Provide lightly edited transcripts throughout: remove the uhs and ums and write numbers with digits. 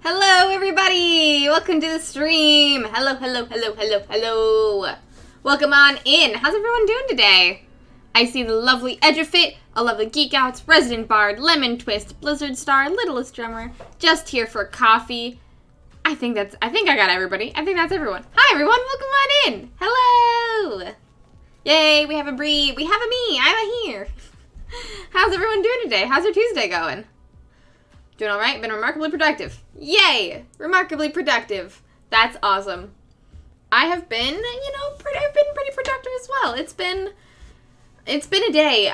Hello, everybody! Welcome to the stream! Hello. Welcome on in. How's everyone doing today? I see the lovely Edgefit, a lovely Geek Outs, Resident Bard, Lemon Twist, Blizzard Star, Littlest Drummer, just here for coffee. I think I got everybody. I think that's everyone. Hi, everyone! Welcome on in! Hello! Yay, we have a Bree. We have a me. I'm here. How's everyone doing today? How's your Tuesday going? Doing all right? Been remarkably productive. Yay! Remarkably productive. That's awesome. I have been, I've been pretty productive as well. It's been a day.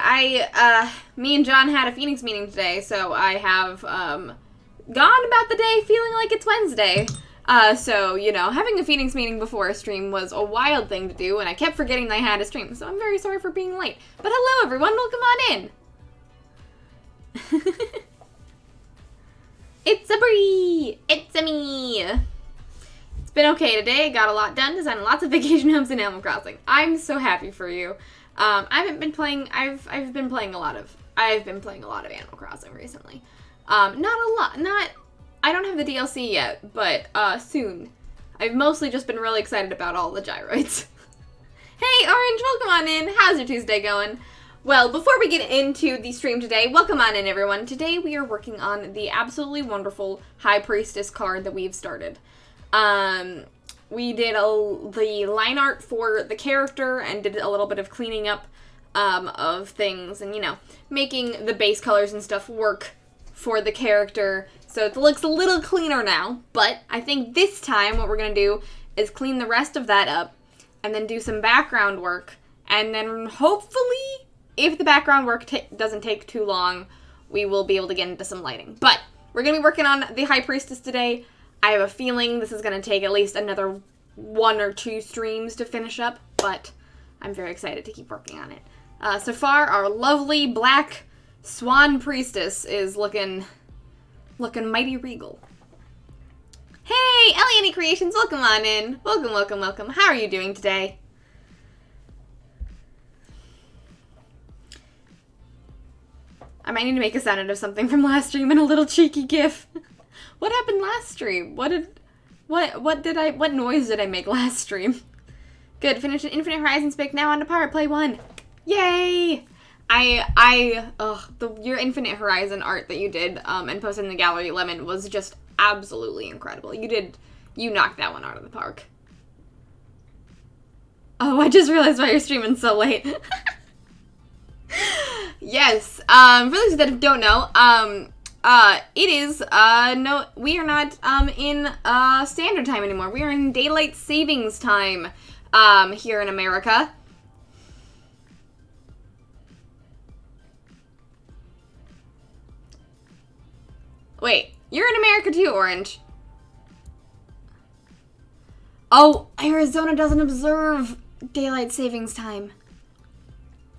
Me and John had a Phoenix meeting today, so I have, gone about the day feeling like it's Wednesday. So, having a Phoenix meeting before a stream was a wild thing to do, and I kept forgetting that I had a stream, so I'm very sorry for being late. But hello, everyone. Welcome on in. It's a Bree! It's a me! It's been okay today. Got a lot done. Designed lots of vacation homes in Animal Crossing. I'm so happy for you. I've been playing a lot of Animal Crossing recently. Not a lot. I don't have the DLC yet, but soon. I've mostly just been really excited about all the gyroids. Hey, Orange, welcome on in. How's your Tuesday going? Well, before we get into the stream today, welcome on in, everyone. Today we are working on the absolutely wonderful High Priestess card that we've started. We did the line art for the character and did a little bit of cleaning up of things and, making the base colors and stuff work for the character. So it looks a little cleaner now, but I think this time what we're going to do is clean the rest of that up and then do some background work, and then hopefully, if the background work doesn't take too long, we will be able to get into some lighting. But we're going to be working on the High Priestess today. I have a feeling this is going to take at least another 1 or 2 streams to finish up, but I'm very excited to keep working on it. So far, our lovely black swan priestess is looking mighty regal. Hey, Eliane Creations, welcome on in. Welcome. How are you doing today? I might need to make a sound out of something from last stream and a little cheeky gif. What happened last stream? What noise did I make last stream? Good, finished an Infinite Horizons pick, now on to Power Play 1. Yay! Your Infinite Horizon art that you did, and posted in the gallery, Lemon, was just absolutely incredible. You knocked that one out of the park. Oh, I just realized why you're streaming so late. Yes, for those that don't know, we are not, in, standard time anymore. We are in daylight savings time, here in America. Wait, you're in America too, Orange. Oh, Arizona doesn't observe daylight savings time.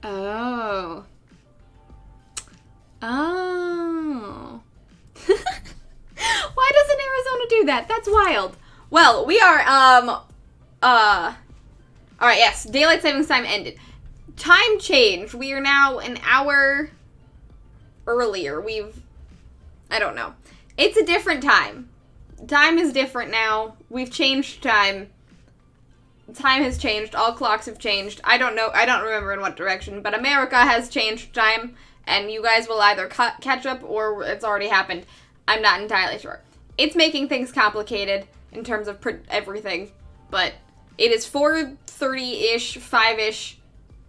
Oh. Why doesn't Arizona do that? That's wild. Well, we are, alright, yes, daylight savings time ended. Time changed. We are now an hour earlier. I don't know. It's a different time. Time is different now. We've changed time. Time has changed. All clocks have changed. I don't know. I don't remember in what direction, but America has changed time, and you guys will either catch up or it's already happened. I'm not entirely sure. It's making things complicated in terms of everything, but it is 4:30-ish, 5-ish.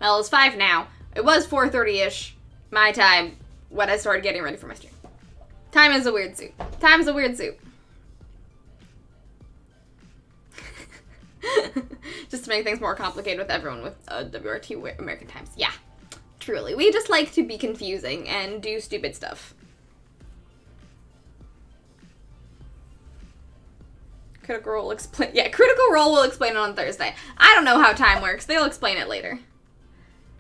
Well, it's 5 now. It was 4:30-ish my time when I started getting ready for my stream. Time is a weird soup. Time's a weird soup. Just to make things more complicated with everyone with WRT American times. Yeah, truly. We just like to be confusing and do stupid stuff. Critical Role explain. Yeah, Critical Role will explain it on Thursday. I don't know how time works. They'll explain it later.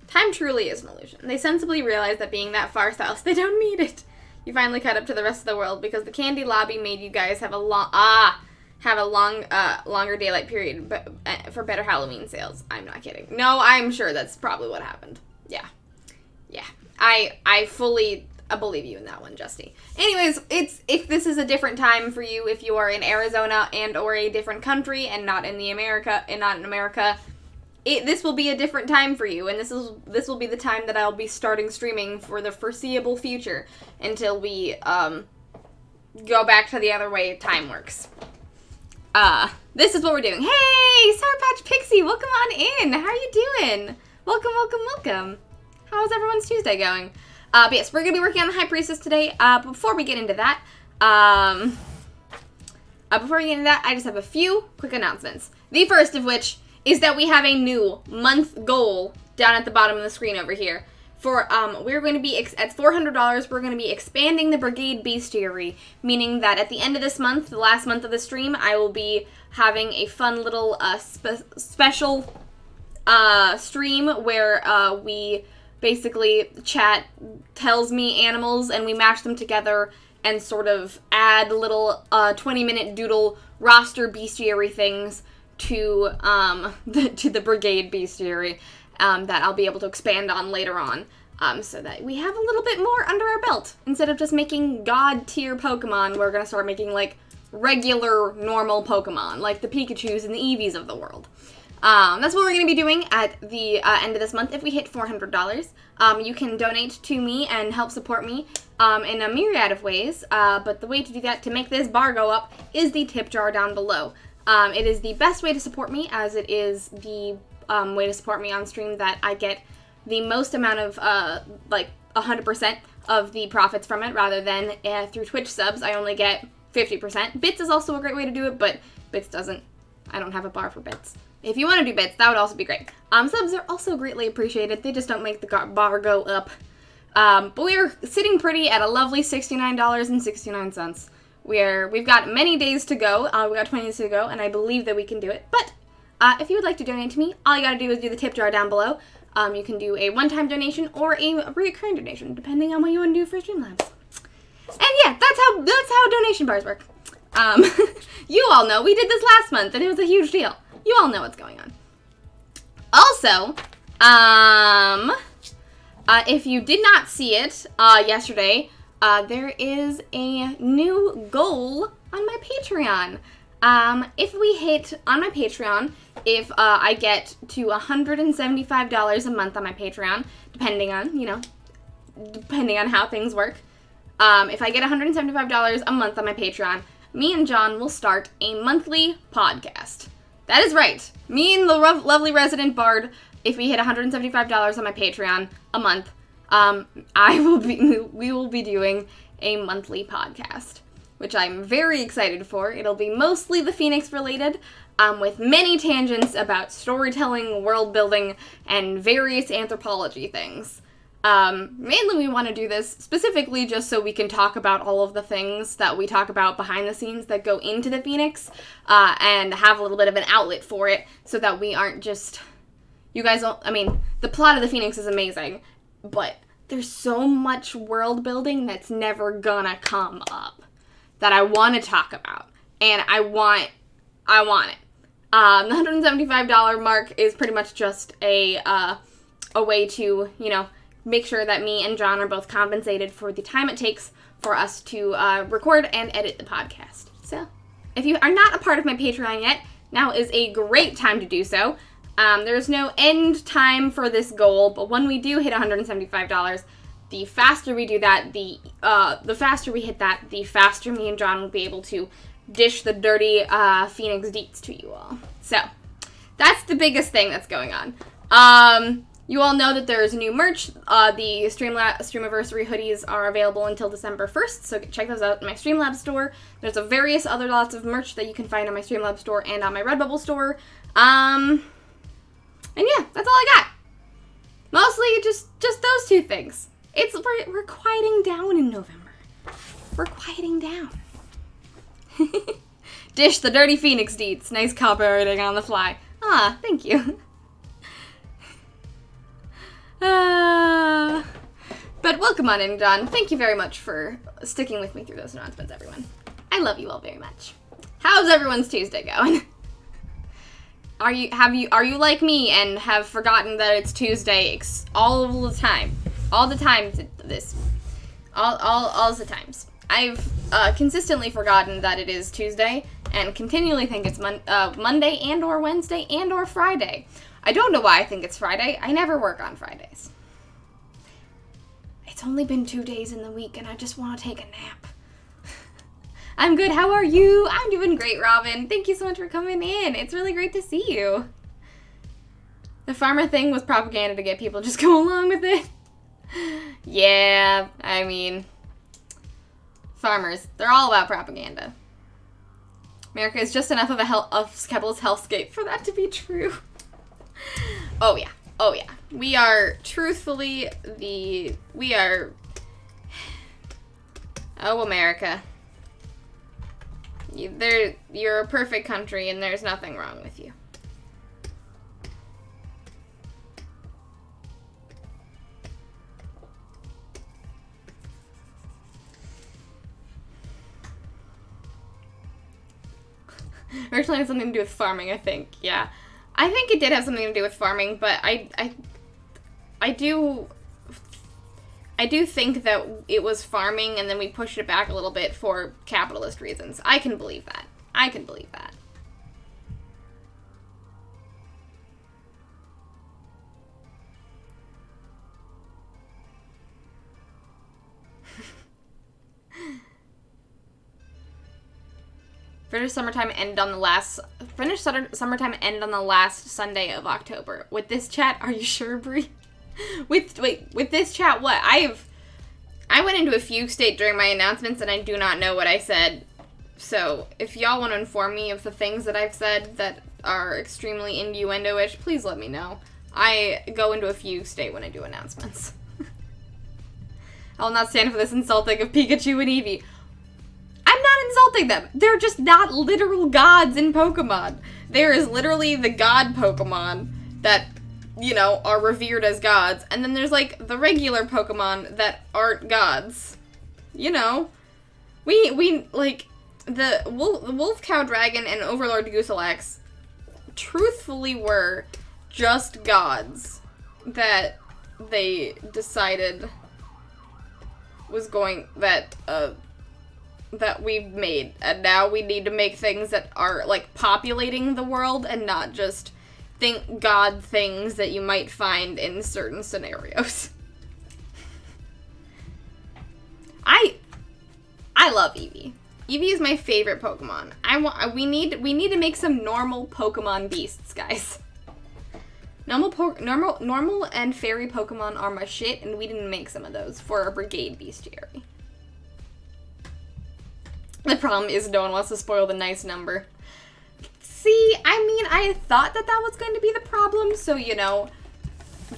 Time truly is an illusion. They sensibly realize that being that far south, they don't need it. You finally caught up to the rest of the world because the candy lobby made you guys have a longer daylight period for better Halloween sales. I'm not kidding. No, I'm sure that's probably what happened. Yeah. I fully I believe you in that one, Justy. Anyways, if this is a different time for you, if you are in Arizona and or a different country and not in America, this will be a different time for you, and this will be the time that I'll be starting streaming for the foreseeable future until we go back to the other way time works. This is what we're doing. Hey, Sour Patch Pixie, welcome on in. How are you doing? Welcome, welcome, welcome. How's everyone's Tuesday going? But yes, we're going to be working on the High Priestess today. Before we get into that, I just have a few quick announcements. The first of which is that we have a new month goal down at the bottom of the screen over here. For, we're going to be, at $400, we're going to be expanding the Brigade Bestiary, meaning that at the end of this month, the last month of the stream, I will be having a fun little, special, stream where, we basically chat tells me animals and we mash them together and sort of add little, 20-minute doodle roster bestiary things to the Brigade Bestiary that I'll be able to expand on later on, so that we have a little bit more under our belt. Instead of just making god-tier Pokemon, we're going to start making, like, regular, normal Pokemon, like the Pikachus and the Eevees of the world. That's what we're going to be doing at the end of this month. If we hit $400, you can donate to me and help support me in a myriad of ways, but the way to do that, to make this bar go up, is the tip jar down below. It is the best way to support me, as it is the way to support me on stream that I get the most amount of, 100% of the profits from it, rather than through Twitch subs, I only get 50%. Bits is also a great way to do it, but Bits doesn't. I don't have a bar for Bits. If you want to do Bits, that would also be great. Subs are also greatly appreciated. They just don't make the bar go up. But we're sitting pretty at a lovely $69.69. We've got many days to go. We got 20 days to go, and I believe that we can do it. But if you would like to donate to me, all you gotta do is do the tip jar down below. You can do a one-time donation or a recurring donation, depending on what you want to do for Streamlabs. And yeah, that's how donation bars work. You all know we did this last month, and it was a huge deal. You all know what's going on. Also, if you did not see it yesterday, there is a new goal on my Patreon. If we hit on my Patreon, if I get to $175 a month on my Patreon, depending on how things work, if I get $175 a month on my Patreon, me and John will start a monthly podcast. That is right. Me and the lovely resident bard, if we hit $175 on my Patreon a month, we will be doing a monthly podcast, which I'm very excited for. It'll be mostly the Phoenix related, with many tangents about storytelling, world building, and various anthropology things. Mainly we want to do this specifically just so we can talk about all of the things that we talk about behind the scenes that go into the Phoenix, and have a little bit of an outlet for it, so that we aren't just, the plot of the Phoenix is amazing, but there's so much world building that's never gonna come up that I want to talk about, and I want it. The $175 mark is pretty much just a way to, make sure that me and John are both compensated for the time it takes for us to record and edit the podcast. So, if you are not a part of my Patreon yet, now is a great time to do so. There's no end time for this goal, but when we do hit $175, the faster we do that, the faster we hit that, the faster me and John will be able to dish the dirty Phoenix deets to you all. So, that's the biggest thing that's going on. You all know that there's new merch. The Streamiversary hoodies are available until December 1st, so check those out in my Streamlabs store. There's various other lots of merch that you can find on my Streamlabs store and on my Redbubble store. And yeah, that's all I got. Mostly just those two things. We're quieting down in November. We're quieting down. Dish the dirty Phoenix deets. Nice copywriting on the fly. Ah, thank you. But welcome on in, John. Thank you very much for sticking with me through those announcements, everyone. I love you all very much. How's everyone's Tuesday going? Are you like me and have forgotten that it's Tuesday all the time? All the time this. All the times. I've consistently forgotten that it is Tuesday and continually think it's Monday and or Wednesday and or Friday. I don't know why I think it's Friday. I never work on Fridays. It's only been 2 days in the week and I just want to take a nap. I'm good. How are you? I'm doing great, Robin. Thank you so much for coming in. It's really great to see you. The farmer thing was propaganda to get people to just go along with it. Yeah, I mean, farmers, they're all about propaganda. America is just enough of a capitalist hellscape for that to be true. Oh yeah. We are truthfully oh, America. You're a perfect country and there's nothing wrong with you. Originally had something to do with farming, I think. Yeah. I think it did have something to do with farming, but I do think that it was farming and then we pushed it back a little bit for capitalist reasons. I can believe that. Finish summertime ended on the last Sunday of October. With this chat, are you sure, Brie? With this chat, what? I went into a fugue state during my announcements and I do not know what I said. So, if y'all want to inform me of the things that I've said that are extremely innuendo-ish, please let me know. I go into a fugue state when I do announcements. I will not stand for this insulting of Pikachu and Eevee. I'm not insulting them. They're just not literal gods in Pokemon. There is literally the god Pokemon that, you know, are revered as gods. And then there's, like, the regular Pokemon that aren't gods. You know? We like, the Wolf Cow Dragon and Overlord Gooselax truthfully were just gods that they decided was going, that we made, and now we need to make things that are, like, populating the world and not just god things that you might find in certain scenarios. I love Eevee. Eevee is my favorite Pokemon. We need to make some normal Pokemon beasts, guys. Normal and fairy Pokemon are my shit, and we didn't make some of those for our Brigade Bestiary. The problem is no one wants to spoil the nice number. See, I mean, I thought that was going to be the problem, so, you know,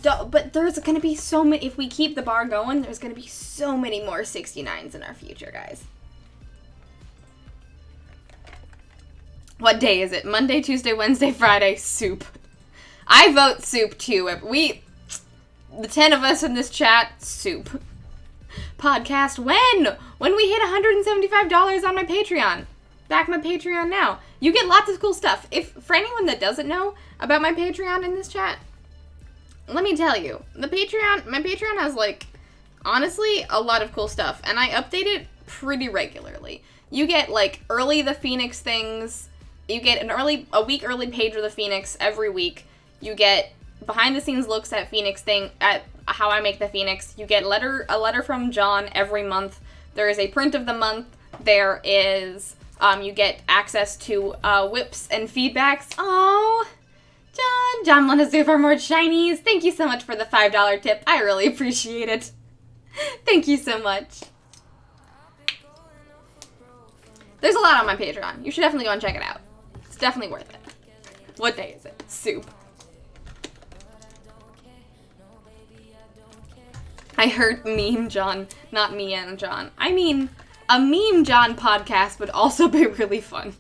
but there's going to be so many, if we keep the bar going, there's going to be so many more 69s in our future, guys. What day is it? Monday, Tuesday, Wednesday, Friday, soup. I vote soup, too. The 10 of us in this chat, soup. Podcast when we hit $175 on my Patreon. Back my Patreon now. You get lots of cool stuff. For anyone that doesn't know about my Patreon in this chat, let me tell you, my Patreon has, like, honestly, a lot of cool stuff, and I update it pretty regularly. You get, like, early the Phoenix things. You get a week early page of the Phoenix every week. You get behind the scenes looks at Phoenix at how I make the Phoenix. You get a letter from John every month. There is a print of the month. There is, you get access to whips and feedbacks. Oh, John wanted to do for more shinies. Thank you so much for the $5 tip. I really appreciate it. Thank you so much. There's a lot on my Patreon. You should definitely go and check it out. It's definitely worth it. What day is it? Soup. I heard Meme John, not me and John. I mean, a Meme John podcast would also be really fun.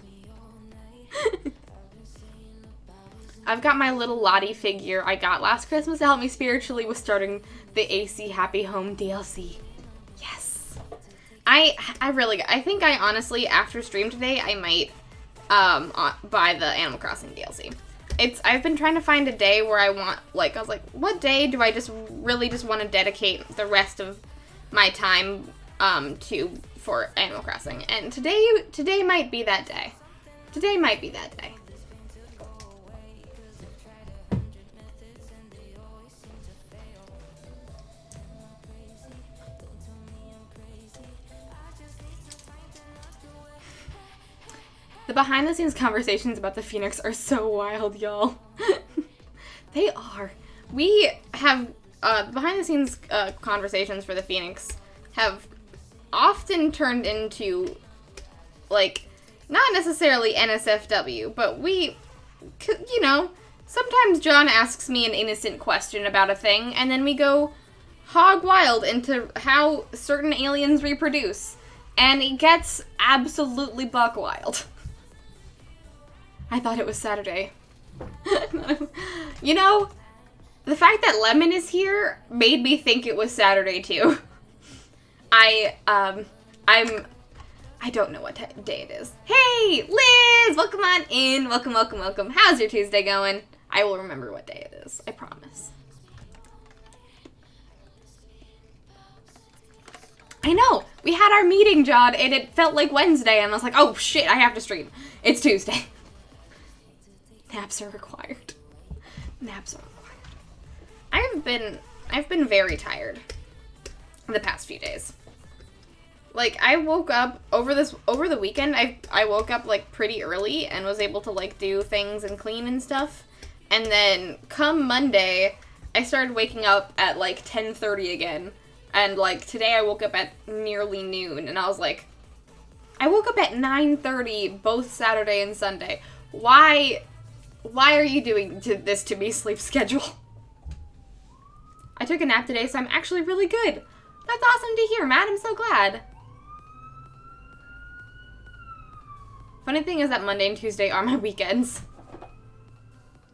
I've got my little Lottie figure I got last Christmas to help me spiritually with starting the AC Happy Home DLC. Yes. I think I honestly, after stream today, I might buy the Animal Crossing DLC. I've been trying to find a day where I was like, what day do I just want to dedicate the rest of my time for Animal Crossing. And today might be that day. Today might be that day. The behind-the-scenes conversations about the Phoenix are so wild, y'all. They are. We have, behind-the-scenes conversations for the Phoenix have often turned into, like, not necessarily NSFW, but we, you know, sometimes John asks me an innocent question about a thing, and then we go hog wild into how certain aliens reproduce, and it gets absolutely buck wild. I thought it was Saturday. You know, the fact that Lemon is here made me think it was Saturday too. I don't know what day it is. Hey, Liz! Welcome on in. Welcome, welcome, welcome. How's your Tuesday going? I will remember what day it is. I promise. I know. We had our meeting, John, and it felt like Wednesday, and I was like, oh shit, I have to stream. It's Tuesday. Naps are required. Naps are required. I've been very tired the past few days. Like, I woke up over the weekend, I woke up, like, pretty early and was able to, like, do things and clean and stuff. And then, come Monday, I started waking up at, like, 10:30 again. And, like, today I woke up at nearly noon, and I was like, I woke up at 9:30 both Saturday and Sunday. Why are you doing this to me, sleep schedule? I took a nap today, so I'm actually really good. That's awesome to hear, Matt. I'm so glad. Funny thing is that Monday and Tuesday are my weekends.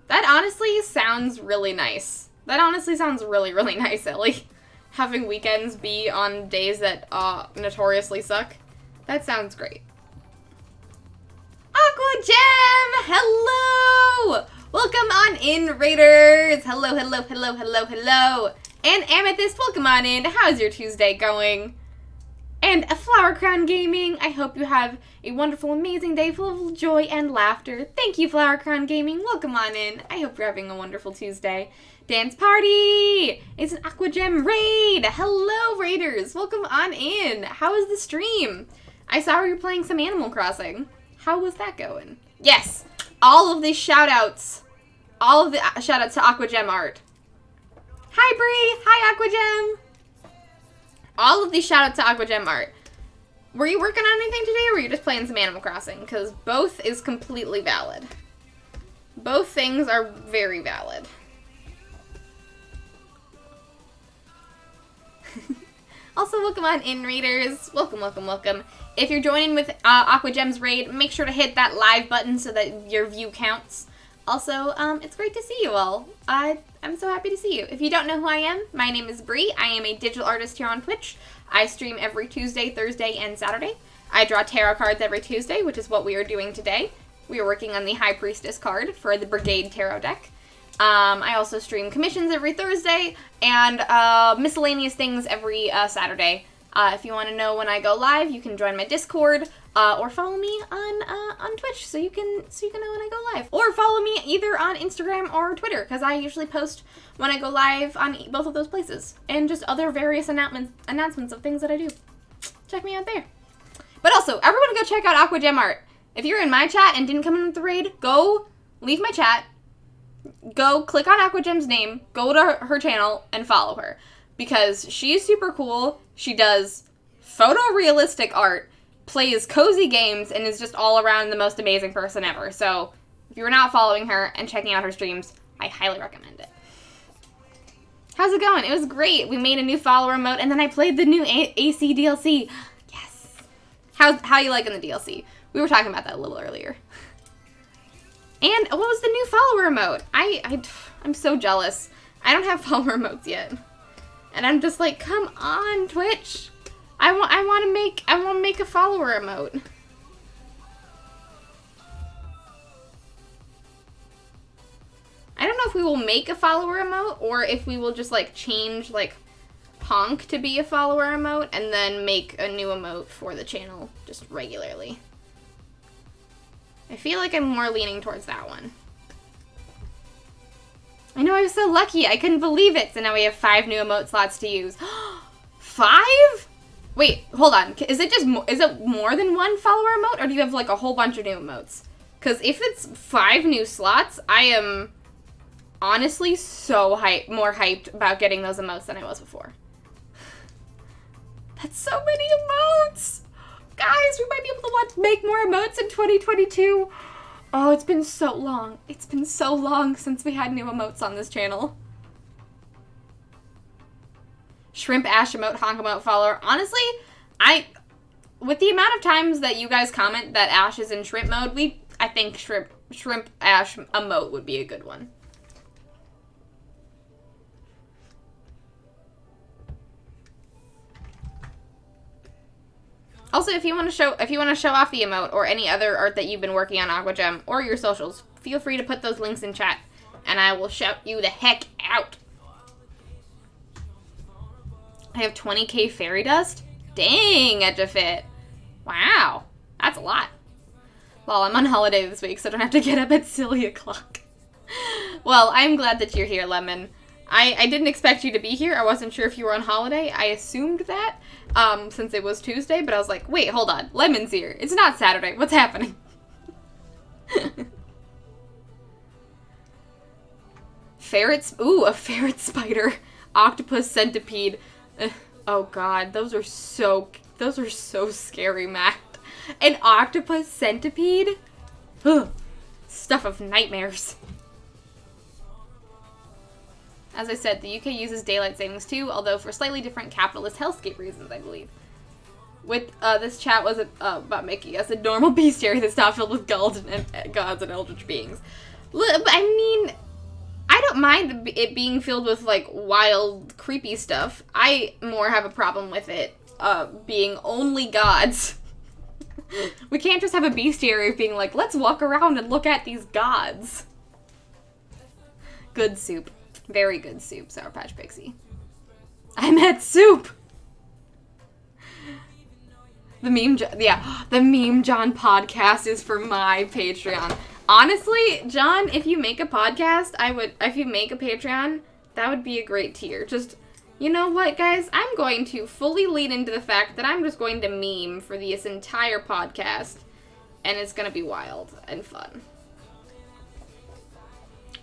That honestly sounds really nice. That honestly sounds really, really nice, Ellie. Having weekends be on days that notoriously suck. That sounds great. Aqua Gem! Hello! Welcome on in, Raiders! Hello, hello, hello, hello, hello. And Amethyst, welcome on in. How's your Tuesday going? And a Flower Crown Gaming, I hope you have a wonderful, amazing day full of joy and laughter. Thank you, Flower Crown Gaming. Welcome on in. I hope you're having a wonderful Tuesday. Dance Party! It's an Aqua Gem raid! Hello, Raiders! Welcome on in. How is the stream? I saw you were playing some Animal Crossing. How was that going? Yes! All of the shout-outs. All of the shout-outs to Aqua Gem art. Hi, Bree! Hi, Aqua Gem! All of these shout-outs to Aqua Gem art. Were you working on anything today, or were you just playing some Animal Crossing? Because both is completely valid. Both things are very valid. Also, welcome on in, Raiders. Welcome, welcome, welcome. If you're joining with Aqua Gem's raid, make sure to hit that live button so that your view counts. Also, it's great to see you all. I'm so happy to see you. If you don't know who I am, my name is Bree. I am a digital artist here on Twitch. I stream every Tuesday, Thursday, and Saturday. I draw tarot cards every Tuesday, which is what we are doing today. We are working on the High Priestess card for the Brigade Tarot deck. I also stream commissions every Thursday and miscellaneous things every Saturday. If you want to know when I go live, you can join my Discord or follow me on Twitch so you can know when I go live. Or follow me either on Instagram or Twitter, because I usually post when I go live on both of those places, and just other various announcements of things that I do. Check me out there. But also, everyone go check out Aqua Gem art. If you're in my chat and didn't come in with the raid, go leave my chat. Go click on Aqua Gem's name, go to her channel, and follow her. Because she's super cool. She does photorealistic art, plays cozy games, and is just all around the most amazing person ever. So, if you're not following her and checking out her streams, I highly recommend it. How's it going? It was great. We made a new follower mode, and then I played the new AC DLC. Yes. How you liking the DLC? We were talking about that a little earlier. And what was the new follower emote? I'm so jealous. I don't have follower emotes yet. And I'm just like, come on, Twitch. I want to make a follower emote. I don't know if we will make a follower emote or if we will just like change like honk to be a follower emote, and then make a new emote for the channel just regularly. I feel like I'm more leaning towards that one. I know, I was so lucky. I couldn't believe it. So now we have 5 new emote slots to use. 5? Wait, hold on. Is it more than one follower emote, or do you have like a whole bunch of new emotes? Because if it's 5 new slots, I am honestly so more hyped about getting those emotes than I was before. That's so many emotes! Guys, we might be able to make more emotes in 2022. Oh, it's been so long. It's been so long since we had new emotes on this channel. Shrimp, Ash emote, honk emote, follower. Honestly, with the amount of times that you guys comment that Ash is in shrimp mode, I think shrimp Ash emote would be a good one. Also, if you want to show off the emote or any other art that you've been working on AquaGem or your socials, feel free to put those links in chat, and I will shout you the heck out. I have 20k fairy dust? Dang, Edgefit. Wow, that's a lot. Well, I'm on holiday this week, so I don't have to get up at silly o'clock. Well, I'm glad that you're here, Lemon. I didn't expect you to be here. I wasn't sure if you were on holiday. I assumed that, since it was Tuesday, but I was like, wait, hold on. Lemon's here. It's not Saturday. What's happening? Ferrets. Ooh, a ferret spider. Octopus centipede. Oh god, those are so scary, Matt. An octopus centipede? Ugh. Stuff of nightmares. As I said, the UK uses daylight savings too, although for slightly different capitalist hellscape reasons, I believe. With this chat was about making us a normal bestiary that's not filled with gods and eldritch beings. I mean, I don't mind it being filled with like wild, creepy stuff. I more have a problem with it being only gods. We can't just have a bestiary being like, let's walk around and look at these gods. Good soup. Very good soup, Sour Patch Pixie. I'm at soup! The Meme John podcast is for my Patreon. Honestly, John, if you make a podcast, if you make a Patreon, that would be a great tier. Just, you know what, guys? I'm going to fully lean into the fact that I'm just going to meme for this entire podcast, and it's going to be wild and fun.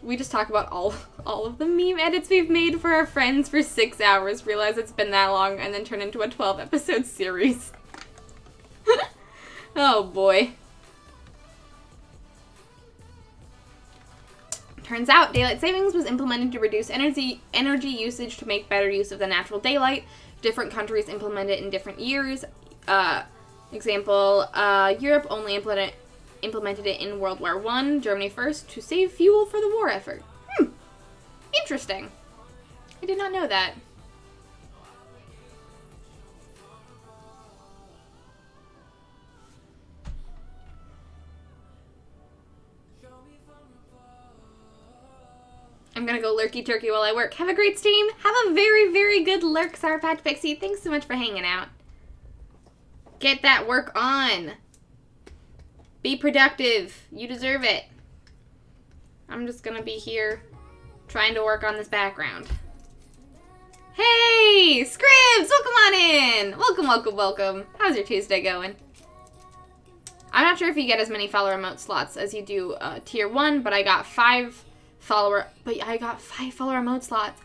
We just talk about all of the meme edits we've made for our friends for 6 hours, realize it's been that long, and then turn into a 12-episode series. Oh boy. Turns out, daylight savings was implemented to reduce energy usage to make better use of the natural daylight. Different countries implement it in different years. Example, Europe only implemented it in World War I, Germany first, to save fuel for the war effort. Interesting. I did not know that. I'm gonna go lurky turkey while I work. Have a great stream. Have a very, very good lurk, Sour Patch Pixie. Thanks so much for hanging out. Get that work on. Be productive. You deserve it. I'm just gonna be here trying to work on this background. Hey, Scribs, welcome on in. Welcome, welcome, welcome. How's your Tuesday going? I'm not sure if you get as many follower emote slots as you do tier 1, but I got 5 follower emote slots.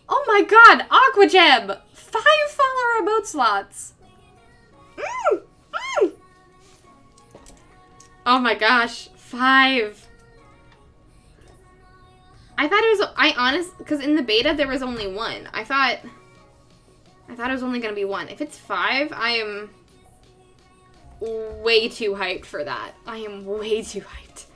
Oh my god, AquaGem! 5 follower emote slots. Oh my gosh, 5. I thought it was, because in the beta there was only 1. I thought it was only gonna be 1. If it's 5, I am way too hyped for that. I am way too hyped.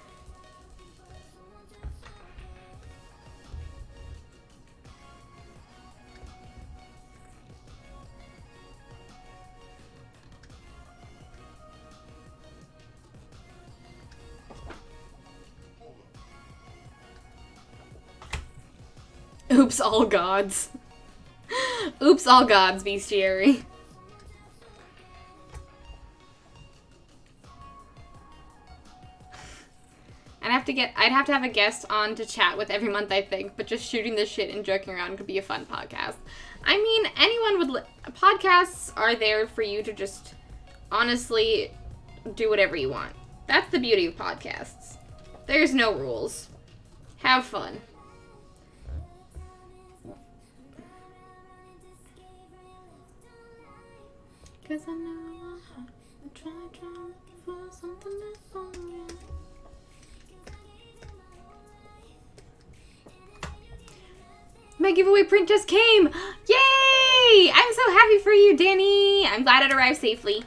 Oops, all gods. Oops, all gods, bestiary. I'd have to have a guest on to chat with every month, I think, but just shooting this shit and joking around could be a fun podcast. I mean, anyone would... Podcasts are there for you to just honestly do whatever you want. That's the beauty of podcasts. There's no rules. Have fun. Cause I know I try for something for you. My giveaway print just came! Yay! I'm so happy for you, Danny! I'm glad it arrived safely.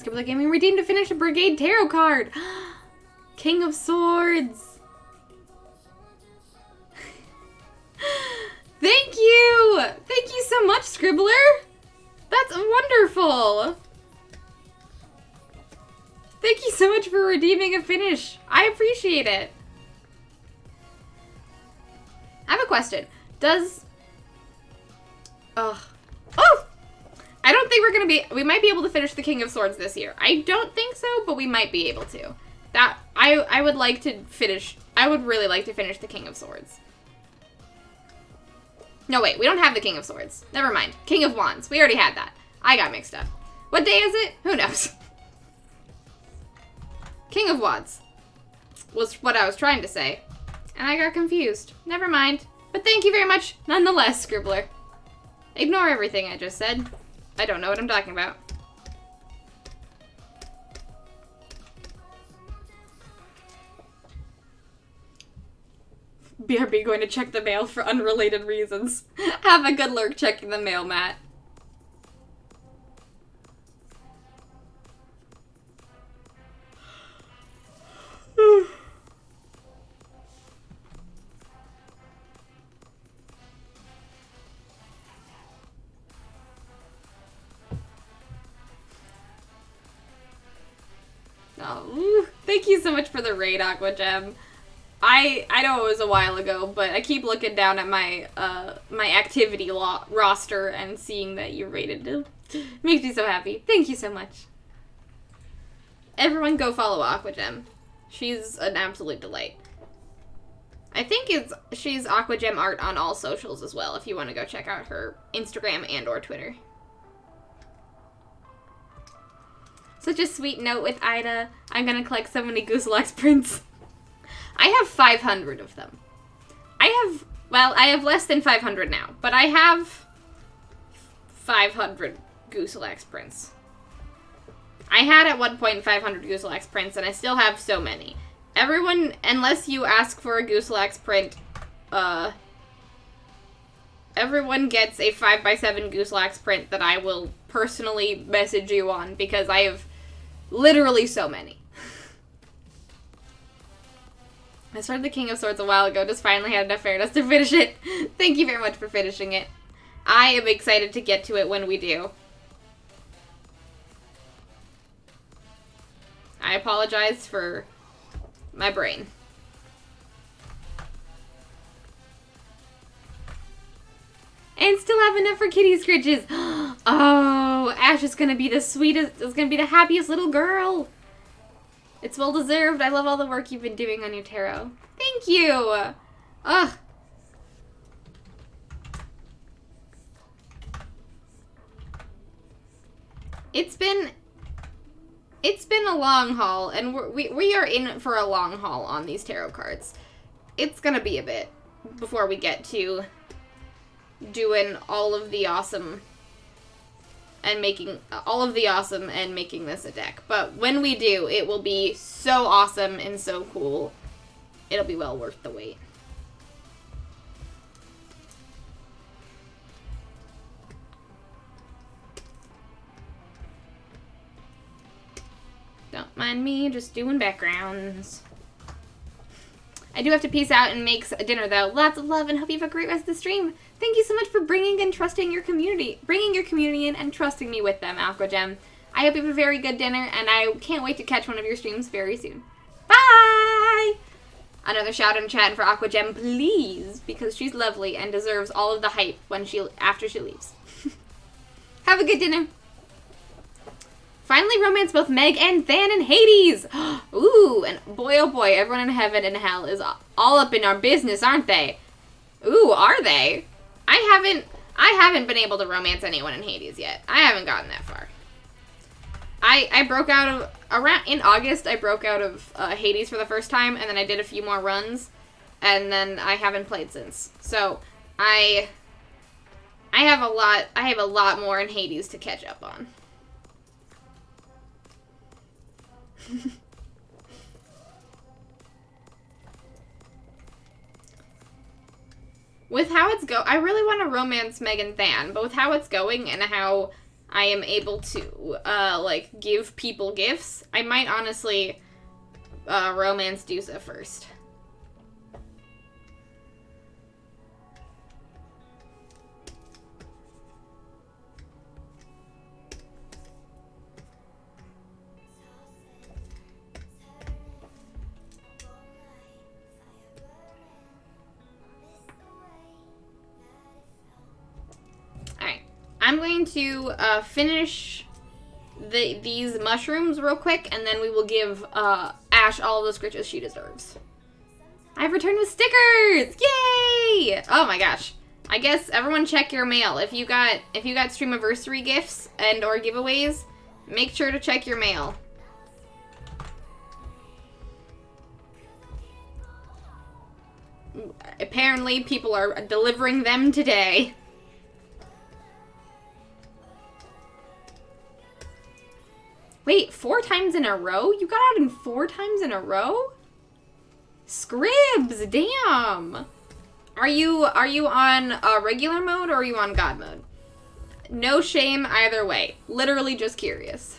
Scribbler Gaming redeemed to finish a Brigade Tarot card! King of Swords! Thank you! Thank you so much, Scribbler! That's wonderful! Thank you so much for redeeming a finish. I appreciate it. I have a question. Oh! I don't think we might be able to finish the King of Swords this year. I don't think so, but we might be able to. I would like to finish, I would really like to finish the King of Swords. No, wait, we don't have the King of Swords. Never mind. King of Wands. We already had that. I got mixed up. What day is it? Who knows? King of Wands was what I was trying to say. And I got confused. Never mind. But thank you very much, nonetheless, Scribbler. Ignore everything I just said. I don't know what I'm talking about. BRB going to check the mail for unrelated reasons. Have a good lurk checking the mail, Matt. Oh, thank you so much for the raid, Aqua Gem. I know it was a while ago, but I keep looking down at my my activity roster and seeing that you raided it. Makes me so happy. Thank you so much. Everyone go follow Aqua Gem. She's an absolute delight. I think she's Aqua Gem Art on all socials as well, if you want to go check out her Instagram and or Twitter. Such a sweet note with Ida. I'm gonna collect so many Gooselex prints. I have 500 of them. I have less than 500 now, but I have 500 Gooselex prints. I had at one point 500 Gooselex prints, and I still have so many. Everyone, unless you ask for a Gooselex print, everyone gets a 5x7 Gooselex print that I will personally message you on, because I have literally so many. I started the King of Swords a while ago, just finally had enough fairness to finish it. Thank you very much for finishing it. I am excited to get to it when we do. I apologize for my brain. And still have enough for kitty scritches. Oh, Ash is gonna be the sweetest, is gonna be the happiest little girl. It's well deserved. I love all the work you've been doing on your tarot. Thank you. Ugh. It's been a long haul, and we are in for a long haul on these tarot cards. It's gonna be a bit before we get to doing all of the awesome and making this a deck. But when we do, it will be so awesome and so cool. It'll be well worth the wait. Don't mind me, just doing backgrounds. I do have to peace out and make dinner, though. Lots of love, and hope you have a great rest of the stream. Thank you so much for bringing your community in and trusting me with them, Aqua Gem. I hope you have a very good dinner, and I can't wait to catch one of your streams very soon. Bye! Another shout in chat for Aqua Gem, please, because she's lovely and deserves all of the hype after she leaves. Have a good dinner. Finally romance both Meg and Than in Hades. Ooh, and boy oh boy, everyone in heaven and hell is all up in our business, aren't they? Ooh, are they? I haven't been able to romance anyone in Hades yet. I haven't gotten that far. I broke out of, in August, I broke out of Hades for the first time, and then I did a few more runs, and then I haven't played since. So, I have a lot more in Hades to catch up on. With how it's I really want to romance Meg and Than, but with how it's going and how I am able to, like, give people gifts, I might honestly romance Dusa first. I'm going to finish these mushrooms real quick, and then we will give Ash all of the scritches she deserves. I've returned with stickers! Yay! Oh my gosh. I guess everyone check your mail. If you got Streamiversary gifts and or giveaways, make sure to check your mail. Apparently, people are delivering them today. Wait, 4 times in a row? You got out in 4 times in a row? Scribs, damn. Are you on regular mode or are you on God mode? No shame either way. Literally just curious.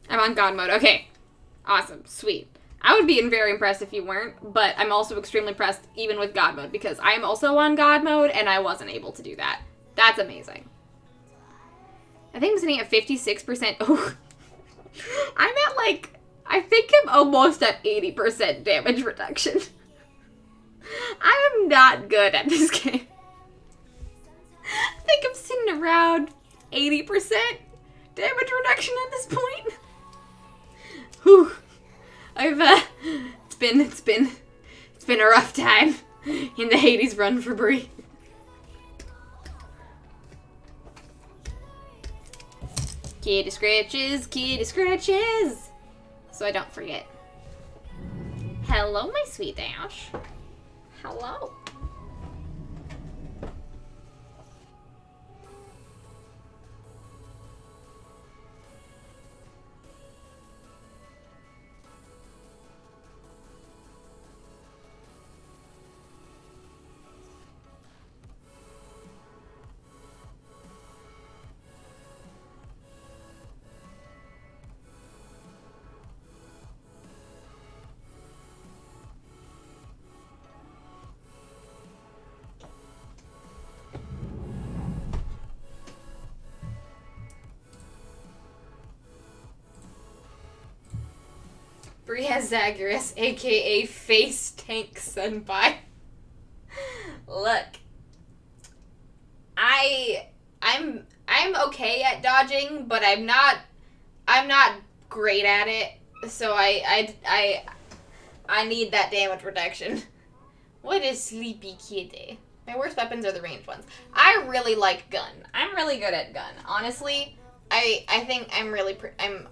I'm on God mode. Okay. Awesome. Sweet. I would be very impressed if you weren't, but I'm also extremely impressed even with God mode because I'm also on God mode and I wasn't able to do that. That's amazing. I think I'm sitting at 56%. Oh, I'm at like, I think I'm almost at 80% damage reduction. I am not good at this game. I think I'm sitting around 80% damage reduction at this point. Whew. It's been a rough time in the Hades run for Bree. Kitty scratches, so I don't forget. Hello, my sweet Ash. Hello. Bree has Zagreus, aka Face Tank Senpai. Look, I'm okay at dodging, but I'm not great at it. So I need that damage reduction. What is Sleepy Kitty? My worst weapons are the ranged ones. I really like gun. I'm really good at gun. Honestly, I think I'm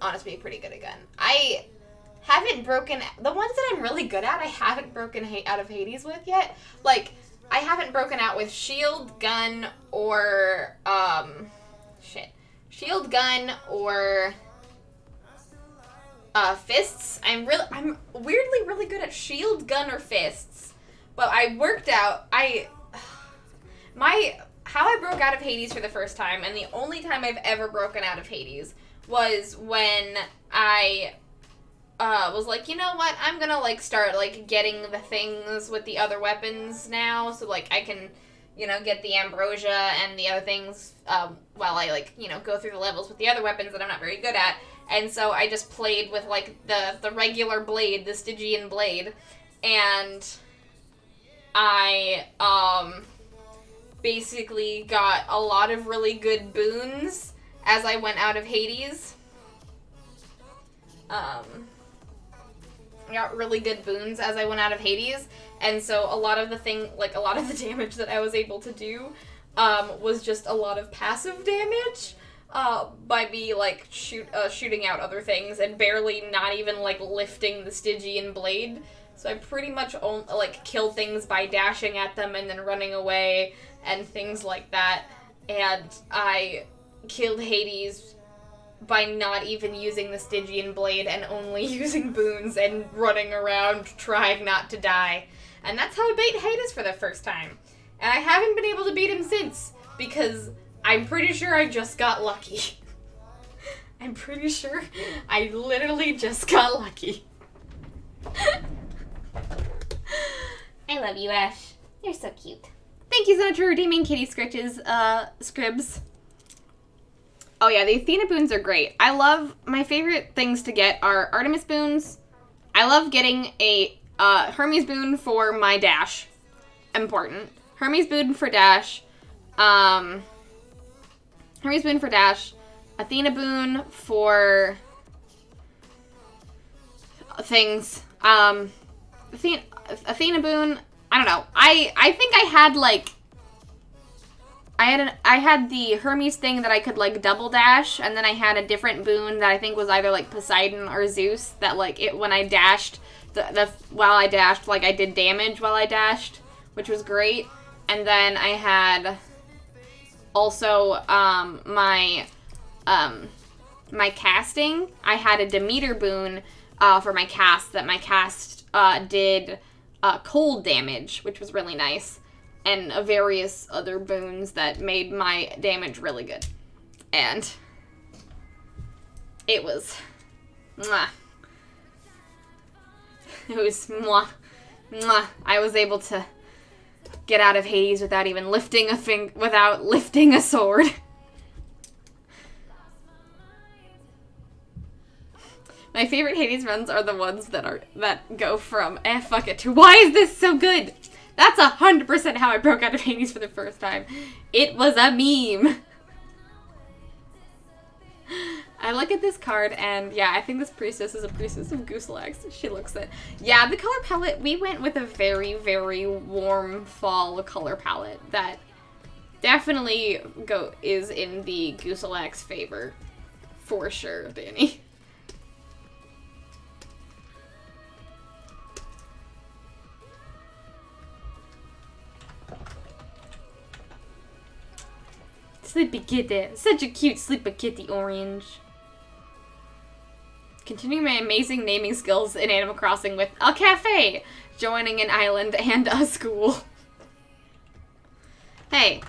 honestly pretty good at gun. I haven't broken the ones that I'm really good at. I haven't broken out of Hades with yet. Like, I haven't broken out with shield, gun, or shield, gun, or fists. I'm weirdly really good at shield, gun, or fists. But I worked out how I broke out of Hades for the first time, and the only time I've ever broken out of Hades was when I was like, you know what, I'm gonna, like, start, like, getting the things with the other weapons now, so, like, I can, you know, get the ambrosia and the other things, while I, like, you know, go through the levels with the other weapons that I'm not very good at, and so I just played with, like, the regular blade, the Stygian blade, and I, basically got a lot of really good boons as I went out of Hades. I got really good boons as I went out of Hades, and so a lot of the damage that I was able to do, was just a lot of passive damage, by me, like, shooting out other things and barely not even, like, lifting the Stygian blade. So I pretty much, like, killed things by dashing at them and then running away and things like that. And I killed Hades by not even using the Stygian blade and only using boons and running around trying not to die. And that's how I beat Hades for the first time. And I haven't been able to beat him since, because I'm pretty sure I just got lucky. I'm pretty sure I literally just got lucky. I love you, Ash. You're so cute. Thank you so much for redeeming Kitty Scritch's scribs. Oh yeah, the Athena boons are great. My favorite things to get are Artemis boons. I love getting a Hermes boon for my dash. Important. Hermes boon for dash. Hermes boon for dash. Athena boon for things. Athena boon, I don't know. I think I had, like, I had the Hermes thing that I could, like, double dash, and then I had a different boon that I think was either, like, Poseidon or Zeus, that, like, when I dashed, while I dashed, like, I did damage while I dashed, which was great. And then I had also, my casting. I had a Demeter boon, for my cast, that my cast, did, cold damage, which was really nice, and various other boons that made my damage really good. And it was mwah. It was mwah. Mwah. I was able to get out of Hades without even lifting a sword. My favorite Hades runs are the ones that go from fuck it to why is this so good? That's 100% how I broke out of Hades for the first time. It was a meme. I look at this card and yeah, I think this priestess is a priestess of Gooselax. She looks it. Yeah, the color palette, we went with a very, very warm fall color palette that definitely is in the Gooselax favor. For sure, Danny. Sleepy kitty. Such a cute sleepy kitty orange. Continuing my amazing naming skills in Animal Crossing with a cafe, joining an island, and a school. Hey,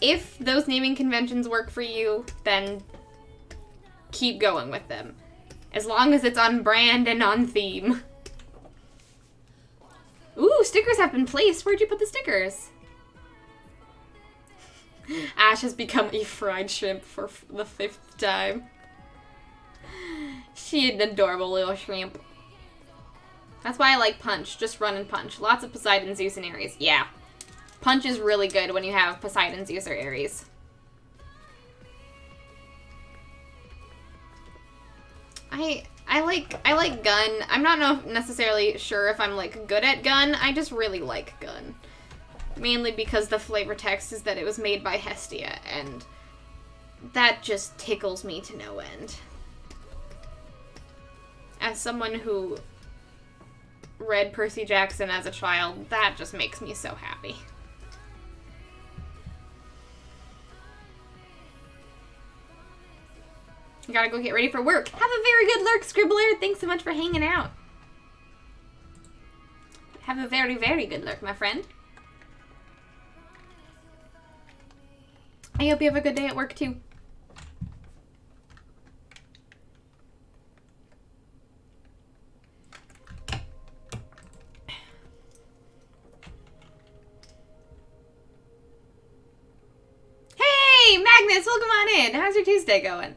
if those naming conventions work for you, then keep going with them. As long as it's on brand and on theme. Ooh, stickers have been placed. Where'd you put the stickers? Ash has become a fried shrimp for the 5th time. She an adorable little shrimp. That's why I like Punch. Just run and punch. Lots of Poseidon, Zeus, and Ares. Yeah. Punch is really good when you have Poseidon, Zeus, or Ares. I like gun. I'm not necessarily sure if I'm, like, good at gun. I just really like gun. Mainly because the flavor text is that it was made by Hestia, and that just tickles me to no end. As someone who read Percy Jackson as a child, that just makes me so happy. I gotta go get ready for work. Have a very good lurk, Scribbler. Thanks so much for hanging out. Have a very, very good lurk, my friend. I hope you have a good day at work, too. Priestess, welcome on in. How's your Tuesday going?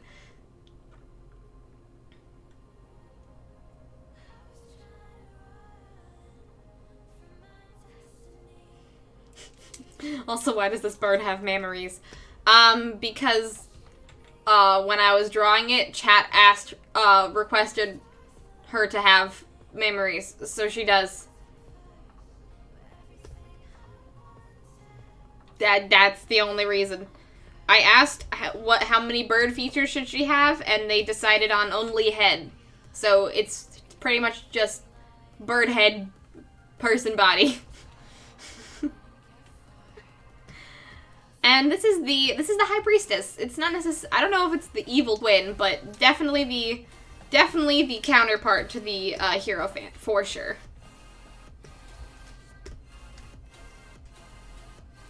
Also, why does this bird have memories? Because when I was drawing it, chat requested her to have memories, so she does. That's the only reason. I asked how many bird features should she have, and they decided on only head. So it's pretty much just bird head, person body. And this is the High Priestess. It's not necessarily, I don't know if it's the evil twin, but definitely the counterpart to the Hierophant for sure.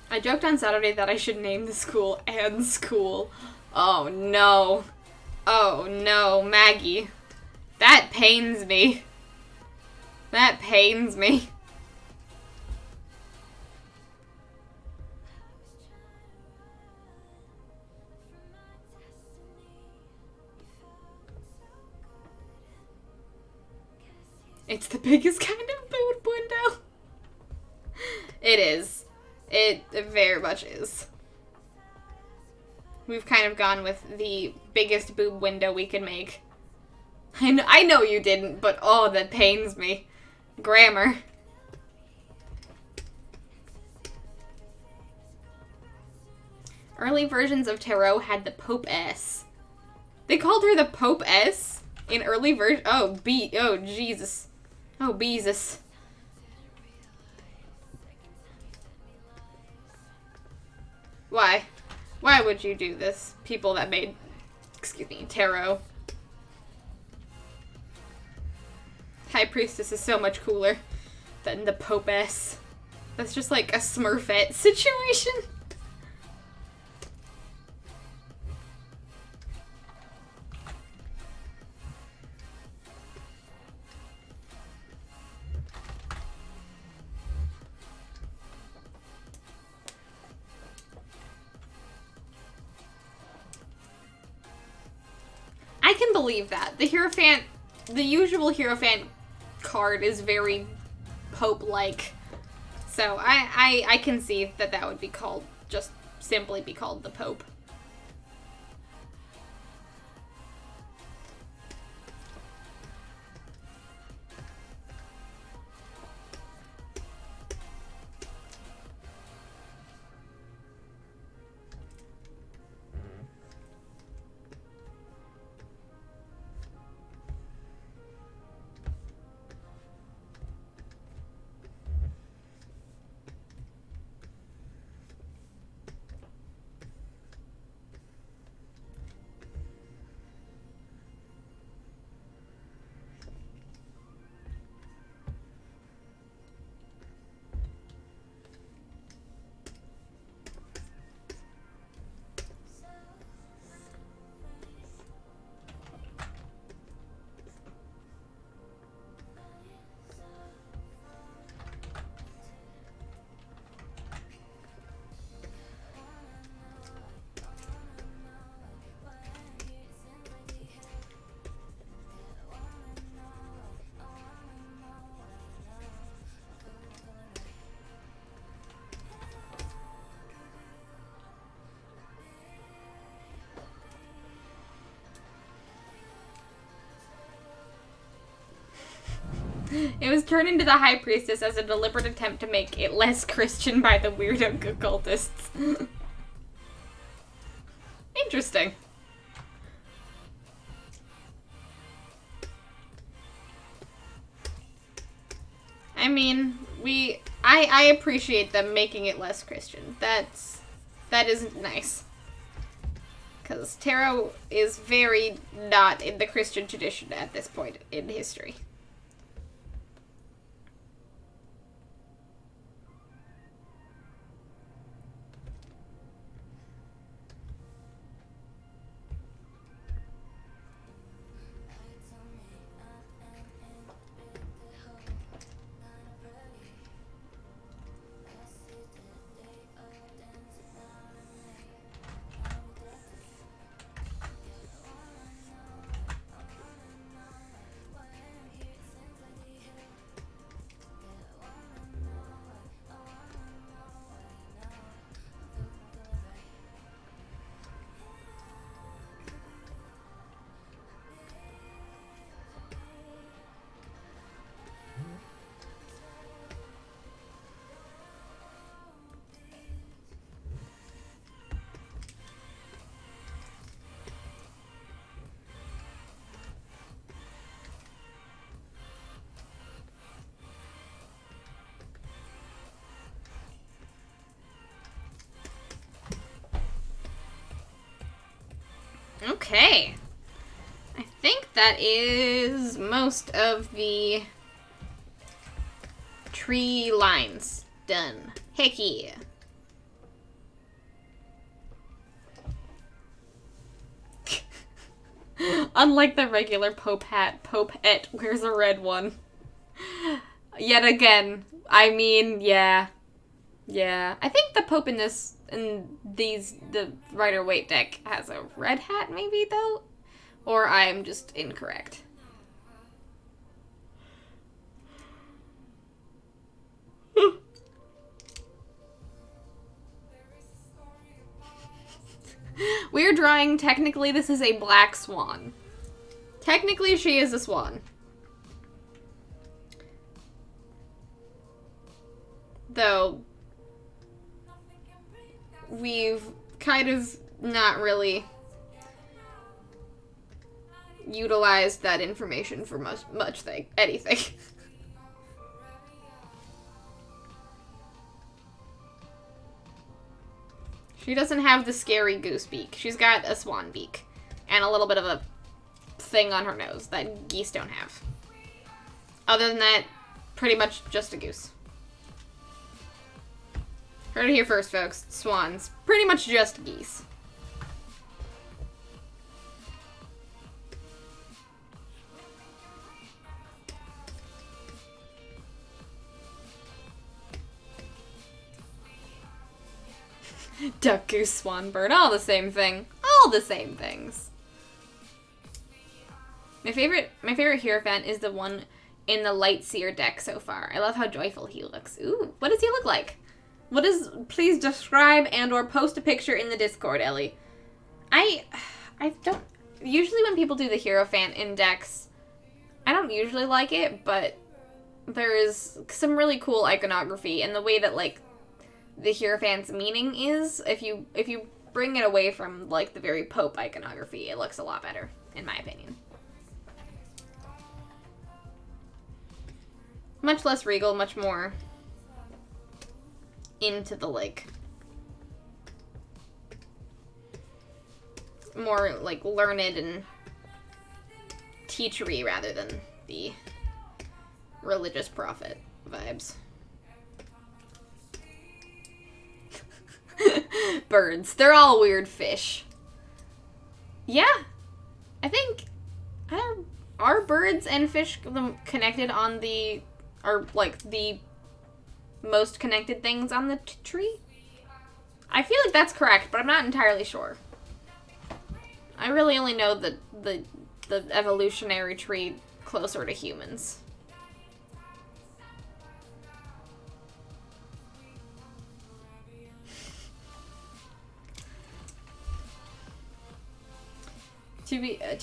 I joked on Saturday that I should name the school and school. Oh no. Oh no, Maggie. That pains me. That pains me. It's the biggest kind of boob window. It is. It very much is. We've kind of gone with the biggest boob window we could make. I know you didn't, but oh, that pains me. Grammar. Early versions of Tarot had the Pope S. They called her the Pope S in early version. Oh, Jesus. Oh, Beezus. Why? Why would you do this? People that made, excuse me, tarot. High Priestess is so much cooler than the Popess. That's just like a Smurfette situation. I can believe that. The Hierophant, the usual Hierophant card is very Pope-like. So I can see that that would be called, just simply be called the Pope. It was turned into the High Priestess as a deliberate attempt to make it less Christian by the weirdo occultists. Interesting. I mean, I appreciate them making it less Christian. That is nice. Because tarot is very not in the Christian tradition at this point in history. Okay. I think that is most of the tree lines done. Heck yeah. Unlike the regular Pope hat, Pope-et wears a red one. Yet again, I mean, yeah. Yeah. I think the Pope in the Rider-Waite deck has a red hat, maybe, though? Or I'm just incorrect. We're drawing, technically, this is a black swan. Technically, she is a swan. Though, we've kind of not really utilized that information for anything. She doesn't have the scary goose beak. She's got a swan beak. And a little bit of a thing on her nose that geese don't have. Other than that, pretty much just a goose. Heard it here first, folks. Swans. Pretty much just geese. Duck, goose, swan, bird. All the same thing. All the same things. My favorite Hierophant is the one in the Lightseer deck so far. I love how joyful he looks. Ooh, what does he look like? Please describe and or post a picture in the Discord, Ellie. I don't, usually when people do the Hierophant in decks, I don't usually like it, but there is some really cool iconography, and the way that, like, the Hierophant's meaning is, if you bring it away from, like, the very Pope iconography, it looks a lot better, in my opinion. Much less regal, much more into the, like, more, like, learned and teachery rather than the religious prophet vibes. Birds. They're all weird fish. Yeah. I think, are birds and fish connected on the, are, like, the most connected things on the tree? I feel like that's correct, but I'm not entirely sure. I really only know the evolutionary tree closer to humans. To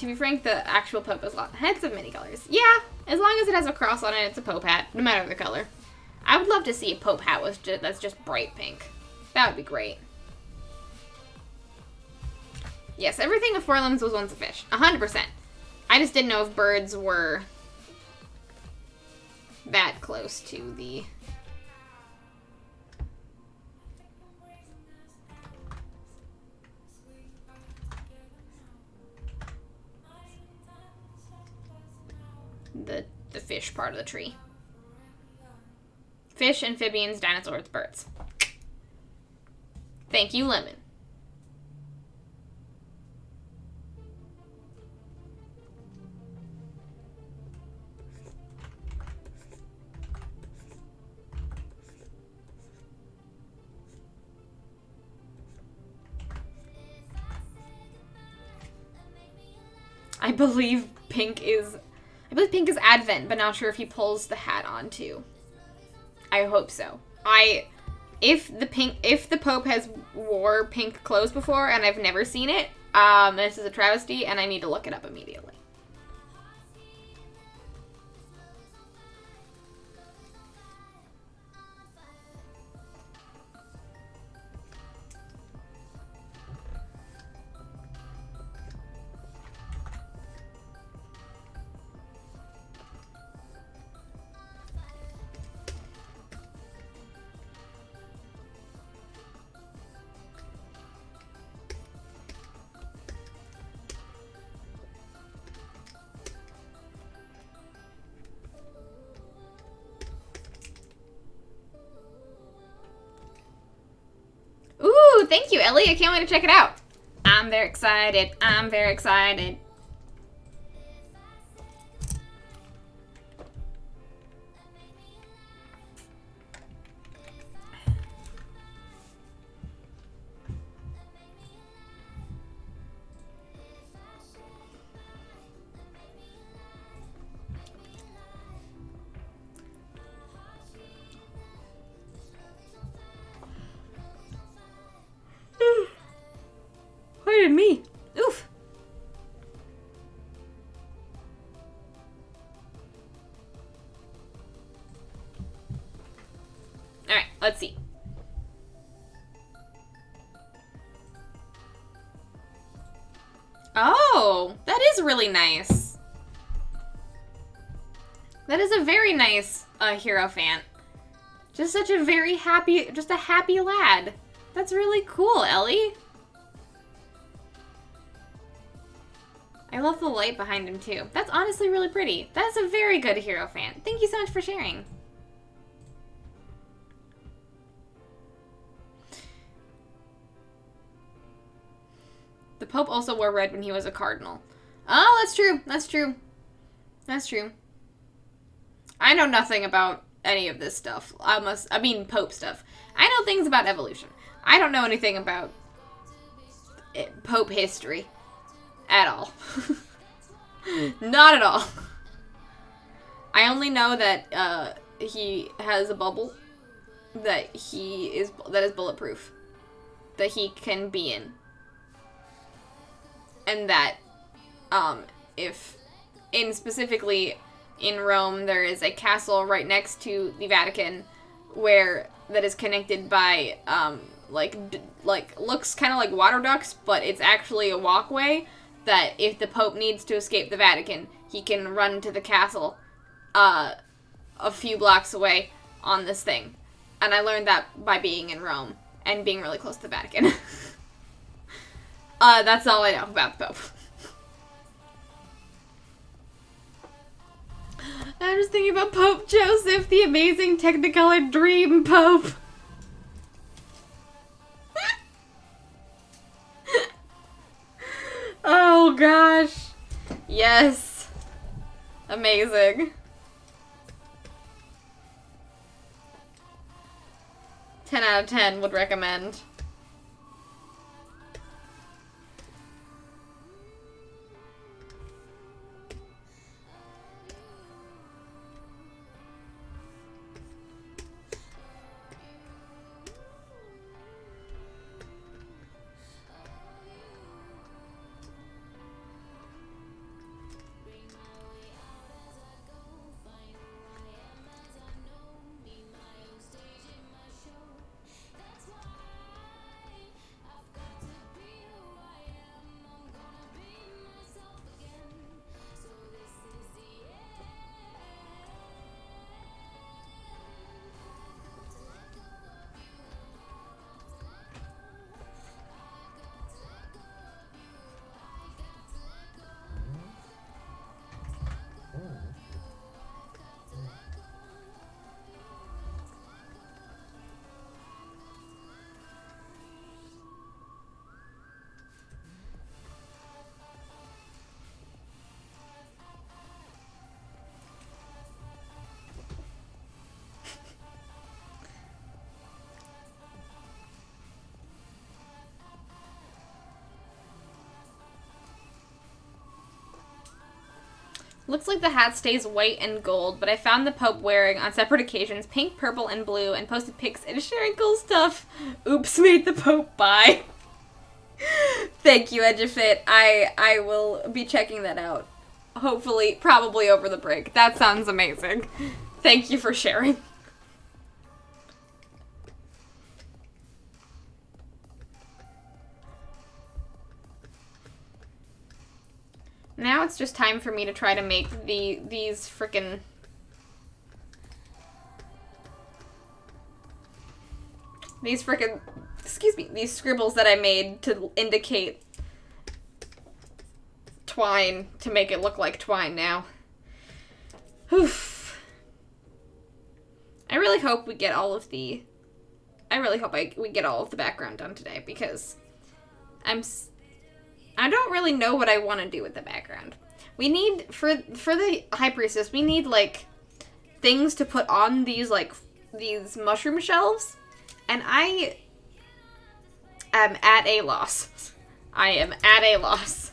be frank, the actual Pope has lots of many colors. Yeah, as long as it has a cross on it, it's a Pope hat, no matter the color. I would love to see a Pope hat that's just bright pink. That would be great. Yes, everything with four limbs was once a fish. 100%. I just didn't know if birds were that close to the... the fish part of the tree. Fish, amphibians, dinosaurs, birds. Thank you, Lemon. I believe pink is Advent, but not sure if he pulls the hat on too. I hope so. If the Pope has wore pink clothes before and I've never seen it, this is a travesty and I need to look it up immediately. thank you, Ellie. I can't wait to check it out. I'm very excited. I'm very excited. Pardon me. Oof. Alright, let's see. Oh, that is really nice. That is a very nice Hierophant. Just such a very happy, just a happy lad. That's really cool, Ellie. I love the light behind him, too. That's honestly really pretty. That's a very good Hierophant. Thank you so much for sharing. The Pope also wore red when he was a cardinal. Oh, that's true. That's true. That's true. I know nothing about any of this stuff. I mean, Pope stuff. I know things about evolution. I don't know anything about Pope history. At all. Not at all. I only know that he has a bubble that is bulletproof. That he can be in. And that specifically in Rome there is a castle right next to the Vatican that is connected by looks kind of like water ducts, but it's actually a walkway that if the Pope needs to escape the Vatican, he can run to the castle a few blocks away on this thing. And I learned that by being in Rome and being really close to the Vatican. That's all I know about the Pope. I'm just thinking about Pope Joseph, the amazing Technicolor Dream Pope. Oh gosh. Yes. Amazing. 10 out of 10 would recommend. Looks like the hat stays white and gold, but I found the Pope wearing, on separate occasions, pink, purple, and blue, and posted pics and sharing cool stuff. Oops, made the Pope buy. Thank you, Edgefit. I will be checking that out. Hopefully, probably over the break. That sounds amazing. Thank you for sharing. Now it's just time for me to try to make these frickin' these scribbles that I made to indicate twine, to make it look like twine now. Oof. I really hope we get all of the really hope we get all of the background done today, because I don't really know what I want to do with the background. We need, for the High Priestess, we need, like, things to put on these, like, these mushroom shelves, and I am at a loss. I am at a loss.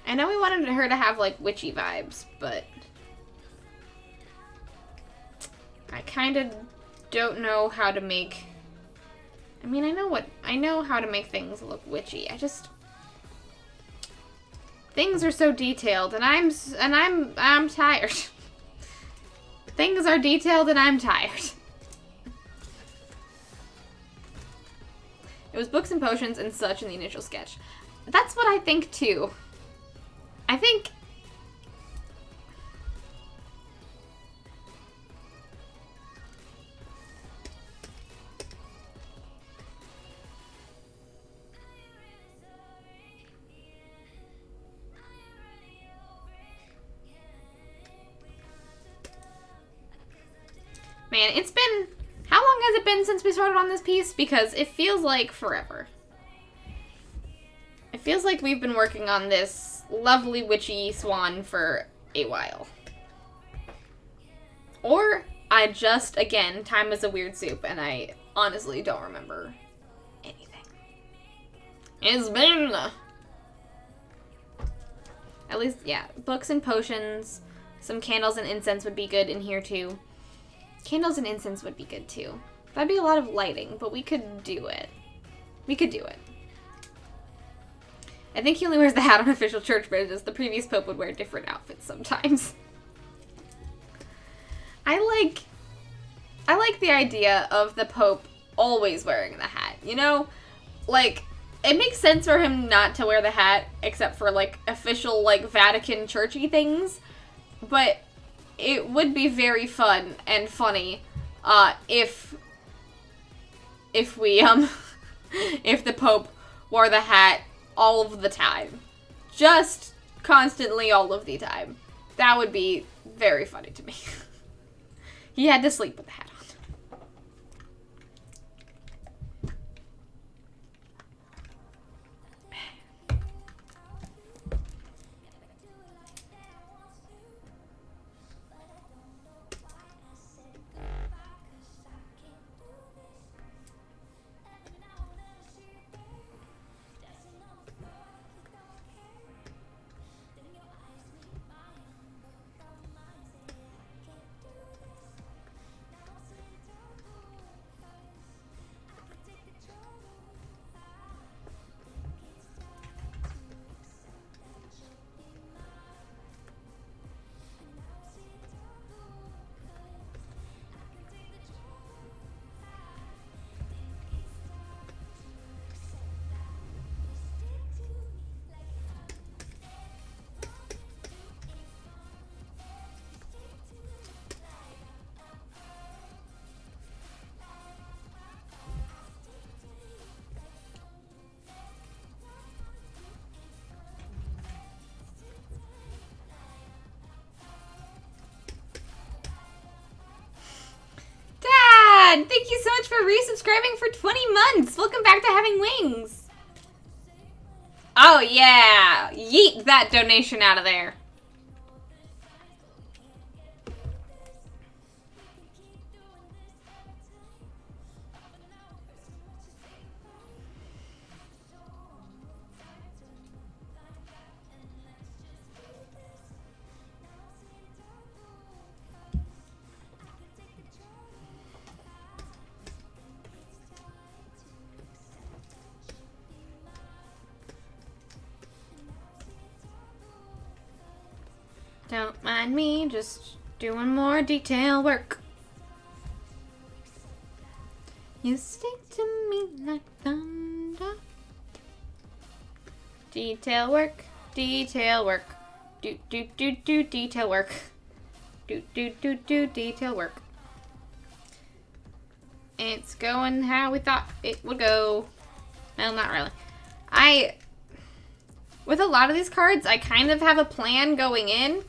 I know we wanted her to have, like, witchy vibes, but I kind of don't know how to make... I mean, I know how to make things look witchy. Things are so detailed, and I'm tired. Things are detailed, and I'm tired. It was books and potions and such in the initial sketch. That's what I think, too. I think... Man, it's been... How long has it been since we started on this piece? Because it feels like forever. It feels like we've been working on this lovely witchy swan for a while. Or I just, again, time is a weird soup, and I honestly don't remember anything. It's been... At least, yeah, books and potions, some candles and incense would be good in here, too. Candles and incense would be good, too. That'd be a lot of lighting, but we could do it. We could do it. I think he only wears the hat on official church marriages. The previous pope would wear different outfits sometimes. I like the idea of the pope always wearing the hat, you know? Like, it makes sense for him not to wear the hat, except for, like, official, like, Vatican churchy things, but it would be very fun and funny, if we, if the Pope wore the hat all of the time. Just constantly all of the time. That would be very funny to me. He had to sleep with the hat on. Thank you so much for resubscribing for 20 months. Welcome back to Having Wings. Oh, yeah. Yeet that donation out of there. Don't mind me, just doing more detail work. You stick to me like thunder. Detail work, detail work. Do, detail work. Do, detail work. It's going how we thought it would go. Well, not really. With a lot of these cards, I kind of have a plan going in.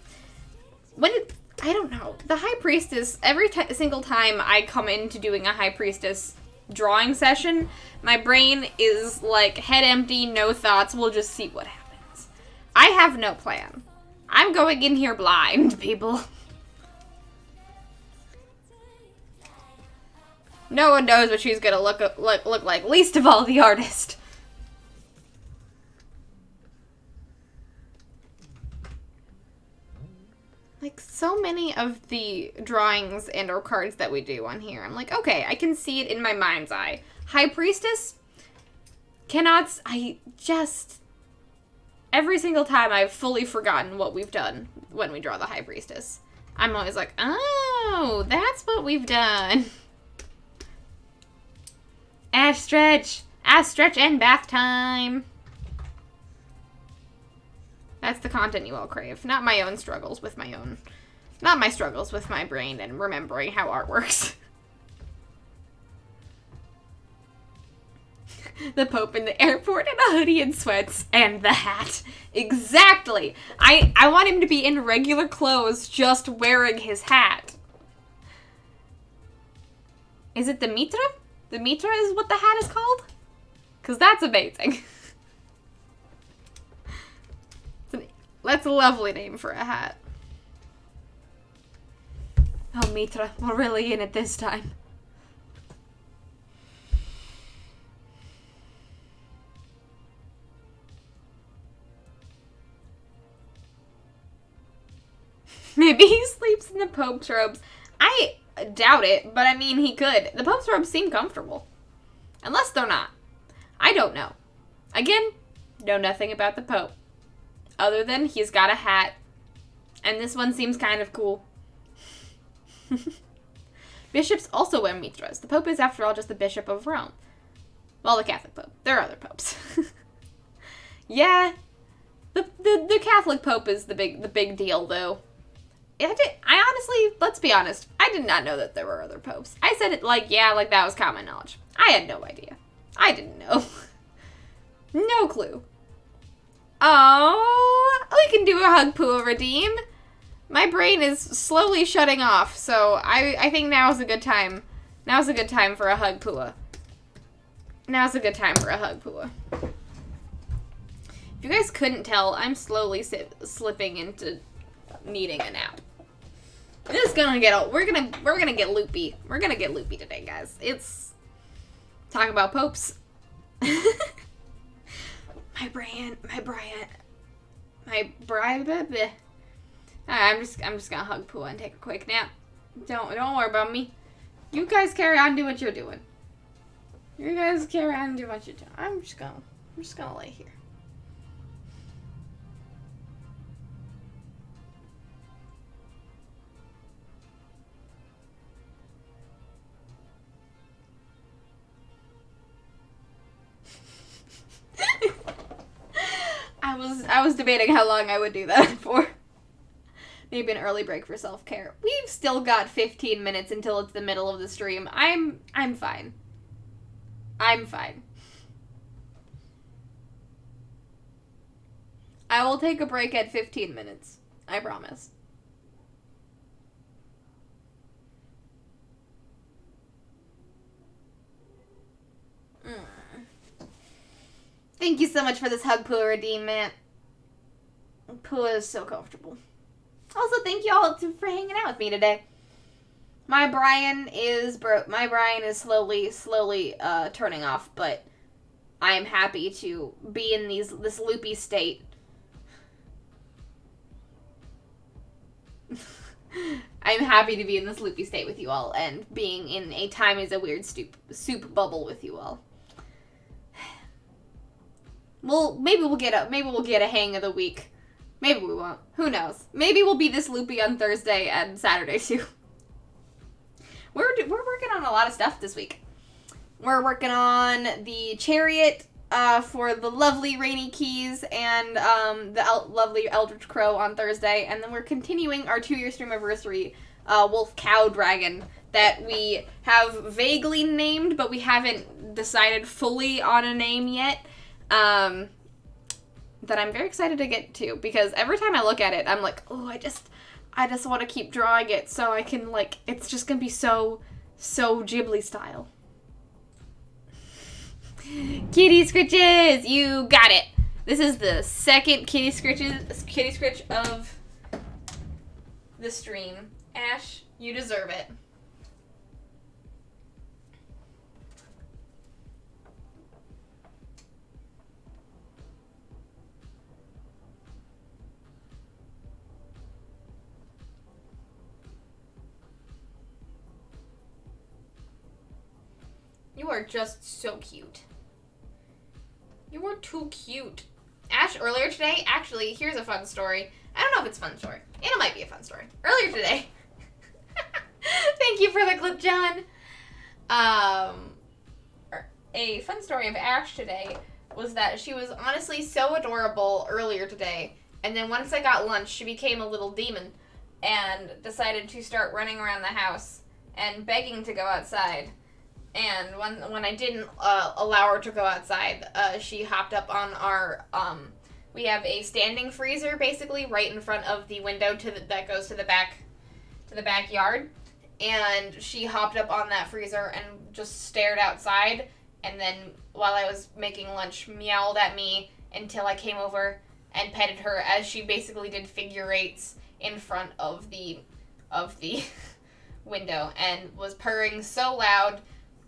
I don't know. The High Priestess, every single time I come into doing a High Priestess drawing session, my brain is like head empty, no thoughts, we'll just see what happens. I have no plan. I'm going in here blind, people. No one knows what she's gonna look like, least of all the artist. Like, so many of the drawings and or cards that we do on here, I'm like, okay, I can see it in my mind's eye. High Priestess, every single time I've fully forgotten what we've done when we draw the High Priestess. I'm always like, oh, that's what we've done. Ash stretch and bath time. That's the content you all crave. Not my own struggles with my own... Not my struggles with my brain and remembering how art works. The Pope in the airport in a hoodie and sweats. And the hat. Exactly! I want him to be in regular clothes just wearing his hat. Is it the Mitra? The Mitra is what the hat is called? Because that's amazing. That's a lovely name for a hat. Oh, Mitra, we're really in it this time. Maybe he sleeps in the Pope's robes. I doubt it, but I mean, he could. The Pope's robes seem comfortable. Unless they're not. I don't know. Again, know nothing about the Pope. Other than he's got a hat. And this one seems kind of cool. Bishops also wear mitras. The Pope is, after all, just the Bishop of Rome. Well, the Catholic Pope. There are other popes. Yeah. The Catholic Pope is the big deal, though. I honestly, let's be honest, I did not know that there were other popes. I said it like that was common knowledge. I had no idea. I didn't know. No clue. Oh, we can do a Hug Pua redeem. My brain is slowly shutting off, so I think now is a good time. Now's a good time for a Hug Pua. Now's a good time for a Hug Pua. If you guys couldn't tell, I'm slowly slipping into needing a nap. This is gonna get we're gonna get loopy. We're gonna get loopy today, guys. It's talk about popes. My Brian. I'm just gonna Hug Pua and take a quick nap. Don't worry about me. You guys carry on, do what you're doing. You guys carry on and do what you're doing. I'm just gonna lay here. I was debating how long I would do that for. Maybe an early break for self-care. We've still got 15 minutes until it's the middle of the stream. I'm fine. I'm fine. I will take a break at 15 minutes. I promise. Thank you so much for this Hug Pua redeem, man. Pua is so comfortable. Also, thank you all for hanging out with me today. My Brian is slowly turning off, but I'm happy to be in this loopy state. I'm happy to be in this loopy state with you all and being in a time is a weird soup bubble with you all. Well, maybe we'll get a hang of the week. Maybe we won't. Who knows? Maybe we'll be this loopy on Thursday and Saturday too. We're working on a lot of stuff this week. We're working on the Chariot for the lovely Rainy Keys and the lovely Eldritch Crow on Thursday, and then we're continuing our 2-year stream anniversary Wolf Cow Dragon that we have vaguely named, but we haven't decided fully on a name yet. that I'm very excited to get to, because every time I look at it, I'm like, oh, I just want to keep drawing it so I can, like, it's just gonna be so Ghibli style. Kitty Scritches! You got it! This is the second Kitty Scritch of the stream. Ash, you deserve it. You are just so cute. You are too cute. Ash, earlier today, actually, here's a fun story. I don't know if it's a fun story. It might be a fun story. Earlier today. Thank you for the clip, John. A fun story of Ash today was that she was honestly so adorable earlier today. And then once I got lunch, she became a little demon and decided to start running around the house and begging to go outside. And when I didn't allow her to go outside, she hopped up on our, we have a standing freezer, basically, right in front of the window that goes to the backyard. And she hopped up on that freezer and just stared outside. And then while I was making lunch, meowed at me until I came over and petted her as she basically did figure eights in front of the window and was purring so loud,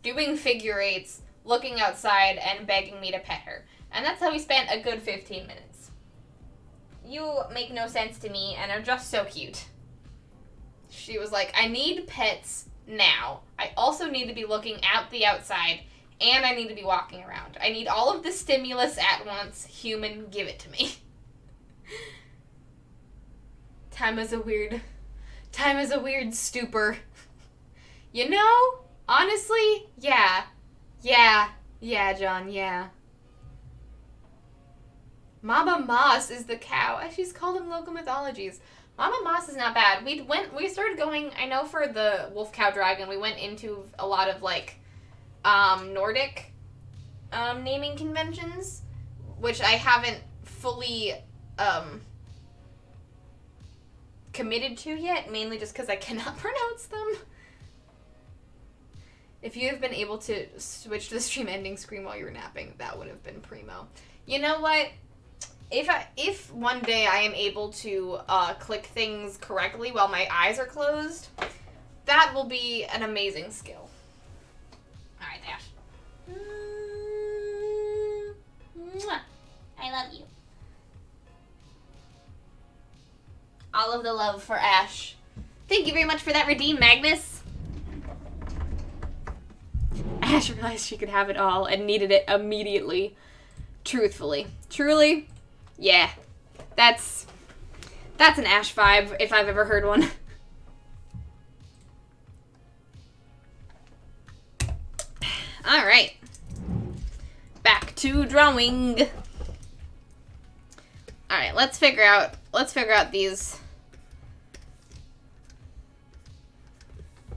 doing figure eights, looking outside, and begging me to pet her. And that's how we spent a good 15 minutes. You make no sense to me and are just so cute. She was like, I need pets now. I also need to be looking at the outside, and I need to be walking around. I need all of the stimulus at once. Human, give it to me. Time is a weird stupor. You know? Honestly, yeah, John, yeah. Mama Moss is the cow. She's called in local mythologies. Mama Moss is not bad. We started going, I know for the Wolf Cow Dragon, we went into a lot of, like, Nordic, naming conventions, which I haven't fully, committed to yet, mainly just because I cannot pronounce them. If you have been able to switch to the stream ending screen while you were napping, that would have been primo. You know what? If one day I am able to click things correctly while my eyes are closed, that will be an amazing skill. All right, Ash. I love you. All of the love for Ash. Thank you very much for that redeem, Magnus. Ash realized she could have it all and needed it immediately. Truthfully. Truly, yeah. That's an Ash vibe, if I've ever heard one. Alright. Back to drawing. Alright, let's figure out these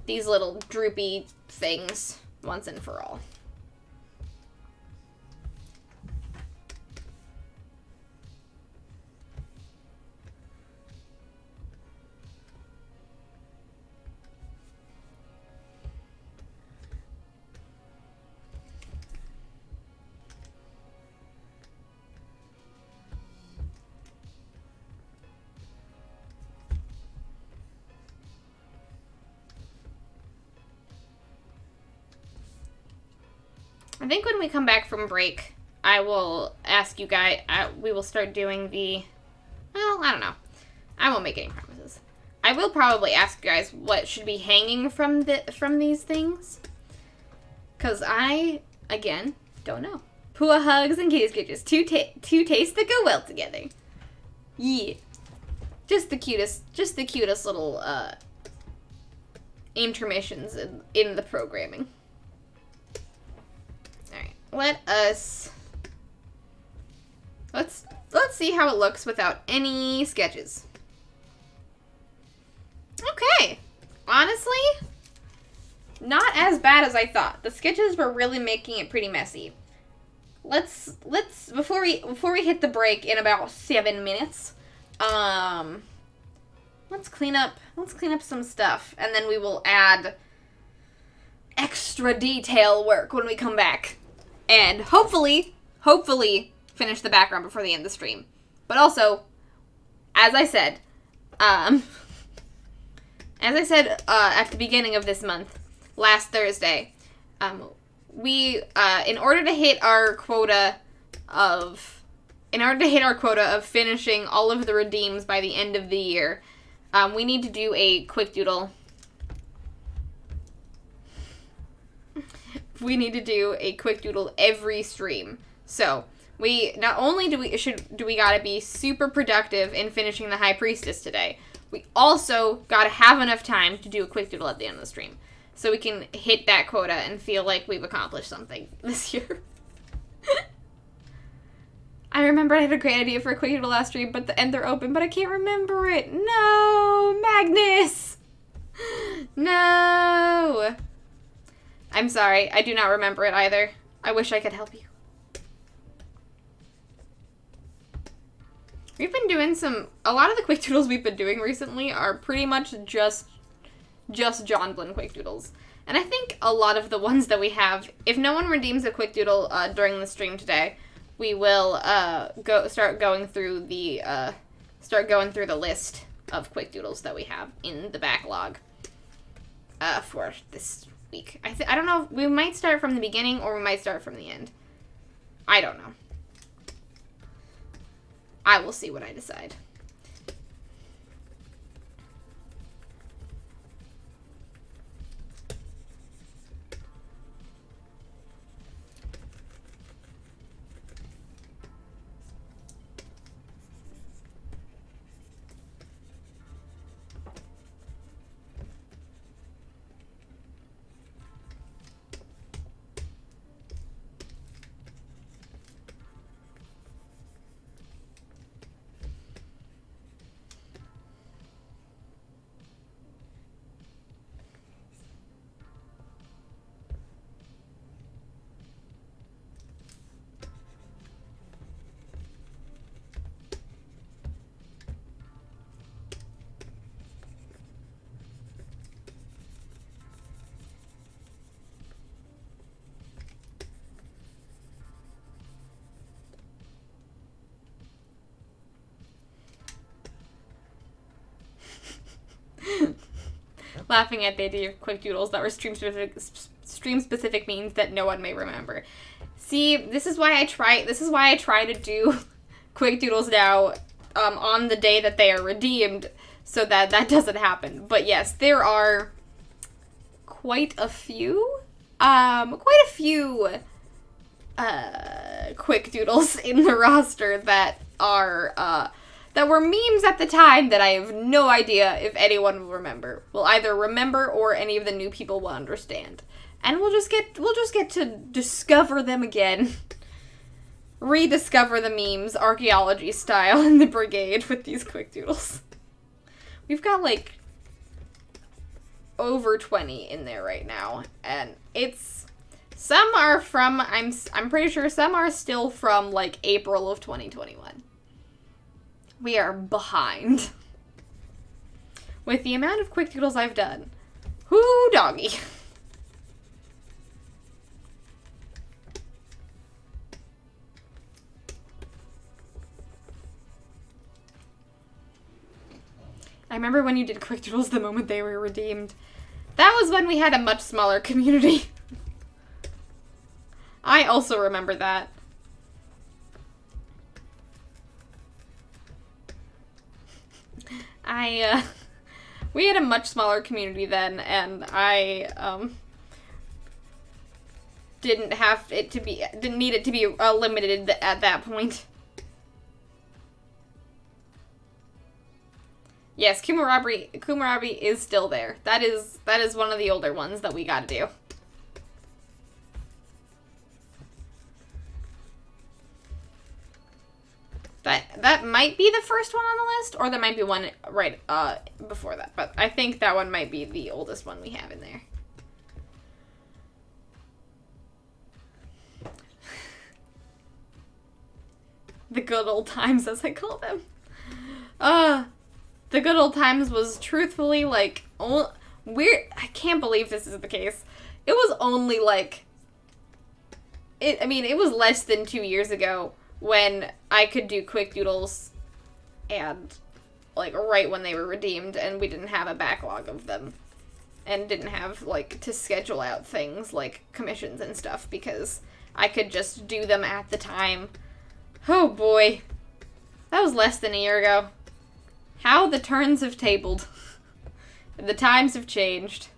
little droopy things once and for all. I think when we come back from break, I will ask you guys, we will start doing well, I don't know. I won't make any promises. I will probably ask you guys what should be hanging from these things. Because I, again, don't know. Pua hugs and kitty scratches. Two tastes that go well together. Yeah. Just the cutest little, intermissions in the programming. Let's see how it looks without any sketches. Okay. Honestly, not as bad as I thought. The sketches were really making it pretty messy. before we hit the break in about 7 minutes, let's clean up some stuff, and then we will add extra detail work when we come back, and hopefully finish the background before the end of the stream. But also, as I said at the beginning of this month, last Thursday, we in order to hit our quota of finishing all of the redeems by the end of the year, we need to do a quick doodle. We need to do a quick doodle every stream. So we not only do we gotta be super productive in finishing the High Priestess today, we also gotta have enough time to do a quick doodle at the end of the stream, so we can hit that quota and feel like we've accomplished something this year. I remember I had a great idea for a quick doodle last stream, but they're open, but I can't remember it. No, Magnus. No. I'm sorry, I do not remember it either. I wish I could help you. We've been doing a lot of the quick doodles we've been doing recently are pretty much just John Blinn quick doodles. And I think a lot of the ones that we have, if no one redeems a quick doodle during the stream today, we will start going through the list of quick doodles that we have in the backlog for this week. I don't know, we might start from the beginning or we might start from the end. I don't know. I will see what I decide. Laughing at the idea of quick doodles that were stream specific means that no one may remember. See, this is why I try to do quick doodles now on the day that they are redeemed, so that doesn't happen. But yes, there are quite a few quick doodles in the roster that are that were memes at the time that I have no idea if anyone will remember. Will either remember or any of the new people will understand. And we'll just get to discover them again. Rediscover the memes, archaeology style, in the brigade with these quick doodles. We've got like over 20 in there right now, and some are from, I'm pretty sure some are still from like April of 2021. We are behind with the amount of quick doodles I've done. Whoo doggy. I remember when you did quick doodles the moment they were redeemed. That was when we had a much smaller community. I also remember that. We had a much smaller community then, and I, didn't need it to be limited at that point. Yes, Kumarabi is still there. That is one of the older ones that we gotta do. That might be the first one on the list, or there might be one right before that. But I think that one might be the oldest one we have in there. the good old times, as I call them. The good old times was truthfully, like, weird. I can't believe this is the case. It was only, like, it was less than 2 years ago when I could do quick doodles and, like, right when they were redeemed, and we didn't have a backlog of them. And didn't have, like, to schedule out things like commissions and stuff, because I could just do them at the time. Oh boy. That was less than a year ago. How the turns have tabled. The times have changed.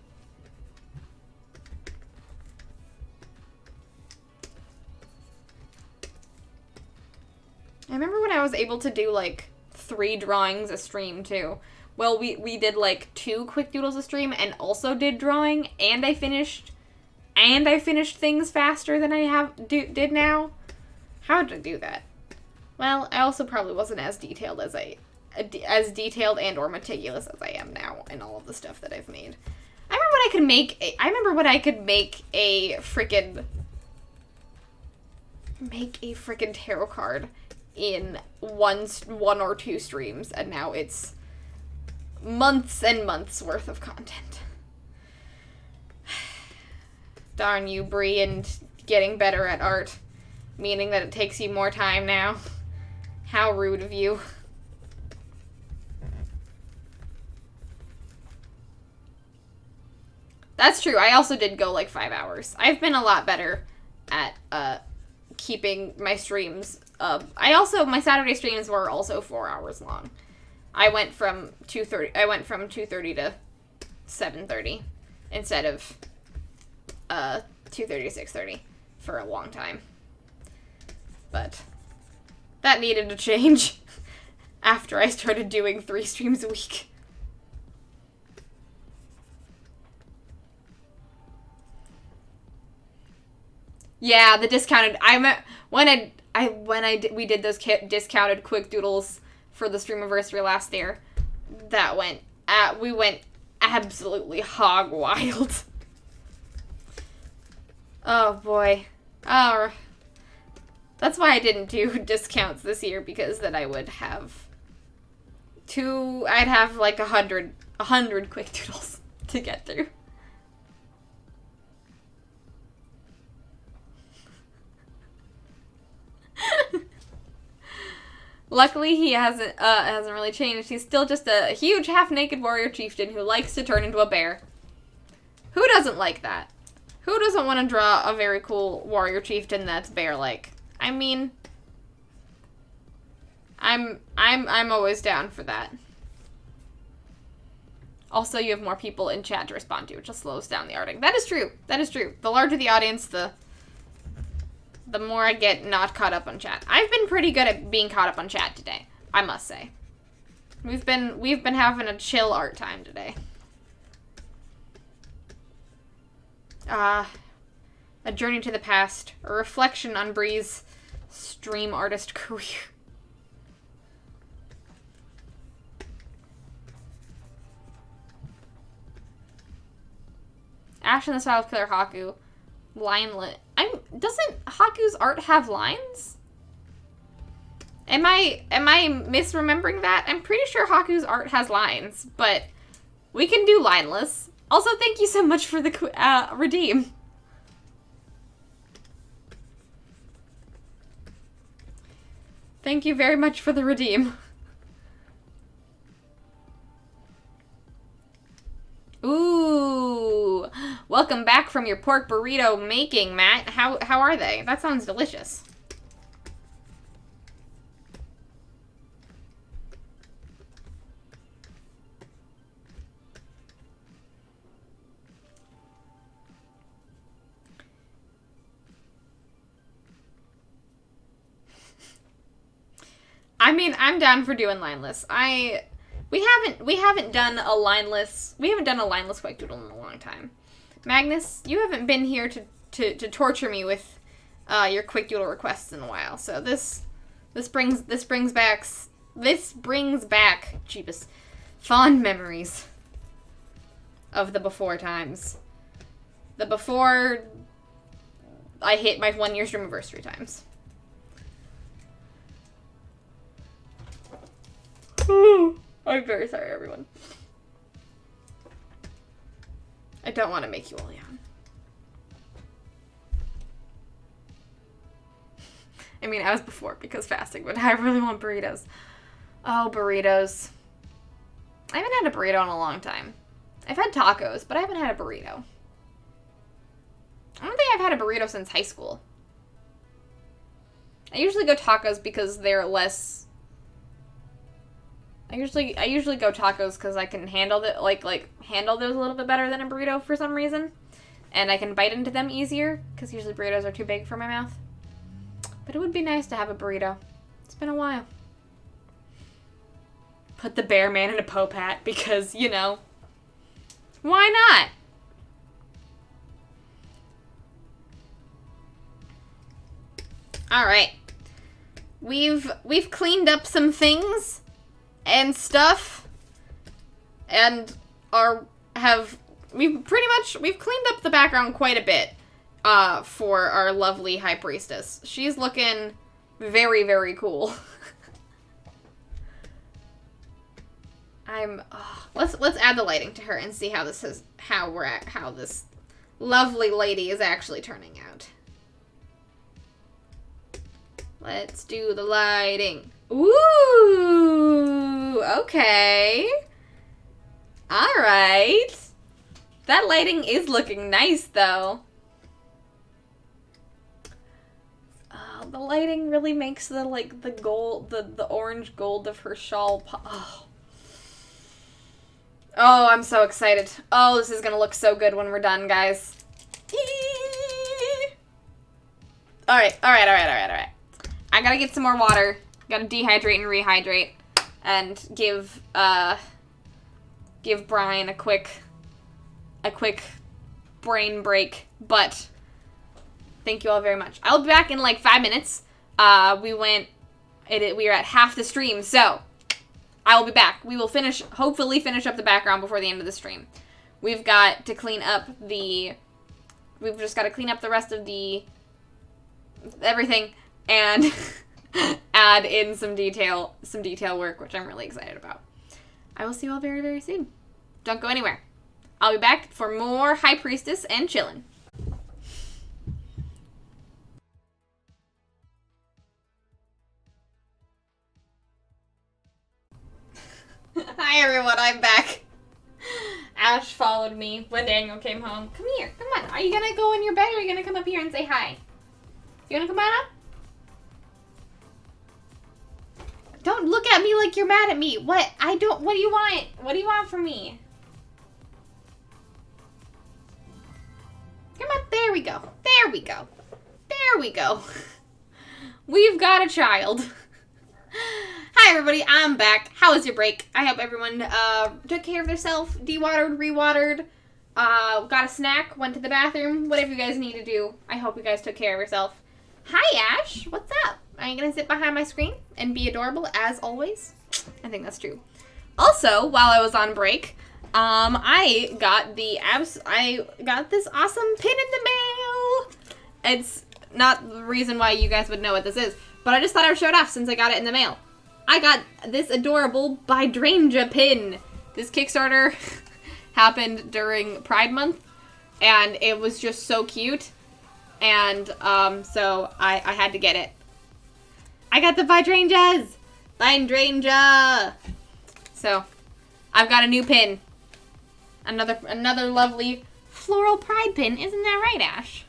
I remember when I was able to do, like, 3 drawings a stream, too. Well, we did, like, 2 quick doodles a stream and also did drawing, and I finished things faster than I did now. How did I do that? Well, I also probably wasn't as detailed as detailed and or meticulous as I am now in all of the stuff that I've made. I remember when I could make a frickin' tarot card in one or 2 streams, and now it's months and months worth of content. Darn you, Bree, and getting better at art, meaning that it takes you more time now. How rude of you. That's true. I also did go like 5 hours. I've been a lot better at keeping my streams up. My Saturday streams were also 4 hours long. I went from 2:30 to 7:30 instead of 2:30 to 6:30 for a long time. But that needed to change after I started doing 3 streams a week. Yeah, the discounted. We did those discounted quick doodles for the Streamiversary last year. We went absolutely hog wild. Oh boy. Oh, that's why I didn't do discounts this year, because then I would have I'd have like 100 quick doodles to get through. Luckily, he hasn't really changed. He's still just a huge half-naked warrior chieftain who likes to turn into a bear. Who doesn't like that? Who doesn't want to draw a very cool warrior chieftain that's bear-like? I mean, I'm always down for that. Also, you have more people in chat to respond to, which just slows down the arting. That is true. That is true. The larger the audience, the more I get not caught up on chat. I've been pretty good at being caught up on chat today, I must say. We've been having a chill art time today. A journey to the past, a reflection on Bree's stream artist career. Ash in the Style of Killer Haku. Lineless. Doesn't Haku's art have lines? Am I misremembering that? I'm pretty sure Haku's art has lines, but we can do lineless. Also, thank you so much for the redeem. Thank you very much for the redeem. Ooh, welcome back from your pork burrito making, Matt. How are they? That sounds delicious. I mean, I'm down for doing lineless. We haven't done a lineless quick doodle in a long time. Magnus, you haven't been here to torture me with your quick doodle requests in a while. So this brings back cheapest fond memories of the before times. The before I hit my 1 year stream anniversary times. I'm very sorry, everyone. I don't want to make you all yawn. I mean, I was before because fasting, but I really want burritos. Oh, burritos. I haven't had a burrito in a long time. I've had tacos, but I haven't had a burrito. I don't think I've had a burrito since high school. I usually go tacos because they're less... I usually go tacos because I can handle handle those a little bit better than a burrito for some reason. And I can bite into them easier because usually burritos are too big for my mouth. But it would be nice to have a burrito. It's been a while. Put the bear man in a Popat because, you know, why not? Alright. We've cleaned up some things and stuff. And we've cleaned up the background quite a bit for our lovely High Priestess. She's looking very, very cool. Let's add the lighting to her and see how this lovely lady is actually turning out. Let's do the lighting. Ooh, okay. All right. That lighting is looking nice, though. The lighting really makes the gold, the orange gold of her shawl pop. Oh, I'm so excited. Oh, this is gonna look so good when we're done, guys. Alright. I gotta get some more water. Gotta dehydrate and rehydrate. And give Brian a quick brain break. But thank you all very much. I'll be back in like 5 minutes. We were at half the stream, so I will be back. We will hopefully finish up the background before the end of the stream. We've got to clean up we've just got to clean up the rest of everything and add in some detail work, which I'm really excited about. I will see you all very, very soon. Don't go anywhere. I'll be back for more High Priestess and chillin'. Hi everyone, I'm back. Ash followed me when Daniel came home. Come here, come on. Are you gonna go in your bed or are you gonna come up here and say hi? You wanna come on up? Don't look at me like you're mad at me. What do you want? What do you want from me? Come on, there we go. There we go. There we go. We've got a child. Hi everybody, I'm back. How was your break? I hope everyone took care of themselves, dewatered, rewatered, got a snack, went to the bathroom, whatever you guys need to do. I hope you guys took care of yourself. Hi Ash, what's up? Are you gonna sit behind my screen and be adorable as always? I think that's true. Also, while I was on break, I got this awesome pin in the mail. It's not the reason why you guys would know what this is, but I just thought I would show it off since I got it in the mail. I got this adorable Hydrangea pin. This Kickstarter happened during Pride Month, and it was just so cute. And so I had to get it. I got the Hydrangeas! Hydrangea! So, I've got a new pin. Another lovely floral pride pin. Isn't that right, Ash?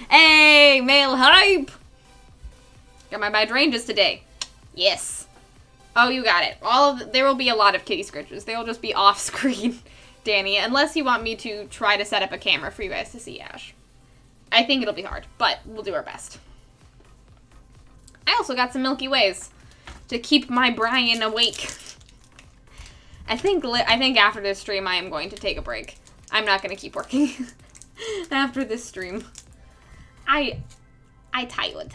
Hey, male hype! Got my hydrangeas today. Yes. Oh, you got it. There will be a lot of kitty scratches. They will just be off screen, Danny, unless you want me to try to set up a camera for you guys to see Ash. I think it'll be hard, but we'll do our best. I also got some Milky Ways to keep my Brian awake. I think after this stream I am going to take a break. I'm not going to keep working after this stream. I tired.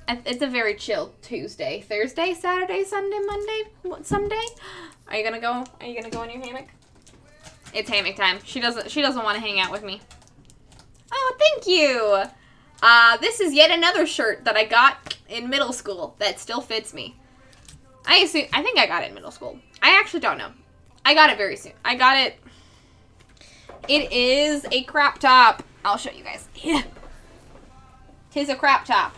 It's a very chill Tuesday, Thursday, Saturday, Sunday, Monday, someday. Are you gonna go in your hammock? It's hammock time. She doesn't want to hang out with me. Oh, thank you. This is yet another shirt that I got in middle school that still fits me. I think I got it in middle school. I actually don't know. I got it very soon. I got it. It is a crop top. I'll show you guys. Yeah. Tis a crop top.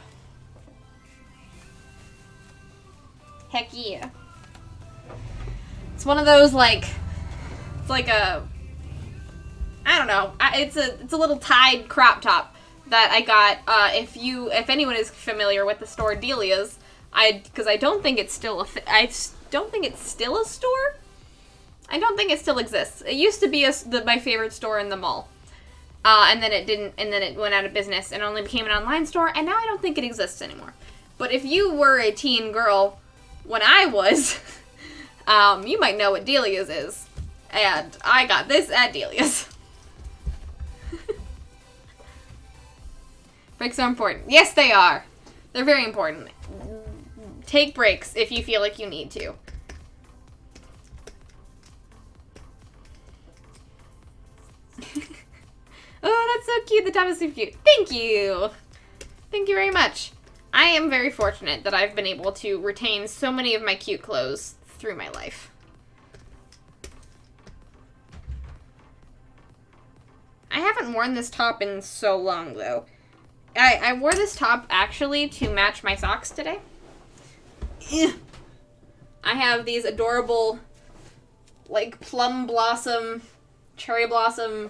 Heck yeah. It's one of those, like, it's like a, I don't know. It's a little tied crop top that I got. If anyone is familiar with the store Delia's, because I don't think it's still I don't think it's still a store. I don't think it still exists. It used to be my favorite store in the mall, and then it didn't, and then it went out of business and only became an online store. And now I don't think it exists anymore. But if you were a teen girl when I was, you might know what Delia's is, and I got this at Delia's. Breaks are important. Yes, they are. They're very important. Take breaks if you feel like you need to. Oh, that's so cute. The top is super cute. Thank you. Thank you very much. I am very fortunate that I've been able to retain so many of my cute clothes through my life. I haven't worn this top in so long, though. I wore this top, actually, to match my socks today. I have these adorable, like, plum blossom, cherry blossom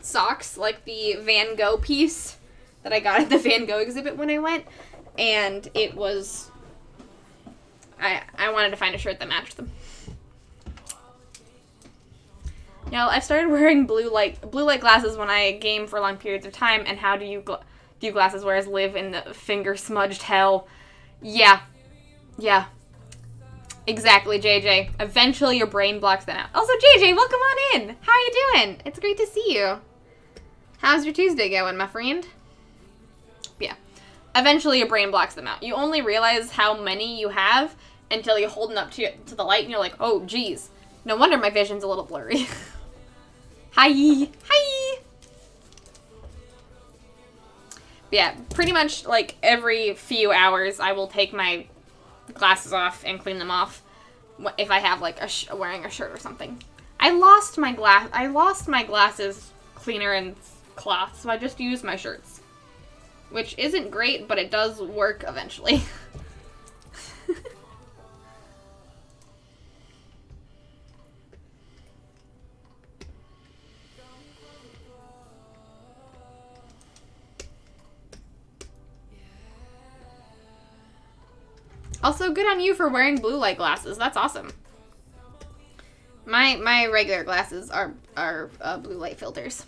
socks, like the Van Gogh piece that I got at the Van Gogh exhibit when I went. And it was, I wanted to find a shirt that matched them. You know, I started wearing blue light glasses when I game for long periods of time, and how do glasses wearers live in the finger smudged hell? Yeah. Exactly, JJ. Eventually your brain blocks them out. Also, JJ, welcome on in. How are you doing? It's great to see you. How's your Tuesday going, my friend? Yeah. Eventually your brain blocks them out. You only realize how many you have until you hold them up to the light and you're like, oh, geez. No wonder my vision's a little blurry. Hi. Yeah, pretty much like every few hours I will take my glasses off and clean them off if I have like wearing a shirt or something. I lost my glasses cleaner and cloth, so I just use my shirts, which isn't great, but it does work eventually. Also, good on you for wearing blue light glasses. That's awesome. My regular glasses are blue light filters.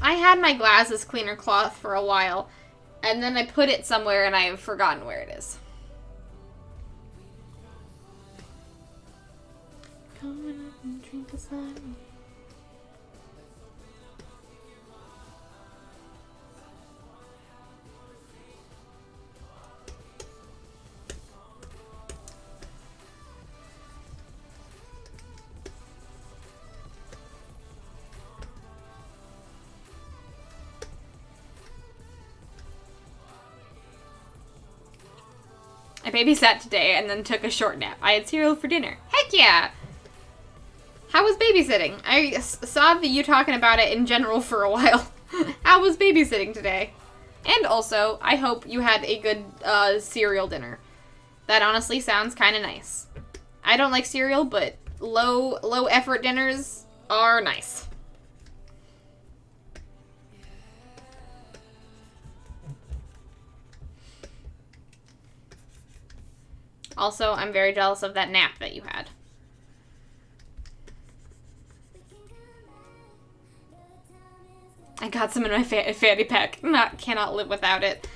I had my glasses cleaner cloth for a while, and then I put it somewhere and I have forgotten where it is. Coming up and drink beside me. I babysat today and then took a short nap. I had cereal for dinner. Heck yeah! How was babysitting? I saw you talking about it in general for a while. How was babysitting today? And also, I hope you had a good cereal dinner. That honestly sounds kind of nice. I don't like cereal, but low effort dinners are nice. Also, I'm very jealous of that nap that you had. I got some in my fanny pack. Cannot live without it.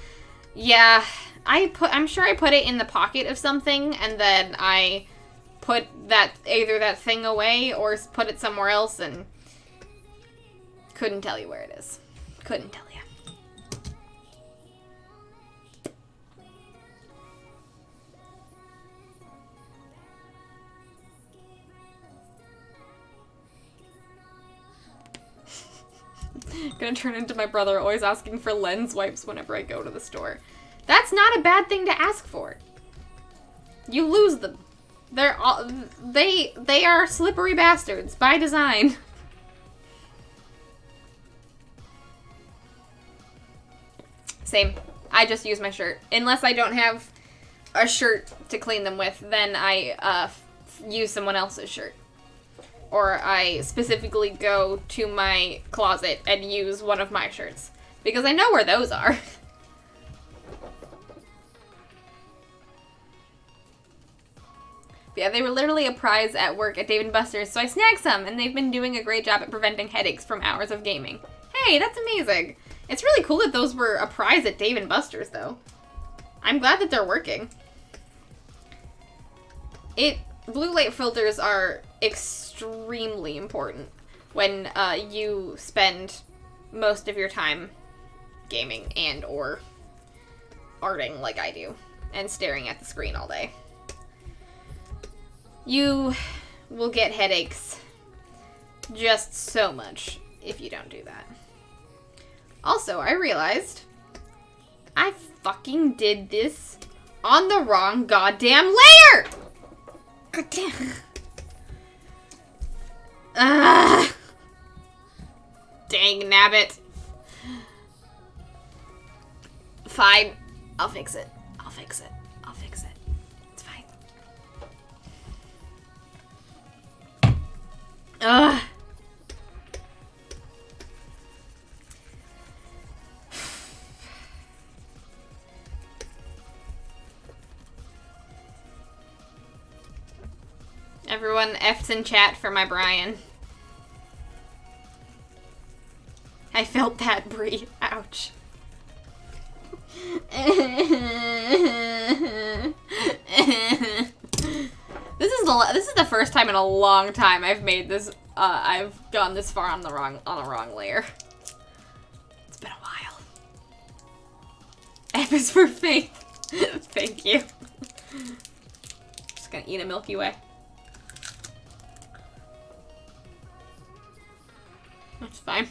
Yeah, I'm sure I put it in the pocket of something, and then I put either that thing away or put it somewhere else, and couldn't tell you where it is. Couldn't tell you. Gonna turn into my brother always asking for lens wipes whenever I go to the store. That's not a bad thing to ask for. You lose them. They are slippery bastards by design. Same. I just use my shirt. Unless I don't have a shirt to clean them with, then I use someone else's shirt. Or I specifically go to my closet and use one of my shirts. Because I know where those are. Yeah, they were literally a prize at work at Dave & Buster's, so I snagged some, and they've been doing a great job at preventing headaches from hours of gaming. Hey, that's amazing. It's really cool that those were a prize at Dave & Buster's, though. I'm glad that they're working. Blue light filters are extremely important when you spend most of your time gaming and or arting like I do and staring at the screen all day. You will get headaches just so much if you don't do that. Also, I realized I fucking did this on the wrong goddamn layer! God damn. Dang nabbit. Fine. I'll fix it. I'll fix it. I'll fix it. It's fine. Ugh. Everyone F's in chat for my Brian. I felt that, Brie. Ouch. This is the first time in a long time I've made this. I've gone this far on the wrong layer. It's been a while. F is for faith. Thank you. Just gonna eat a Milky Way. That's fine.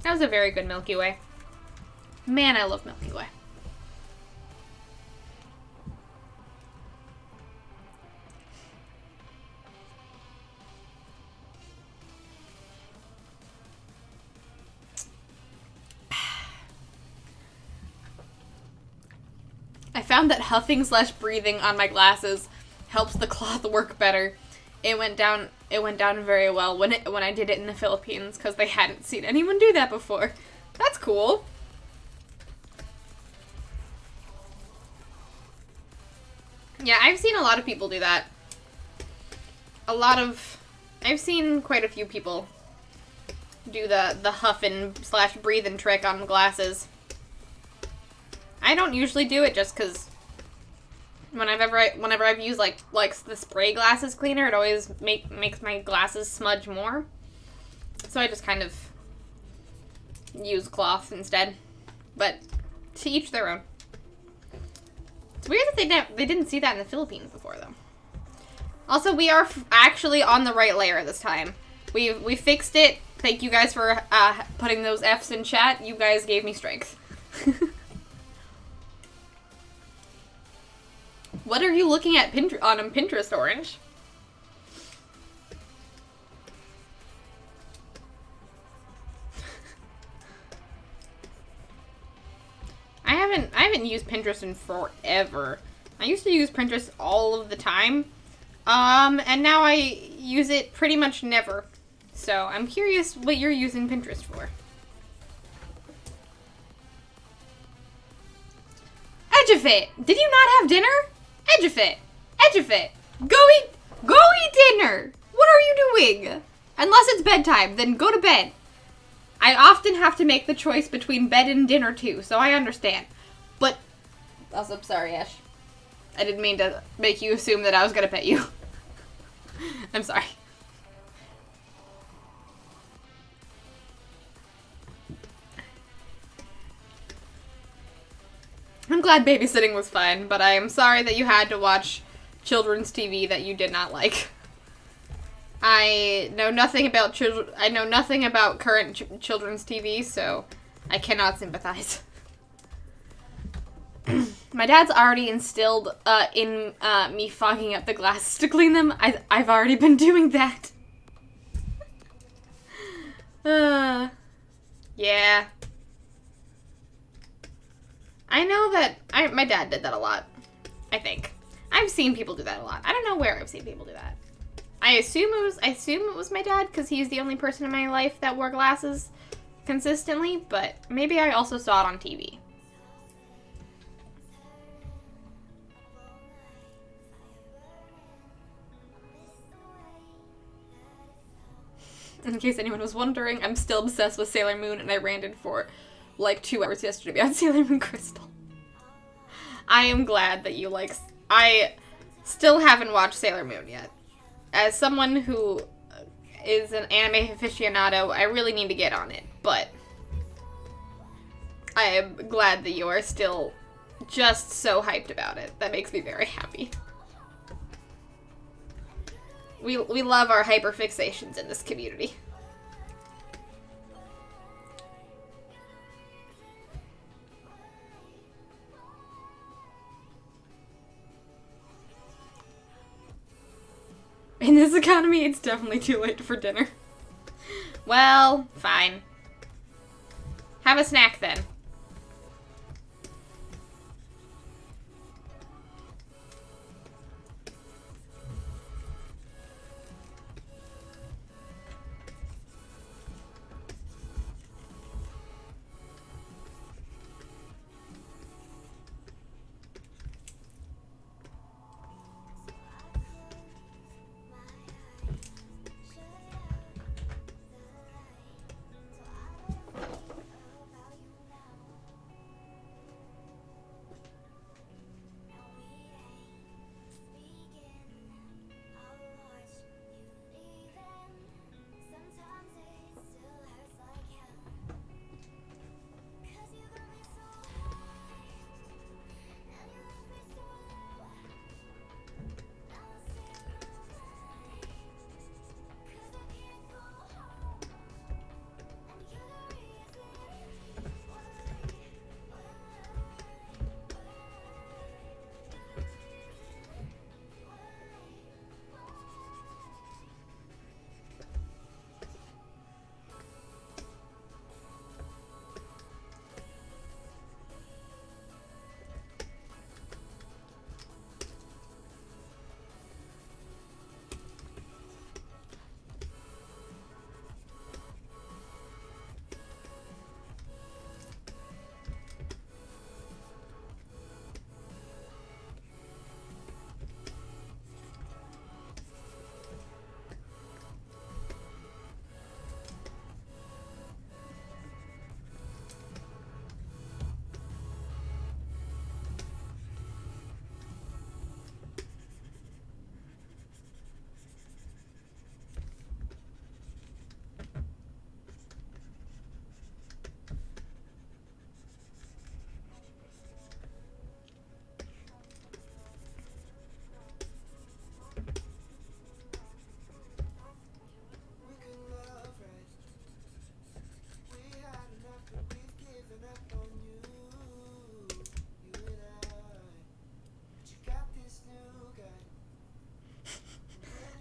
That was a very good Milky Way. Man, I love Milky Way. I found that huffing / breathing on my glasses helps the cloth work better. It went down very well when I did it in the Philippines because they hadn't seen anyone do that before. That's cool. Yeah, I've seen a lot of people do that. I've seen quite a few people do the huffing / breathing trick on glasses. I don't usually do it just because whenever I've used like the spray glasses cleaner, it always makes my glasses smudge more. So I just kind of use cloth instead. But to each their own. It's weird that they didn't see that in the Philippines before though. Also, we are actually on the right layer this time. We fixed it. Thank you guys for putting those F's in chat. You guys gave me strength. What are you looking at on Pinterest, Orange? I haven't used Pinterest in forever. I used to use Pinterest all of the time. And now I use it pretty much never. So I'm curious what you're using Pinterest for. Edgefit! Did you not have dinner? Edgefit! Edgefit! Go eat dinner! What are you doing? Unless it's bedtime, then go to bed. I often have to make the choice between bed and dinner too, so I understand. But, also, I'm sorry, Ash. I didn't mean to make you assume that I was gonna pet you. I'm sorry. I'm glad babysitting was fine, but I am sorry that you had to watch children's TV that you did not like. I know nothing about current children's TV, so I cannot sympathize. My dad's already instilled in me fogging up the glasses to clean them. I've already been doing that. Yeah. I know that my dad did that a lot, I think. I've seen people do that a lot. I don't know where I've seen people do that. I assume it was my dad because he's the only person in my life that wore glasses consistently, but maybe I also saw it on TV. In case anyone was wondering, I'm still obsessed with Sailor Moon, and I ranted for like 2 hours yesterday about Sailor Moon Crystal. I am glad that you like... I still haven't watched Sailor Moon yet. As someone who is an anime aficionado, I really need to get on it, but I am glad that you are still just so hyped about it. That makes me very happy. We love our hyperfixations in this community. In this economy, it's definitely too late for dinner. Well, fine. Have a snack then.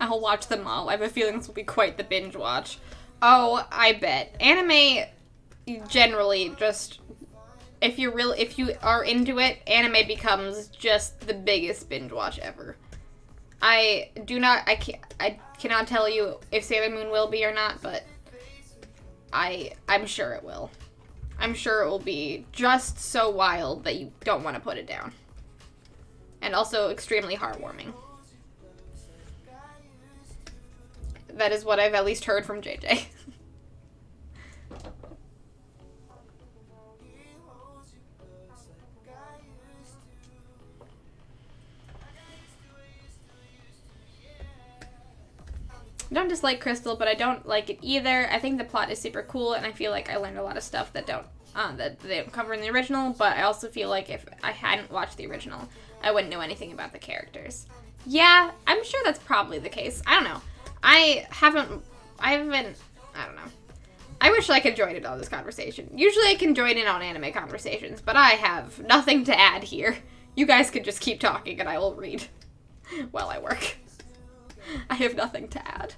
I'll watch them all. I have a feeling this will be quite the binge watch. Oh, I bet. Anime, generally, just, if you are into it, anime becomes just the biggest binge watch ever. I cannot tell you if Sailor Moon will be or not, but I'm sure it will. I'm sure it will be just so wild that you don't want to put it down. And also extremely heartwarming. That is what I've at least heard from JJ. I don't dislike Crystal, but I don't like it either. I think the plot is super cool, and I feel like I learned a lot of stuff that they don't cover in the original, but I also feel like if I hadn't watched the original, I wouldn't know anything about the characters. Yeah, I'm sure that's probably the case. I don't know. I don't know. I wish I could join in on this conversation. Usually I can join in on anime conversations, but I have nothing to add here. You guys could just keep talking and I will read while I work. I have nothing to add.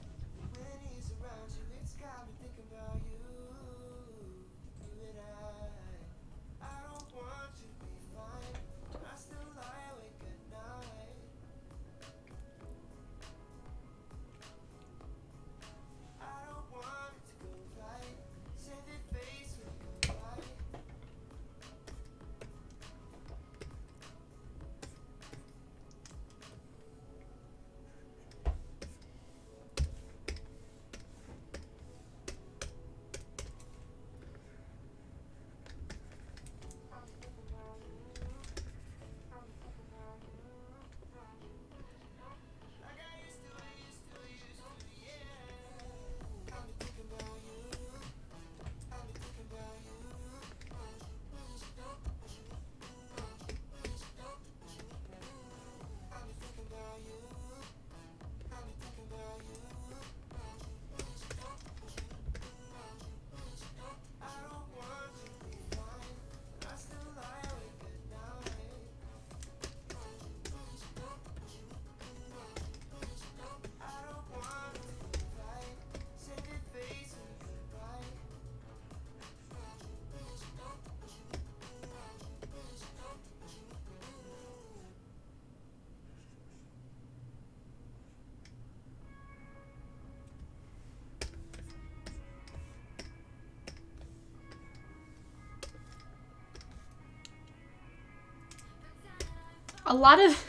A lot of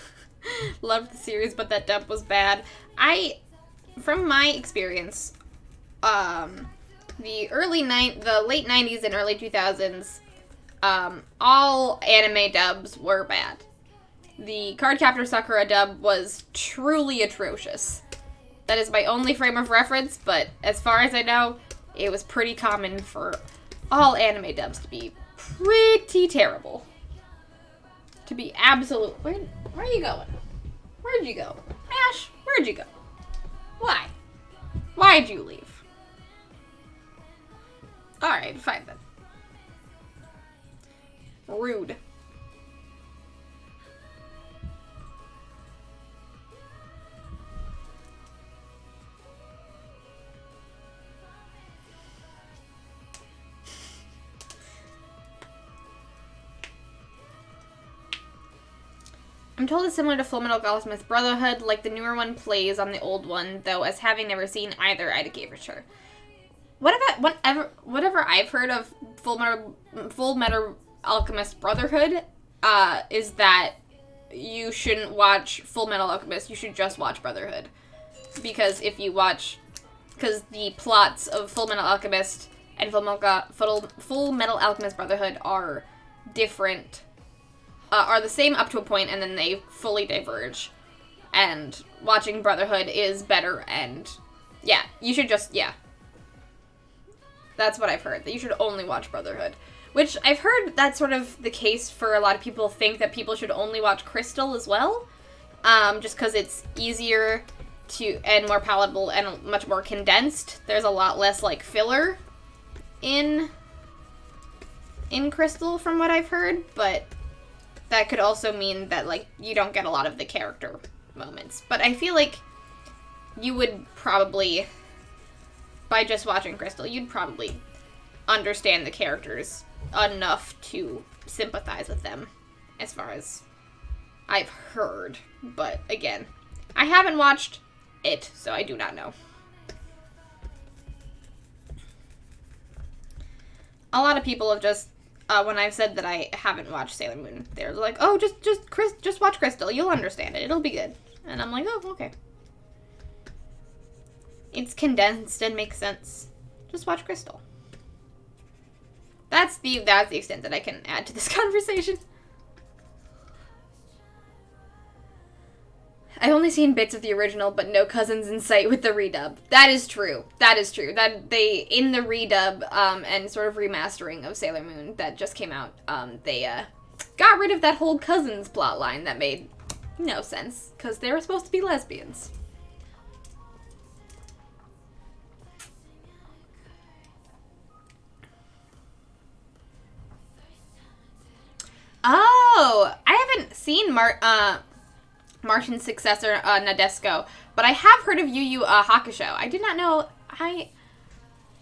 loved the series, but that dub was bad. From my experience, the late 90s and early 2000s, all anime dubs were bad. The Cardcaptor Sakura dub was truly atrocious. That is my only frame of reference, but as far as I know, it was pretty common for all anime dubs to be pretty terrible. To be absolute. Where are you going? Where'd you go? Ash, where'd you go? Why? Why'd you leave? Alright, fine then. Rude. I'm told it's similar to Fullmetal Alchemist Brotherhood, like the newer one plays on the old one, though as having never seen either, I'd give it a sure. Whatever I've heard of Fullmetal Alchemist Brotherhood, is that you shouldn't watch Fullmetal Alchemist, you should just watch Brotherhood. Because the plots of Fullmetal Alchemist and Fullmetal Alchemist Brotherhood are different, are the same up to a point, and then they fully diverge. And watching Brotherhood is better, and yeah, you should just, yeah. That's what I've heard, that you should only watch Brotherhood. Which, I've heard that's sort of the case for a lot of people think that people should only watch Crystal as well. Just because it's easier and more palatable and much more condensed. There's a lot less, like, filler in Crystal from what I've heard, but that could also mean that, like, you don't get a lot of the character moments. But I feel like you would probably, by just watching Crystal, you'd probably understand the characters enough to sympathize with them, as far as I've heard. But again, I haven't watched it, so I do not know. A lot of people have just, when I've said that I haven't watched Sailor Moon, they're like, oh, just watch Crystal, you'll understand it, it'll be good. And I'm like, oh, okay. It's condensed and makes sense. Just watch Crystal. That's the extent that I can add to this conversation. I've only seen bits of the original, but no cousins in sight with the redub. That is true. That is true. That they, in the redub, and sort of remastering of Sailor Moon that just came out, they, got rid of that whole cousins plotline that made no sense, because they were supposed to be lesbians. Oh, I haven't seen Martian's successor, Nadesco, but I have heard of Yu Yu Hakusho. I did not know. I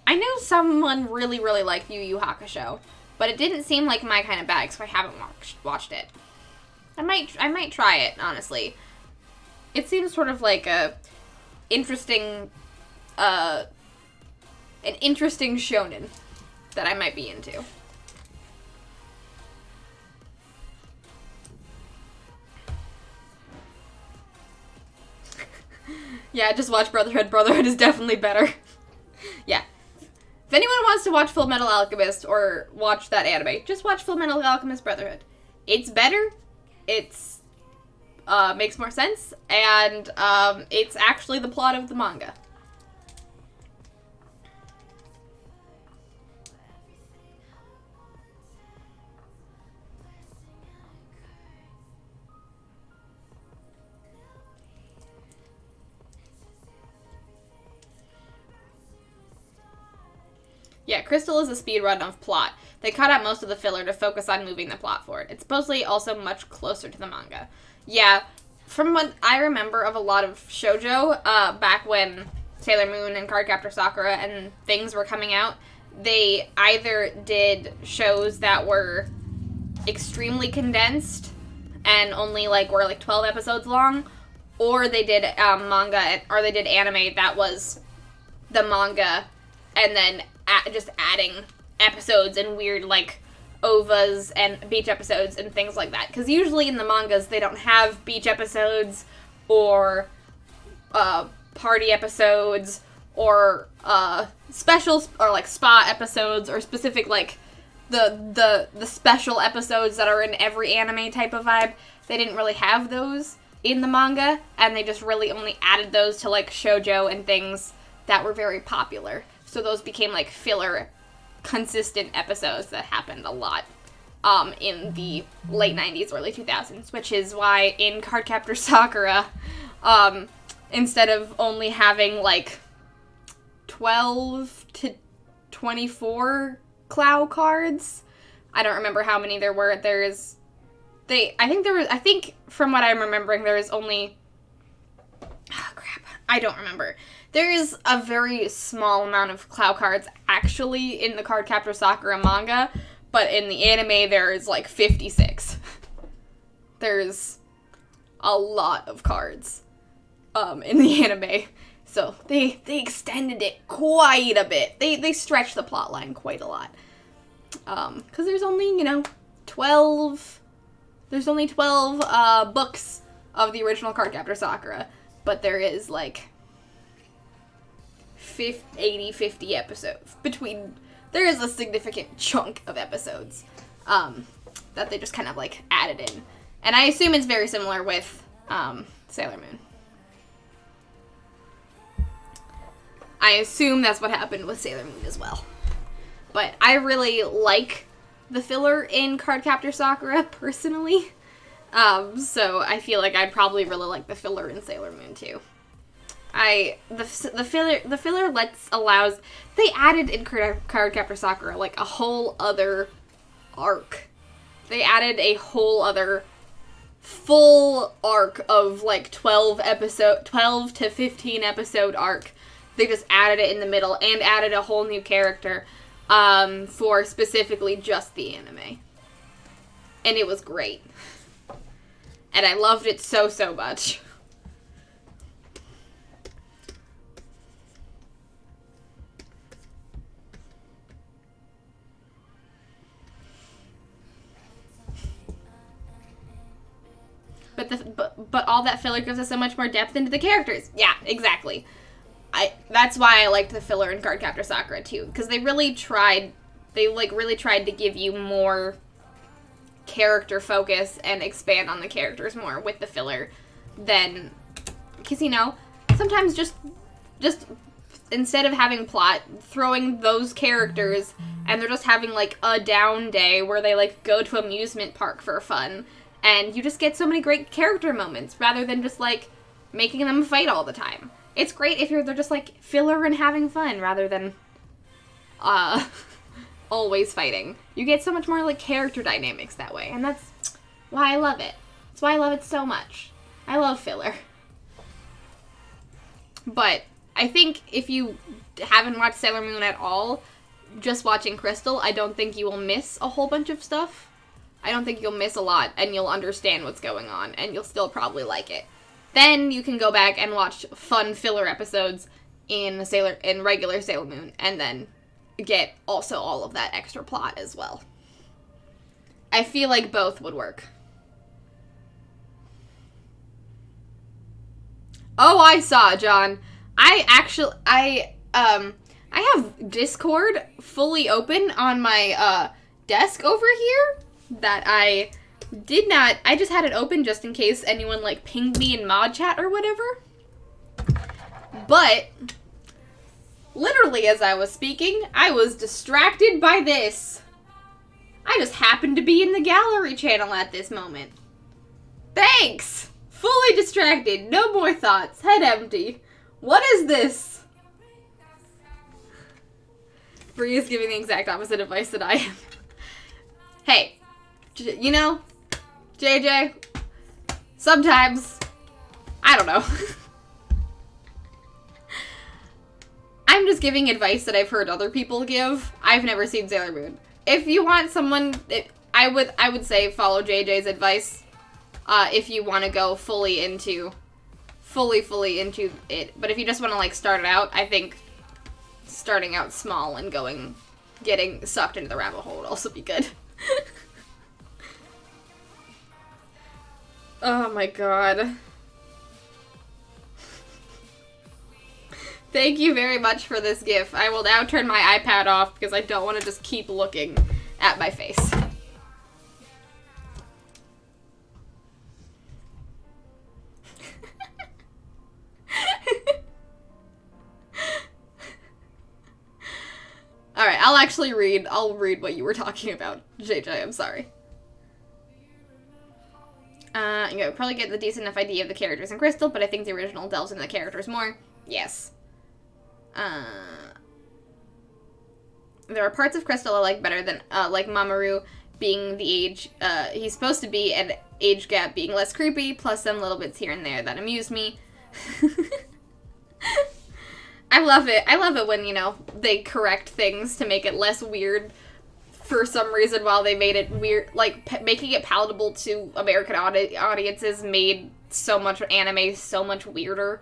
know someone really liked Yu Yu Hakusho, but it didn't seem like my kind of bag, so I haven't watched it. I might try it, honestly. It seems sort of like an interesting shonen that I might be into. Yeah, just watch Brotherhood. Brotherhood is definitely better. Yeah. If anyone wants to watch Full Metal Alchemist or watch that anime, just watch Full Metal Alchemist Brotherhood. It's better. It's makes more sense, and it's actually the plot of the manga. Yeah, Crystal is a speedrun of plot. They cut out most of the filler to focus on moving the plot forward. It's supposedly also much closer to the manga. Yeah, from what I remember of a lot of shoujo, back when Sailor Moon and Cardcaptor Sakura and things were coming out, they either did shows that were extremely condensed and only were 12 episodes long, or they did manga, or they did anime that was the manga and then just adding episodes and weird, OVAs and beach episodes and things like that. Because usually in the mangas, they don't have beach episodes or party episodes or specials or, spa episodes or specific, the special episodes that are in every anime type of vibe. They didn't really have those in the manga, and they just really only added those to, shoujo and things that were very popular. So those became, filler, consistent episodes that happened a lot in the late 90s, early 2000s, which is why in Cardcaptor Sakura, instead of only having, 12 to 24 Clow cards, I don't remember how many there were, I think from what I'm remembering, there is only, I don't remember. There is a very small amount of Clow cards actually in the Cardcaptor Sakura manga, but in the anime there is 56. There's a lot of cards in the anime, so they extended it quite a bit. They stretched the plotline quite a lot, because there's only 12. There's only 12 books of the original Cardcaptor Sakura, but there is 50 episodes there is a significant chunk of episodes that they just kind of added in, and I assume it's very similar with Sailor Moon. I assume that's what happened with Sailor Moon as well, but I really like the filler in Cardcaptor Sakura personally, so I feel like I'd probably really like the filler in Sailor Moon too. The filler allows, they added in Cardcaptor Sakura, a whole other arc. They added a whole other full arc of like 12 to 15 episode arc. They just added it in the middle and added a whole new character for specifically just the anime. And it was great. And I loved it so, so much. But all that filler gives us so much more depth into the characters. Yeah, exactly. That's why I liked the filler in Cardcaptor Sakura too, because they really tried to give you more character focus and expand on the characters more with the filler than, because sometimes just instead of having plot, throwing those characters and they're just having like a down day where they like go to amusement park for fun. And you just get so many great character moments rather than just, like, making them fight all the time. It's great if they're just, like, filler and having fun rather than, always fighting. You get so much more, like, character dynamics that way. And that's why I love it. That's why I love it so much. I love filler. But I think if you haven't watched Sailor Moon at all, just watching Crystal, I don't think you will miss a whole bunch of stuff. I don't think you'll miss a lot, and you'll understand what's going on, and you'll still probably like it. Then you can go back and watch fun filler episodes in regular Sailor Moon, and then get also all of that extra plot as well. I feel like both would work. Oh, I saw, John. I have Discord fully open on my desk over here. That I just had it open just in case anyone, like, pinged me in mod chat or whatever. But, literally as I was speaking, I was distracted by this. I just happened to be in the gallery channel at this moment. Thanks! Fully distracted, no more thoughts, head empty. What is this? Bree is giving the exact opposite advice that I am. Hey. JJ, sometimes, I don't know. I'm just giving advice that I've heard other people give. I've never seen Sailor Moon. If you want someone, I would say follow JJ's advice, if you want to go fully into it. But if you just want to, like, start it out, I think starting out small and getting sucked into the rabbit hole would also be good. Oh my god. Thank you very much for this gift. I will now turn my iPad off because I don't want to just keep looking at my face. Alright, I'll read what you were talking about, JJ, I'm sorry. You probably get the decent enough idea of the characters in Crystal, but I think the original delves into the characters more. Yes. There are parts of Crystal I like better than, like Mamoru being the age, he's supposed to be, and age gap being less creepy, plus some little bits here and there that amuse me. I love it. I love it when, they correct things to make it less weird for some reason while they made it weird. Like, making it palatable to American audiences made so much anime so much weirder.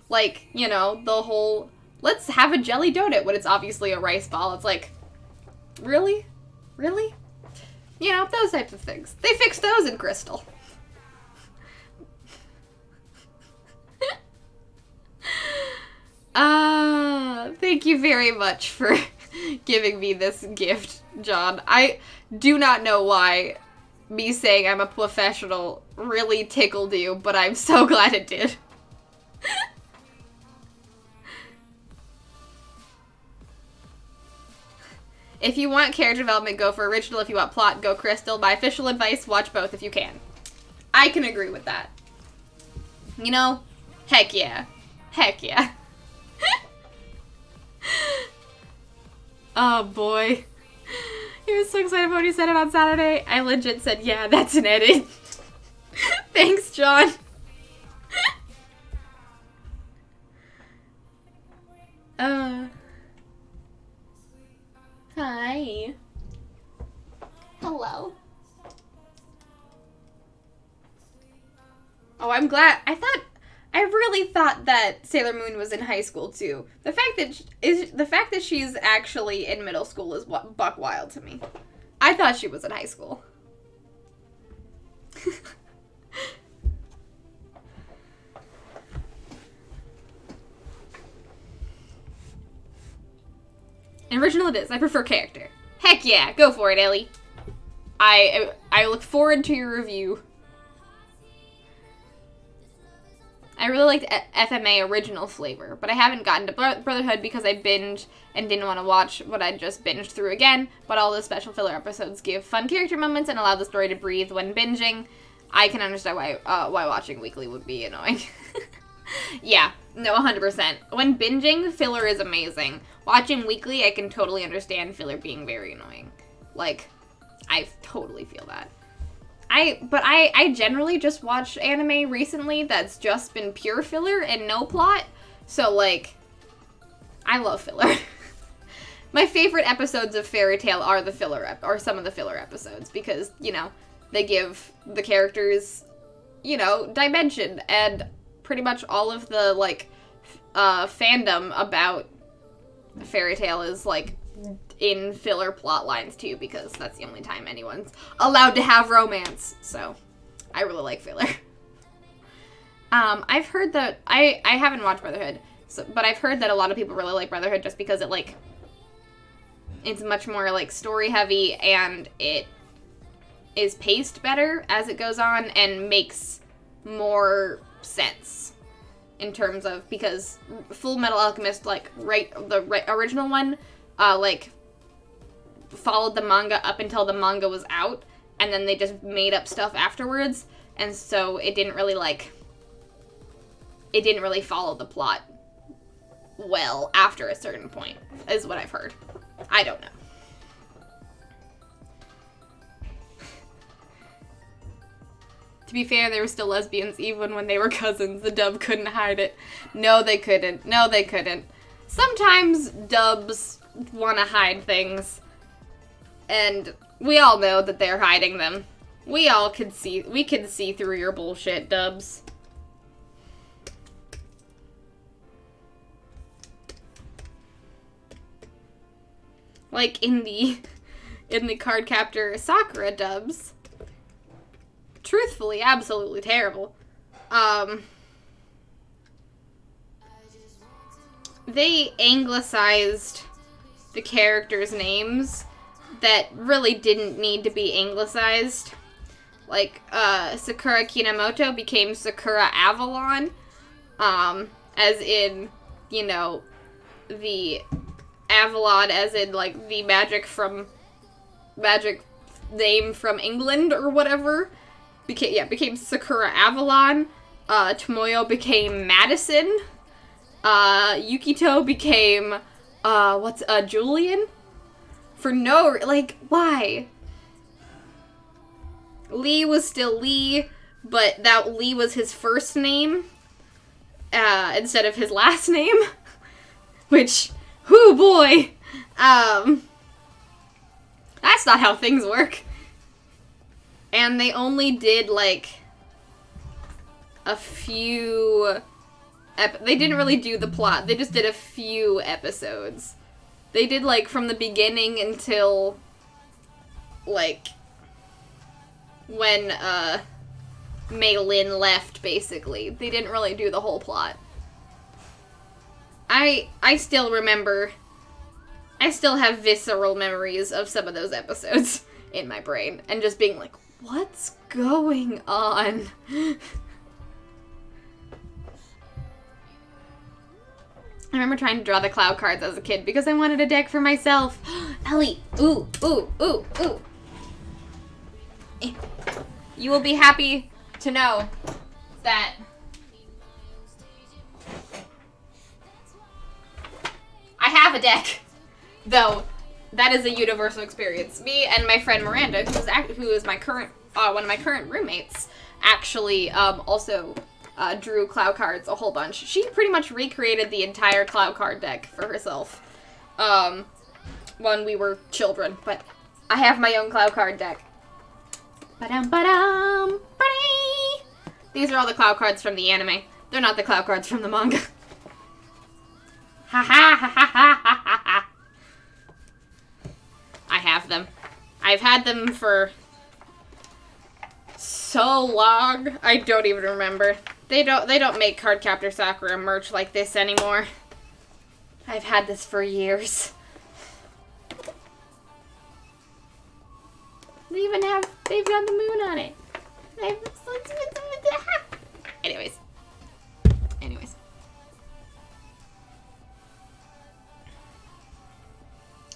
Like, the whole, let's have a jelly donut when it's obviously a rice ball. It's like, really? Really? Those types of things. They fixed those in Crystal. Thank you very much for giving me this gift, John. I do not know why me saying I'm a professional really tickled you, but I'm so glad it did. If you want character development, go for original. If you want plot, go Crystal. My official advice, watch both if you can. I can agree with that. Heck yeah. Heck yeah. Oh boy. He was so excited when he said it on Saturday. I legit said, yeah, that's an edit. Thanks, John. Hi. Hello. Oh, I'm glad. I really thought that Sailor Moon was in high school too. The fact that she's actually in middle school is buck wild to me. I thought she was in high school. Original it is. I prefer character. Heck yeah, go for it, Ellie. I look forward to your review. I really liked FMA original flavor, but I haven't gotten to Brotherhood because I binged and didn't want to watch what I just binged through again, but all the special filler episodes give fun character moments and allow the story to breathe when binging. I can understand why watching weekly would be annoying. Yeah, no, 100%. When binging, filler is amazing. Watching weekly, I can totally understand filler being very annoying. Like, I totally feel that. But I generally just watch anime recently that's just been pure filler and no plot. So, like, I love filler. My favorite episodes of Fairy Tail are are some of the filler episodes because, you know, they give the characters, you know, dimension, and pretty much all of the, like, fandom about Fairy Tail is, like, in filler plot lines too, because that's the only time anyone's allowed to have romance. So I really like filler. I've heard that I haven't watched Brotherhood, but I've heard that a lot of people really like Brotherhood just because it's much more like story heavy and it is paced better as it goes on and makes more sense in terms of, because Full Metal Alchemist, the original one, followed the manga up until the manga was out, and then they just made up stuff afterwards, and so it didn't really follow the plot well after a certain point, is what I've heard. I don't know. To be fair, they were still lesbians even when they were cousins. The dub couldn't hide it. No, they couldn't. Sometimes dubs want to hide things, and we all know that they're hiding them. We can see through your bullshit, dubs. Like in the Cardcaptor Sakura dubs. Truthfully, absolutely terrible. They anglicized the characters' names that really didn't need to be anglicized. Like, Sakura Kinomoto became Sakura Avalon, as in, you know, the Avalon as in, like, the magic name from England or whatever. Became Sakura Avalon. Tomoyo became Madison. Yukito became, Julian? For no, why? Lee was still Lee, but that Lee was his first name, instead of his last name. Which, whoo boy! That's not how things work. And they only did, a few... they didn't really do the plot. They just did a few episodes. They did, from the beginning until, when, Mei Lin left, basically. They didn't really do the whole plot. I still remember... I still have visceral memories of some of those episodes in my brain. And just being like, what's going on? I remember trying to draw the cloud cards as a kid because I wanted a deck for myself. Ellie, ooh. You will be happy to know that I have a deck, though. That is a universal experience. Me and my friend Miranda, who is my current one of my current roommates, actually also drew Cloud cards a whole bunch. She pretty much recreated the entire Cloud card deck for herself when we were children, but I have my own Cloud card deck. Ba-dum, ba-dum, ba-dee. These are all the Cloud cards from the anime. They're not the Cloud cards from the manga. Ha ha ha ha ha ha ha. I have them. I've had them for so long. I don't even remember. They don't make Cardcaptor Sakura merch like this anymore. I've had this for years. They've got the moon on it. Anyways.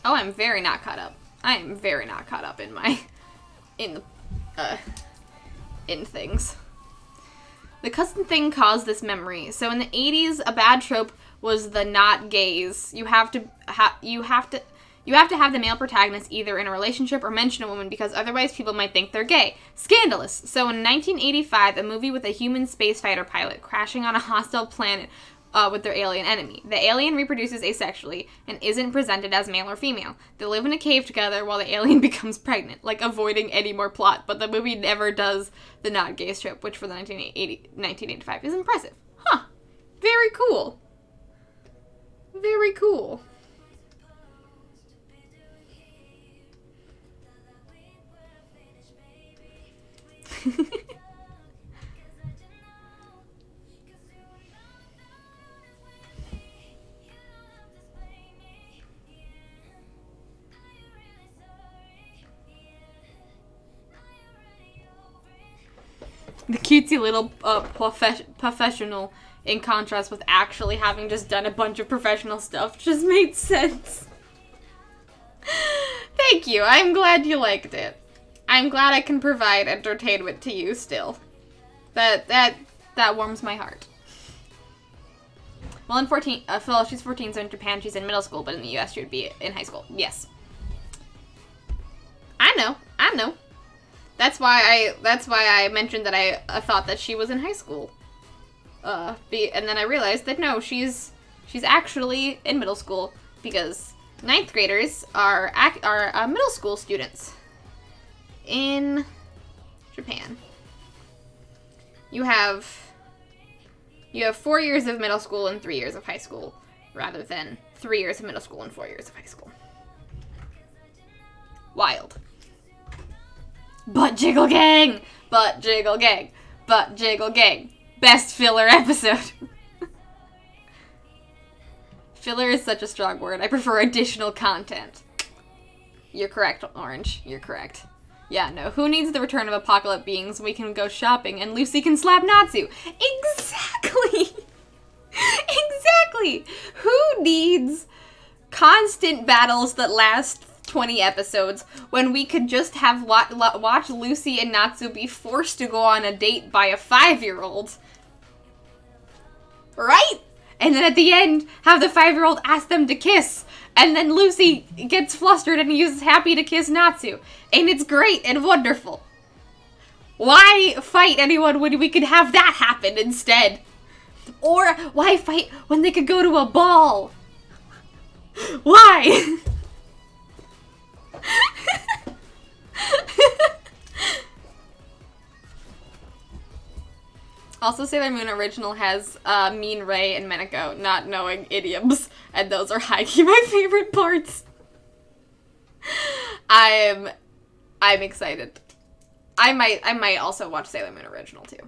Oh, I'm very not caught up. I am very not caught up in things. The cousin thing caused this memory. So in the 80s, a bad trope was the not gays. You have to have the male protagonist either in a relationship or mention a woman because otherwise people might think they're gay. Scandalous. So in 1985, a movie with a human space fighter pilot crashing on a hostile planet with their alien enemy. The alien reproduces asexually and isn't presented as male or female. They live in a cave together while the alien becomes pregnant, like avoiding any more plot, but the movie never does the not gay trope, which for the 1985 is impressive. Huh. Very cool. Very cool. The cutesy little professional, in contrast with actually having just done a bunch of professional stuff, just made sense. Thank you. I'm glad you liked it. I'm glad I can provide entertainment to you still. That warms my heart. Well, she's 14, so in Japan she's in middle school, but in the US she would be in high school. Yes. I know. That's why I mentioned that I thought that she was in high school. And then I realized that no, she's actually in middle school because 9th graders are middle school students in Japan. You have 4 years of middle school and 3 years of high school, rather than 3 years of middle school and 4 years of high school. Wild. Butt Jiggle Gang! Butt Jiggle Gang! Butt Jiggle Gang! Best filler episode! Filler is such a strong word. I prefer additional content. You're correct, Orange. You're correct. Yeah, no. Who needs the return of apocalypse beings when we can go shopping and Lucy can slap Natsu? Exactly! Exactly! Who needs constant battles that last 20 episodes when we could just have watch Lucy and Natsu be forced to go on a date by a 5-year-old? Right? And then at the end, have the 5-year-old ask them to kiss. And then Lucy gets flustered and is happy to kiss Natsu. And it's great and wonderful. Why fight anyone when we could have that happen instead? Or why fight when they could go to a ball? Why? Also, Sailor Moon Original has Mean Ray and Menako not knowing idioms, and those are high-key my favorite parts. I'm excited. I might also watch Sailor Moon Original too.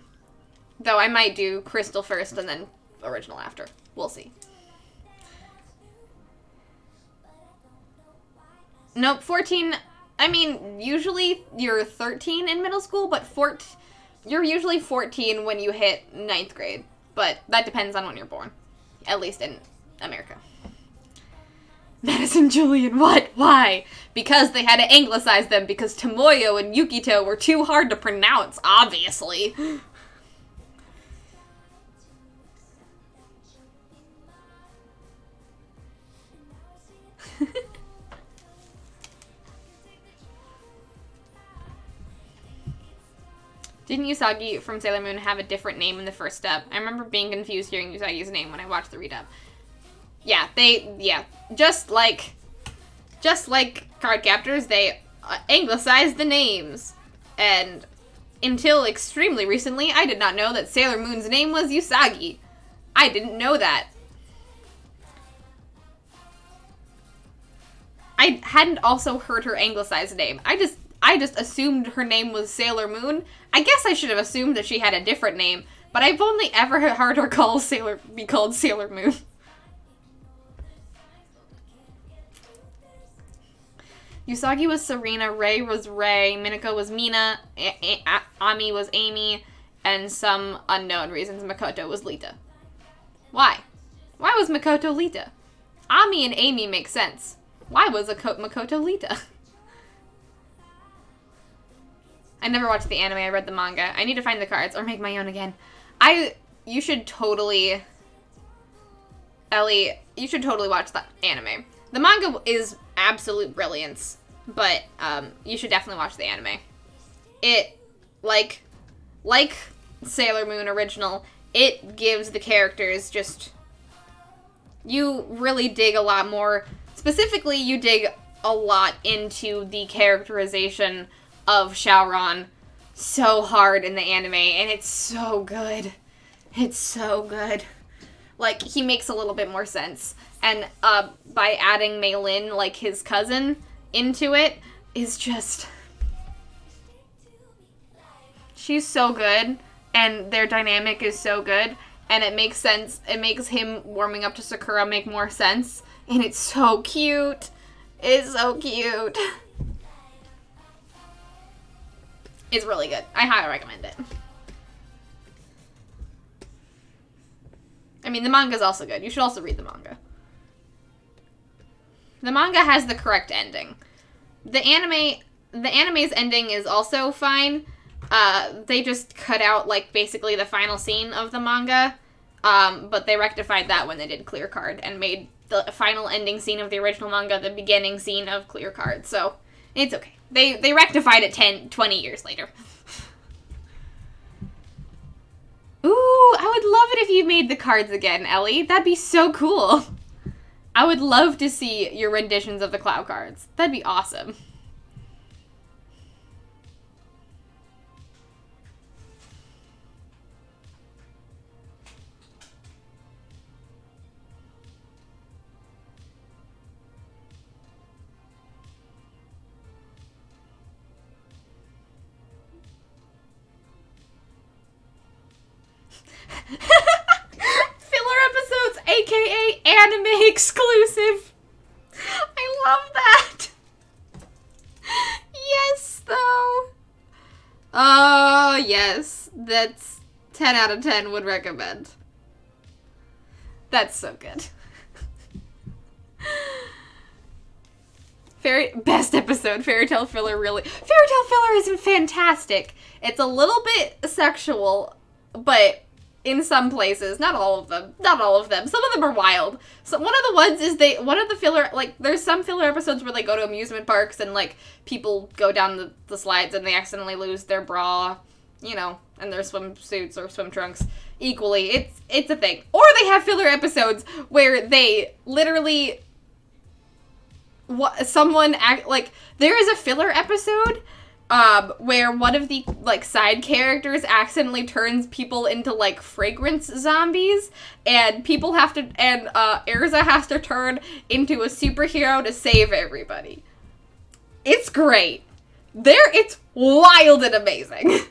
Though I might do Crystal first and then Original after. We'll see. Nope, 14. I mean, usually you're 13 in middle school, but you're usually 14 when you hit 9th grade. But that depends on when you're born. At least in America. Madison Julian, what? Why? Because they had to anglicize them because Tomoyo and Yukito were too hard to pronounce, obviously. Didn't Usagi from Sailor Moon have a different name in the first dub? I remember being confused hearing Usagi's name when I watched the redub. Yeah, just like card captors, they anglicized the names. And until extremely recently, I did not know that Sailor Moon's name was Usagi. I didn't know that. I hadn't also heard her anglicized name. I just assumed her name was Sailor Moon. I guess I should have assumed that she had a different name, but I've only ever heard her be called Sailor Moon. Usagi was Serena, Rei was Rei, Minako was Mina, Ami was Amy, and some unknown reasons Makoto was Lita. Why? Why was Makoto Lita? Ami and Amy make sense. Why was Makoto Lita? I never watched the anime, I read the manga. I need to find the cards or make my own again. You should totally... Ellie, you should totally watch the anime. The manga is absolute brilliance, but you should definitely watch the anime. It, like Sailor Moon original, it gives the characters just... You really dig a lot more. Specifically, you dig a lot into the characterization of Xiaoran so hard in the anime, and it's so good. It's so good. Like, he makes a little bit more sense. And by adding Mei Lin, like his cousin, into it, is just... She's so good, and their dynamic is so good, and it makes sense. It makes him warming up to Sakura make more sense, and it's so cute. It's so cute. It's really good. I highly recommend it. I mean, the manga's also good. You should also read the manga. The manga has the correct ending. The anime's ending is also fine. They just cut out, like, basically the final scene of the manga. But they rectified that when they did Clear Card and made the final ending scene of the original manga the beginning scene of Clear Card. So, it's okay. They rectified it 20 years later. Ooh, I would love it if you made the cards again, Ellie. That'd be so cool. I would love to see your renditions of the Cloud cards. That'd be awesome. Filler episodes, aka anime exclusive. I love that. Yes, though. Oh, yes. That's 10 out of 10 would recommend. That's so good. Best episode, Fairy Tail Filler, really. Fairy Tail Filler isn't fantastic. It's a little bit sexual, but in some places, not all of them. Some of them are wild. So one of the ones is there's some filler episodes where they go to amusement parks and, like, people go down the slides and they accidentally lose their bra, you know, and their swimsuits or swim trunks equally. It's a thing. Or they have filler episodes where they literally... there is a filler episode where one of the, like, side characters accidentally turns people into, like, fragrance zombies, and Erza has to turn into a superhero to save everybody. It's great. It's wild and amazing.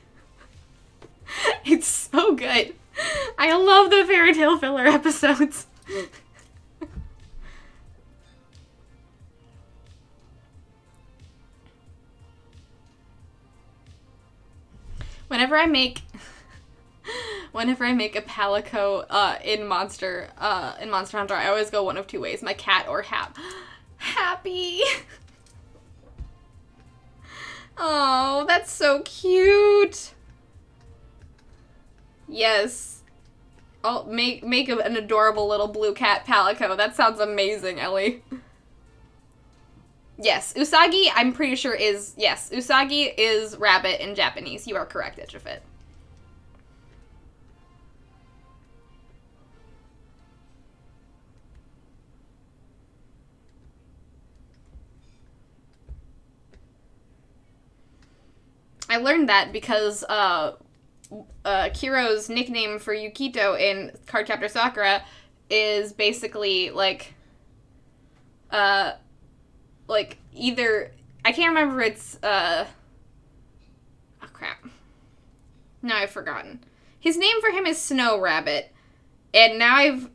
It's so good. I love the Fairy Tail filler episodes. Whenever I make a Palico in Monster Hunter, I always go one of two ways: my cat or Happy. Oh, that's so cute. Yes. I'll make an adorable little blue cat Palico. That sounds amazing, Ellie. Yes, Usagi, I'm pretty sure Usagi is rabbit in Japanese. You are correct, Itchafit. I learned that because Kiro's nickname for Yukito in Cardcaptor Sakura is basically like either, I can't remember, it's oh crap. No, I've forgotten. His name for him is Snow Rabbit, and now I've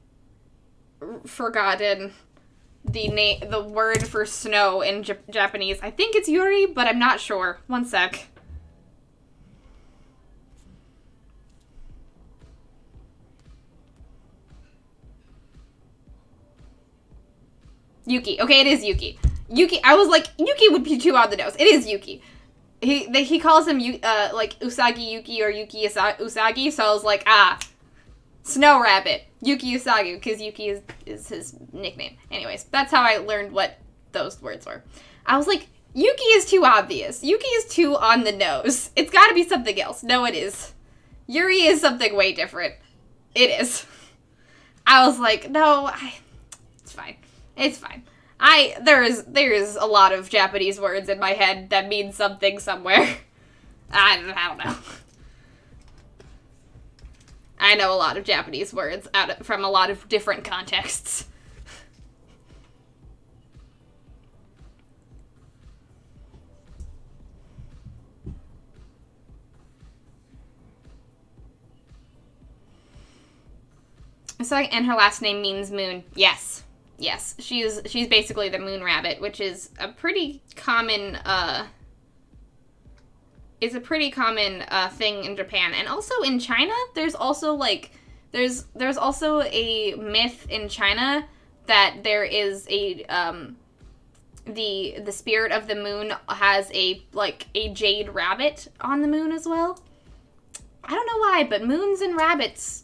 forgotten the word for snow in Japanese. I think it's Yuri, but I'm not sure. One sec. Yuki. Okay, it is Yuki. Yuki. I was like, Yuki would be too on the nose. It is Yuki. He calls him like Usagi Yuki or Yuki Usagi, so I was like, Snow Rabbit. Yuki Usagi, because Yuki is his nickname. Anyways, that's how I learned what those words were. I was like, Yuki is too obvious. Yuki is too on the nose. It's gotta be something else. No, it is. Yuri is something way different. It is. I was like, no, it's fine. It's fine. There is a lot of Japanese words in my head that mean something somewhere. I don't know. I know a lot of Japanese words from a lot of different contexts. So, and her last name means moon. Yes. Yes. She's basically the moon rabbit, which is a pretty common, thing in Japan. And also in China, there's also, like, there's also a myth in China that there is a, the spirit of the moon has a jade rabbit on the moon as well. I don't know why, but moons and rabbits,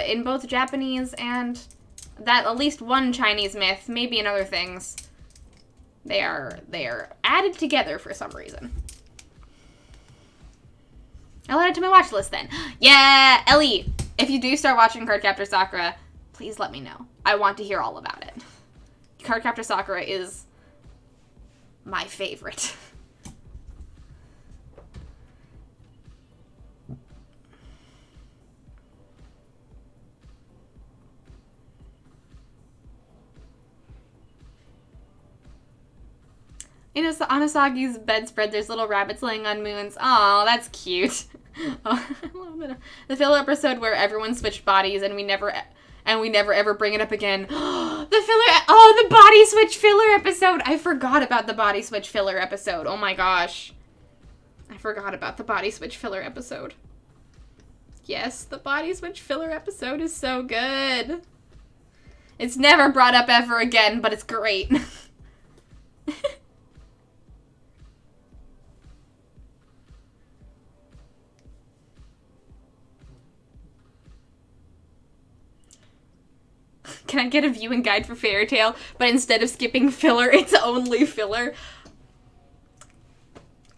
in both Japanese and that at least one Chinese myth, maybe in other things, they are added together for some reason. I'll add it to my watch list then. Yeah, Ellie, if you do start watching Cardcaptor Sakura, please let me know. I want to hear all about it. Cardcaptor Sakura is my favorite. You know, so Anasagi's bedspread, there's little rabbits laying on moons. Aw, that's cute. Oh, a little bit of the filler episode where everyone switched bodies and we never ever bring it up again. The body switch filler episode. I forgot about the body switch filler episode. Oh my gosh. I forgot about the body switch filler episode. Yes, the body switch filler episode is so good. It's never brought up ever again, but it's great. Can I get a viewing guide for Fairy Tail, but instead of skipping filler, it's only filler?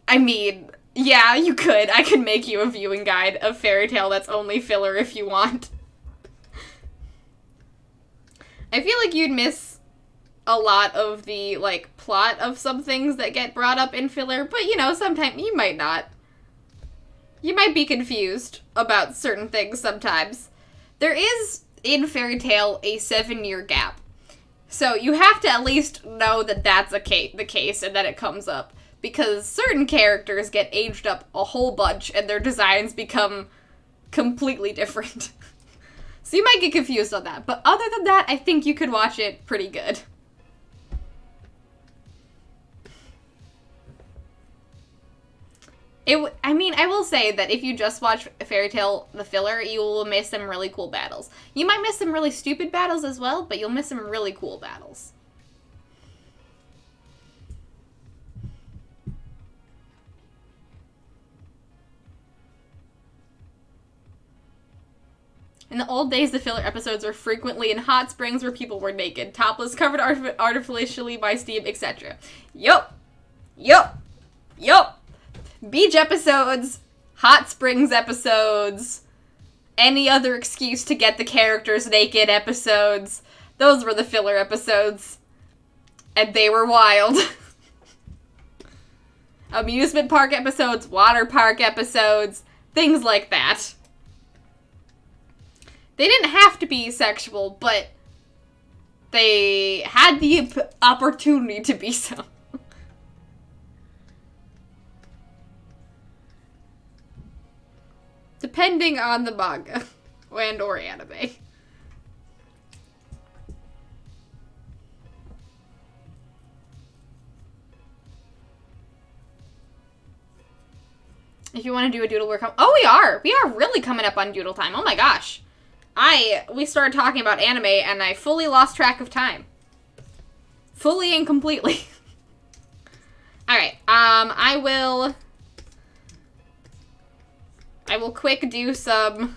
I mean, yeah, you could. I could make you a viewing guide of Fairy Tail that's only filler if you want. I feel like you'd miss a lot of the, like, plot of some things that get brought up in filler, but, you know, sometimes you might not. You might be confused about certain things sometimes. There is, in Fairy Tail, a 7-year gap. So you have to at least know that that's the case and that it comes up. Because certain characters get aged up a whole bunch and their designs become completely different. So you might get confused on that. But other than that, I think you could watch it pretty good. I will say that if you just watch Fairy Tail, the filler, you will miss some really cool battles. You might miss some really stupid battles as well, but you'll miss some really cool battles. In the old days, the filler episodes were frequently in hot springs where people were naked, topless, covered artificially by steam, etc. Yup. Beach episodes, hot springs episodes, any other excuse to get the characters naked episodes. Those were the filler episodes. And they were wild. amusement park episodes, water park episodes, things like that. They didn't have to be sexual, but they had the opportunity to be so. Depending on the manga and or anime. If you want to do a doodle, oh, we are! We are really coming up on doodle time. Oh my gosh. We started talking about anime and I fully lost track of time. Fully and completely. Alright, I will quick do some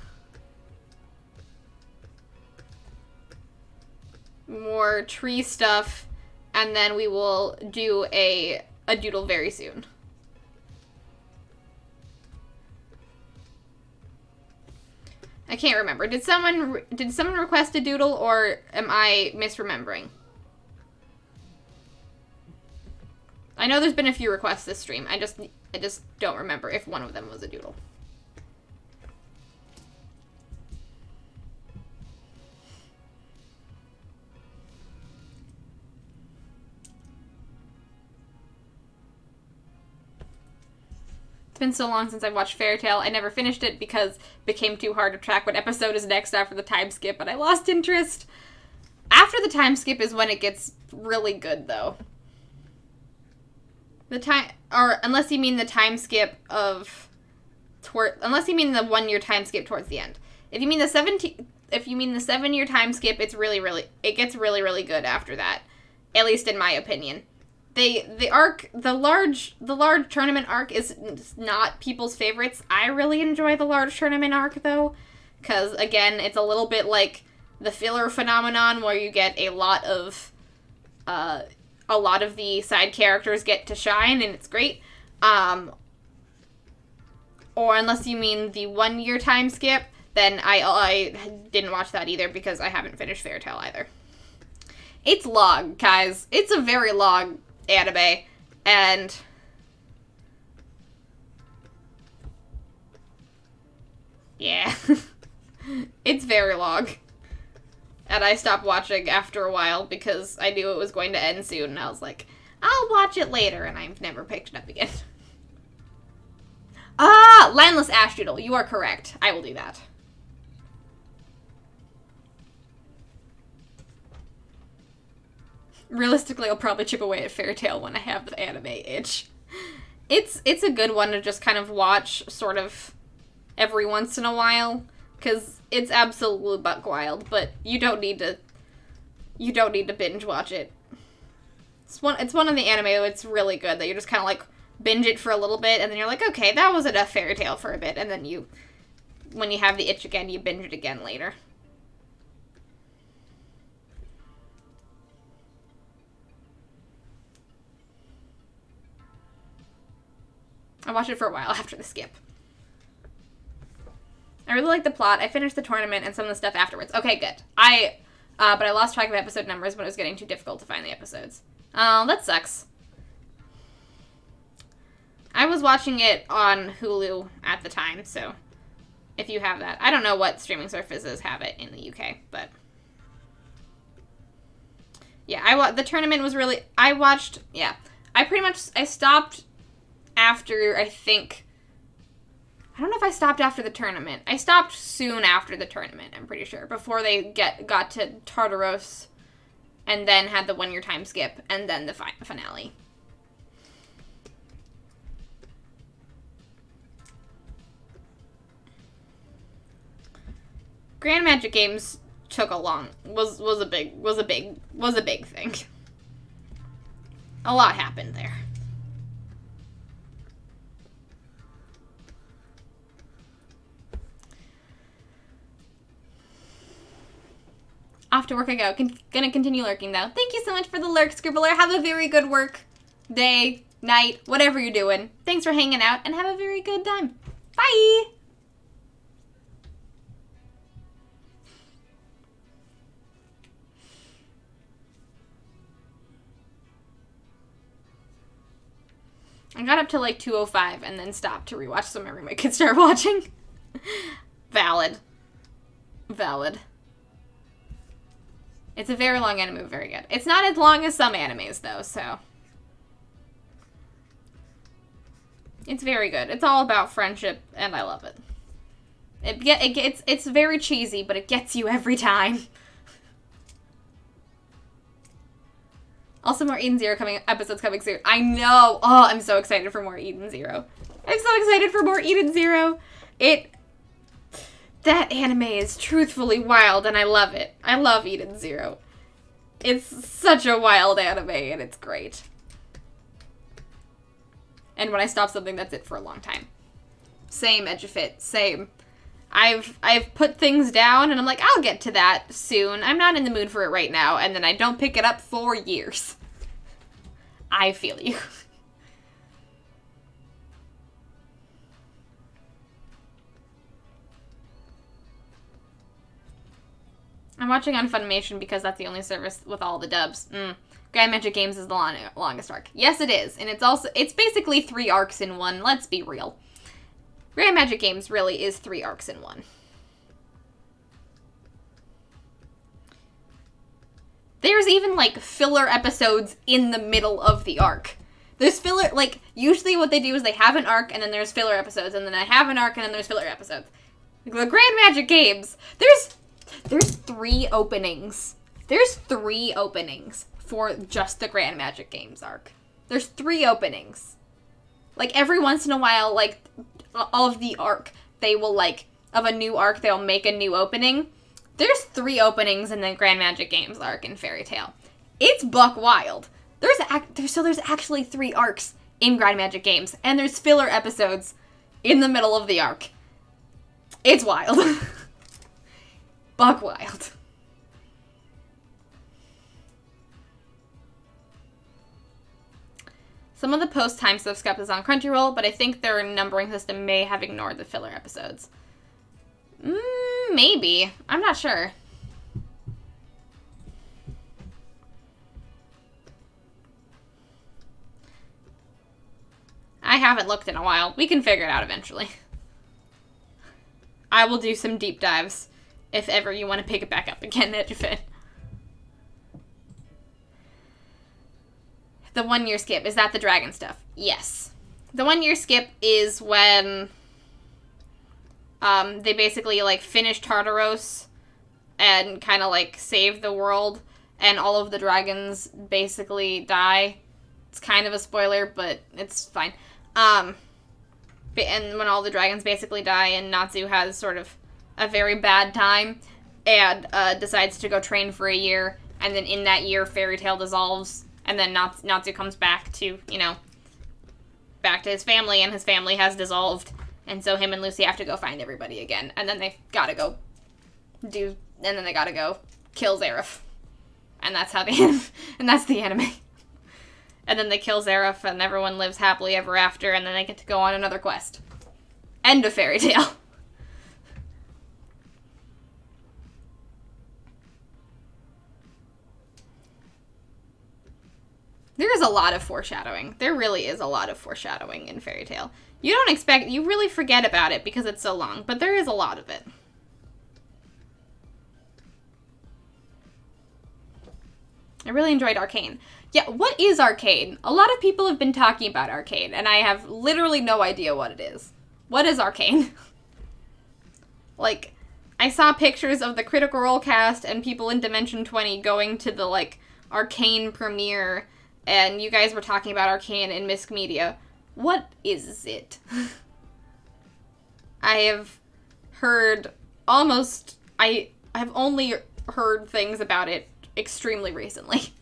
more tree stuff, and then we will do a doodle very soon. I can't remember. Did someone request a doodle, or am I misremembering? I know there's been a few requests this stream. I just don't remember if one of them was a doodle. It's been so long since I've watched Fairy Tail. I never finished it because it became too hard to track what episode is next after the time skip, but I lost interest. After the time skip is when it gets really good, though. Unless you mean the time skip unless you mean the 1 year time skip towards the end. If you mean the 7-year time skip, it gets really, really good after that. At least in my opinion. The large tournament arc is not people's favorites. I really enjoy the large tournament arc, though, because, again, it's a little bit like the filler phenomenon, where you get a lot of the side characters get to shine, and it's great. Or unless you mean the 1 year time skip, then I didn't watch that either, because I haven't finished Fairy Tail either. It's long, guys. It's a very long anime, and yeah, it's very long, and I stopped watching after a while because I knew it was going to end soon, and I was like, I'll watch it later, and I've never picked it up again. Lineless Ash Doodle, you are correct. I will do that. Realistically, I'll probably chip away at Fairy Tail when I have the anime itch. It's a good one to just kind of watch sort of every once in a while, because it's absolutely buck wild, but you don't need to binge watch it. It's one of the anime that's really good, that you just kind of like binge it for a little bit, and then you're like, okay, that was enough Fairy Tail for a bit, and then when you have the itch again, you binge it again later. I watched it for a while after the skip. I really like the plot. I finished the tournament and some of the stuff afterwards. Okay, good. But I lost track of episode numbers when it was getting too difficult to find the episodes. Oh, that sucks. I was watching it on Hulu at the time, so if you have that. I don't know what streaming services have it in the UK, but yeah, the tournament was really, I stopped after, I don't know if I stopped after the tournament. I stopped soon after the tournament, I'm pretty sure, before they got to Tartaros, and then had the 1 year time skip, and then the finale. Grand Magic Games took was a big thing. A lot happened there. Off to work I go. Gonna continue lurking, though. Thank you so much for the lurk, Scribbler. Have a very good work day, night, whatever you're doing. Thanks for hanging out, and have a very good time. Bye! I got up to like 205 and then stopped to rewatch so my roommate could start watching. Valid. It's a very long anime, very good. It's not as long as some animes, though, so. It's very good. It's all about friendship, and I love it. It's very cheesy, but it gets you every time. Also, more Eden Zero episodes coming soon. I know! Oh, I'm so excited for more Eden Zero. I'm so excited for more Eden Zero. That anime is truthfully wild, and I love it. I love Eden Zero. It's such a wild anime, and it's great. And when I stop something, that's it for a long time. Same, Edgefit. Same. I've put things down, and I'm like, I'll get to that soon. I'm not in the mood for it right now, and then I don't pick it up for years. I feel you. I'm watching on Funimation because that's the only service with all the dubs. Grand Magic Games is the longest arc. Yes, it is. And it's basically 3 arcs in one. Let's be real. Grand Magic Games really is 3 arcs in one. There's even, like, filler episodes in the middle of the arc. There's filler, like, usually what they do is they have an arc, and then there's filler episodes, and then I have an arc, and then there's filler episodes. The Grand Magic Games, there's 3 openings. There's 3 openings for just the Grand Magic Games arc. There's 3 openings. Like, every once in a while, like, of the arc, they will, like, of a new arc, they'll make a new opening. There's 3 openings in the Grand Magic Games arc in Fairy Tail. It's buck wild. There's actually 3 arcs in Grand Magic Games, and there's filler episodes in the middle of the arc. It's wild. Buck wild. Some of the post-time stuff is on Crunchyroll, but I think their numbering system may have ignored the filler episodes. Maybe. I'm not sure. I haven't looked in a while. We can figure it out eventually. I will do some deep dives if ever you want to pick it back up again, Edgefit. The 1 year skip, is that the dragon stuff? Yes. The 1 year skip is when they basically, like, finish Tartaros and kind of, like, save the world, and all of the dragons basically die. It's kind of a spoiler, but it's fine. And when all the dragons basically die, and Natsu has sort of a very bad time, and decides to go train for a year, and then in that year, Fairy Tail dissolves, and then Natsu comes back to, you know, back to his family, and his family has dissolved, and so him and Lucy have to go find everybody again, and then they gotta go kill Zareth. And that's how and that's the anime. And then they kill Zareth, and everyone lives happily ever after, and then they get to go on another quest. End of Fairy Tail. There is a lot of foreshadowing. There really is a lot of foreshadowing in Fairy Tail. You really forget about it because it's so long, but there is a lot of it. I really enjoyed Arcane. Yeah, what is Arcane? A lot of people have been talking about Arcane, and I have literally no idea what it is. What is Arcane? Like, I saw pictures of the Critical Role cast and people in Dimension 20 going to the, like, Arcane premiere, and you guys were talking about Arcane in Misc Media. What is it? I have heard I have only heard things about it extremely recently.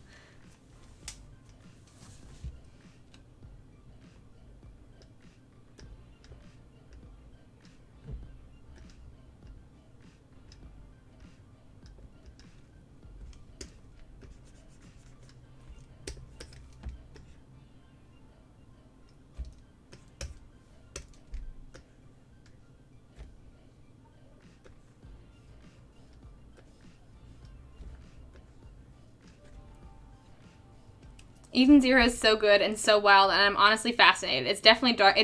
Eden Zero is so good and so wild, and I'm honestly fascinated. It's definitely dark.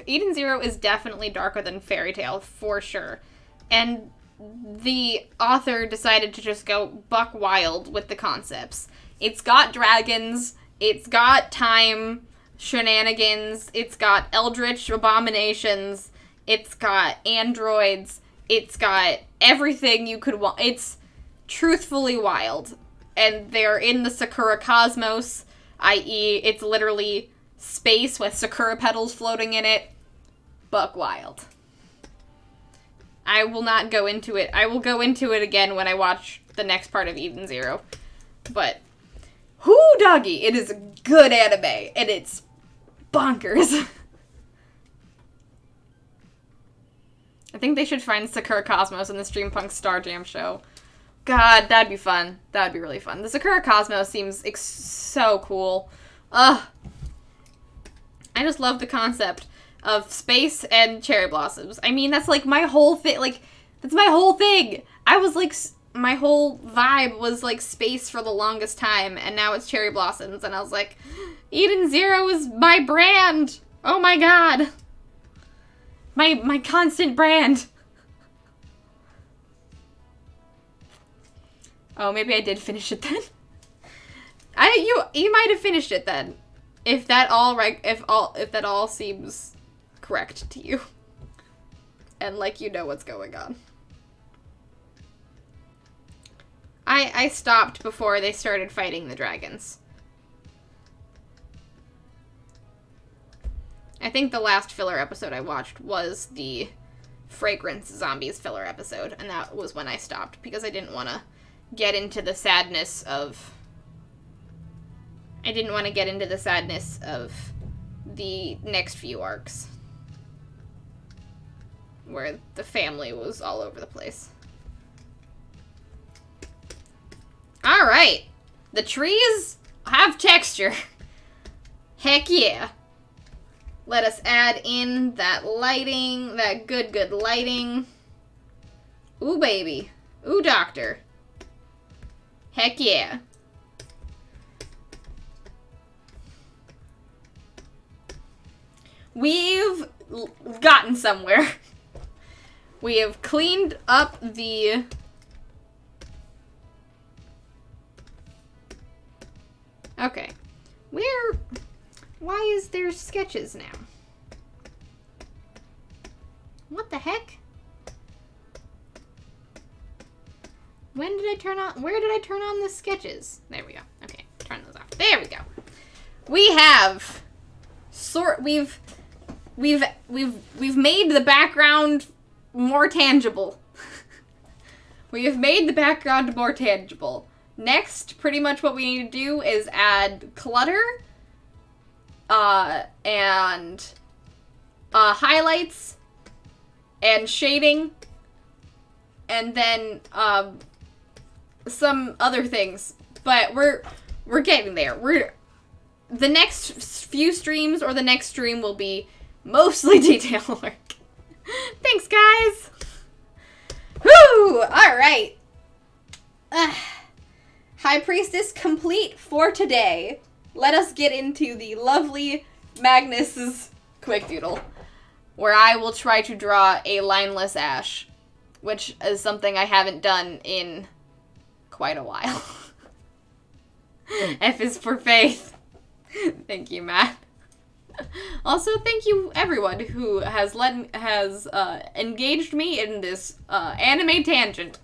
Eden Zero is definitely darker than Fairy Tail, for sure. And the author decided to just go buck wild with the concepts. It's got dragons, it's got time shenanigans, it's got eldritch abominations, it's got androids, it's got everything you could want. It's truthfully wild. And they're in the Sakura cosmos, i.e. it's literally space with Sakura petals floating in it. Buck wild. I will not go into it. I will go into it again when I watch the next part of Eden Zero. But, whoo doggy, it is a good anime, and it's bonkers. I think they should find Sakura Cosmos in the Steampunk Star Jam show. God, that'd be fun. That'd be really fun. The Sakura Cosmos seems so cool. Ugh. I just love the concept of space and cherry blossoms. I mean, that's like my whole thing. Like, that's my whole thing. I was like, my whole vibe was like space for the longest time, and now it's cherry blossoms, and I was like, Eden Zero is my brand. Oh my god. My constant brand. Oh, maybe I did finish it then. You might have finished it then, if that all seems correct to you, and like you know what's going on. I stopped before they started fighting the dragons. I think the last filler episode I watched was the Fragrance Zombies filler episode, and that was when I stopped because I didn't want to get into the sadness of... I didn't want to get into the sadness of the next few arcs, where the family was all over the place. Alright! The trees have texture. Heck yeah. Let us add in that lighting, that good lighting. Ooh, baby. Ooh, doctor. Heck yeah. We've gotten somewhere. We have cleaned up the... Okay. Why is there sketches now? What the heck? When did I turn on... Where did I turn on the sketches? There we go. Okay, turn those off. There we go. We have... We've made the background more tangible. We have made the background more tangible. Next, pretty much what we need to do is add clutter, and highlights, and shading, and then some other things. But we're getting there. The next few streams, or the next stream, will be mostly detail work. Thanks, guys! Whew! Alright. High Priestess complete for today. Let us get into the lovely Magnus's Quick Doodle, where I will try to draw a lineless Ash, which is something I haven't done in quite a while. F is for faith. Thank you, Matt. Also, thank you everyone who has engaged me in this anime tangent.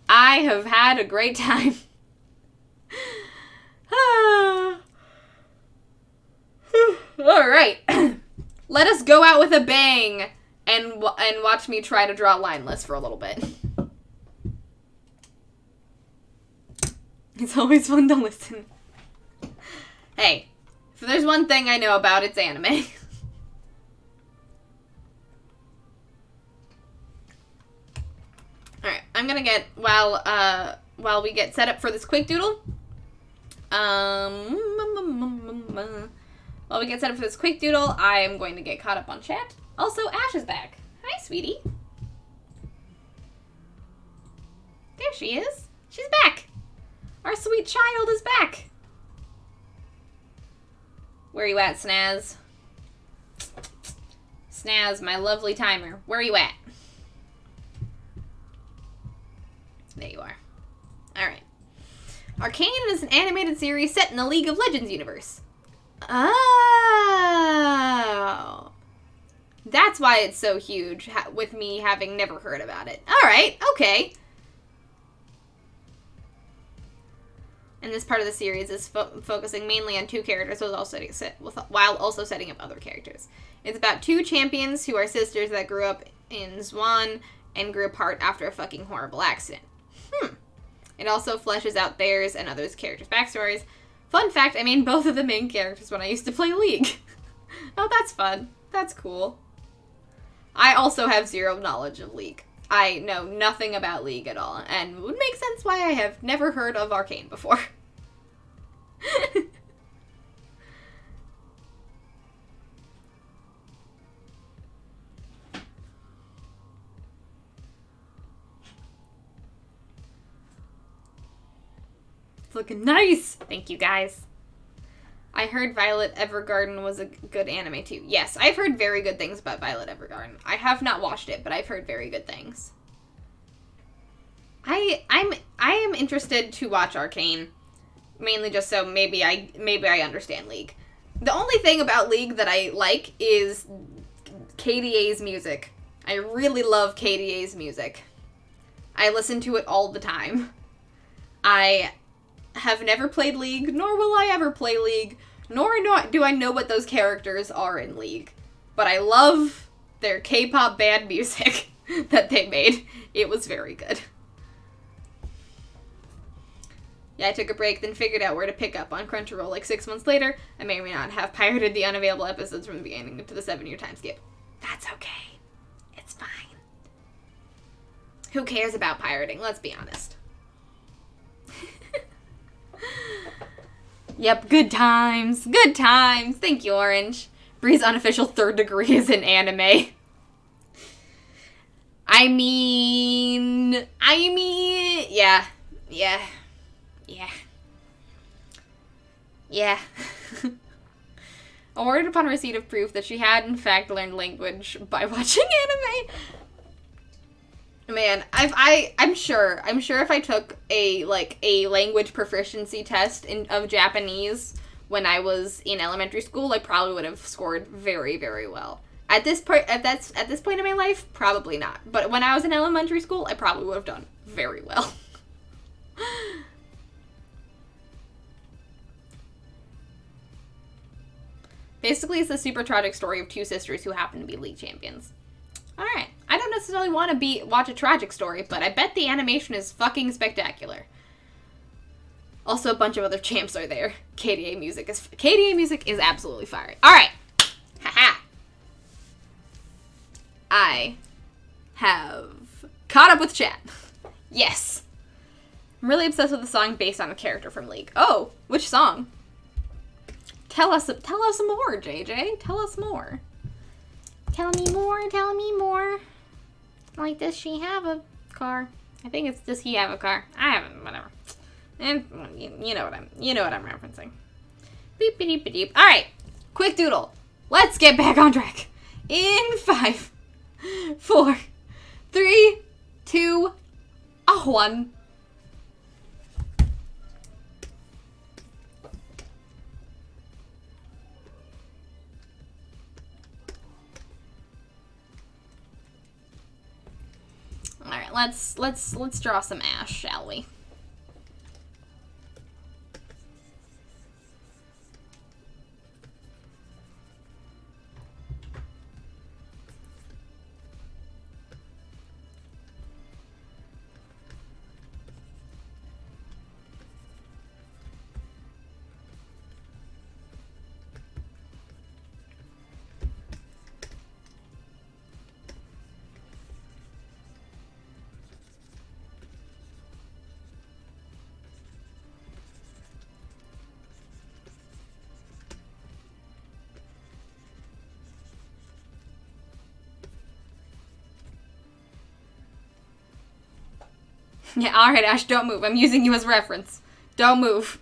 I have had a great time. Alright. Let us go out with a bang and watch me try to draw lineless for a little bit. It's always fun to listen. Hey, if there's one thing I know about, it's anime. Alright, I'm gonna get, while we get set up for this quick doodle, while we get set up for this quick doodle, I am going to get caught up on chat. Also, Ash is back. Hi, sweetie. There she is. She's back. Our sweet child is back. Where you at, Snaz? Snaz, my lovely timer. Where are you at? There you are. Alright. Arcane is an animated series set in the League of Legends universe. Oh. That's why it's so huge, with me having never heard about it. Alright, okay. And this part of the series is focusing mainly on two characters while also setting up other characters. It's about two champions who are sisters that grew up in Zwan and grew apart after a fucking horrible accident. It also fleshes out theirs and others' characters' backstories. Fun fact, I made both of the main characters when I used to play League. Oh, that's fun. That's cool. I also have zero knowledge of League. I know nothing about League at all, and would make sense why I have never heard of Arcane before. It's looking nice! Thank you, guys. I heard Violet Evergarden was a good anime, too. Yes, I've heard very good things about Violet Evergarden. I have not watched it, but I've heard very good things. I am interested to watch Arcane, mainly just so maybe I understand League. The only thing about League that I like is KDA's music. I really love KDA's music. I listen to it all the time. I have never played League, nor will I ever play League, nor do I know what those characters are in League. But I love their K-pop band music that they made. It was very good. Yeah, I took a break, then figured out where to pick up on Crunchyroll like 6 months later. I may or may not have pirated the unavailable episodes from the beginning to the 7-year time skip. That's okay. It's fine. Who cares about pirating? Let's be honest. Yep, good times. Good times. Thank you, Orange. Bree's unofficial third degree is in anime. I mean, yeah. Awarded upon receipt of proof that she had, in fact, learned language by watching anime. Man, I'm sure if I took a language proficiency test of Japanese when I was in elementary school, I probably would have scored very, very well. At this point in my life, probably not. But when I was in elementary school, I probably would have done very well. Basically, it's a super tragic story of two sisters who happen to be League champions. Alright. I don't necessarily want to watch a tragic story, but I bet the animation is fucking spectacular. Also, a bunch of other champs are there. KDA music is absolutely fire. Alright. Haha. I have caught up with chat. Yes. I'm really obsessed with the song based on a character from League. Oh, which song? Tell us more, JJ. Tell us more. Tell me more. Like, does she have a car? I think it's, does he have a car? I haven't, whatever. And you know what I'm referencing. Beep beep beep beep. Alright. Quick doodle. Let's get back on track. In 5, 4, 3, 2, 1. Alright, let's draw some ash, shall we? Yeah, alright, Ash, don't move. I'm using you as reference. Don't move.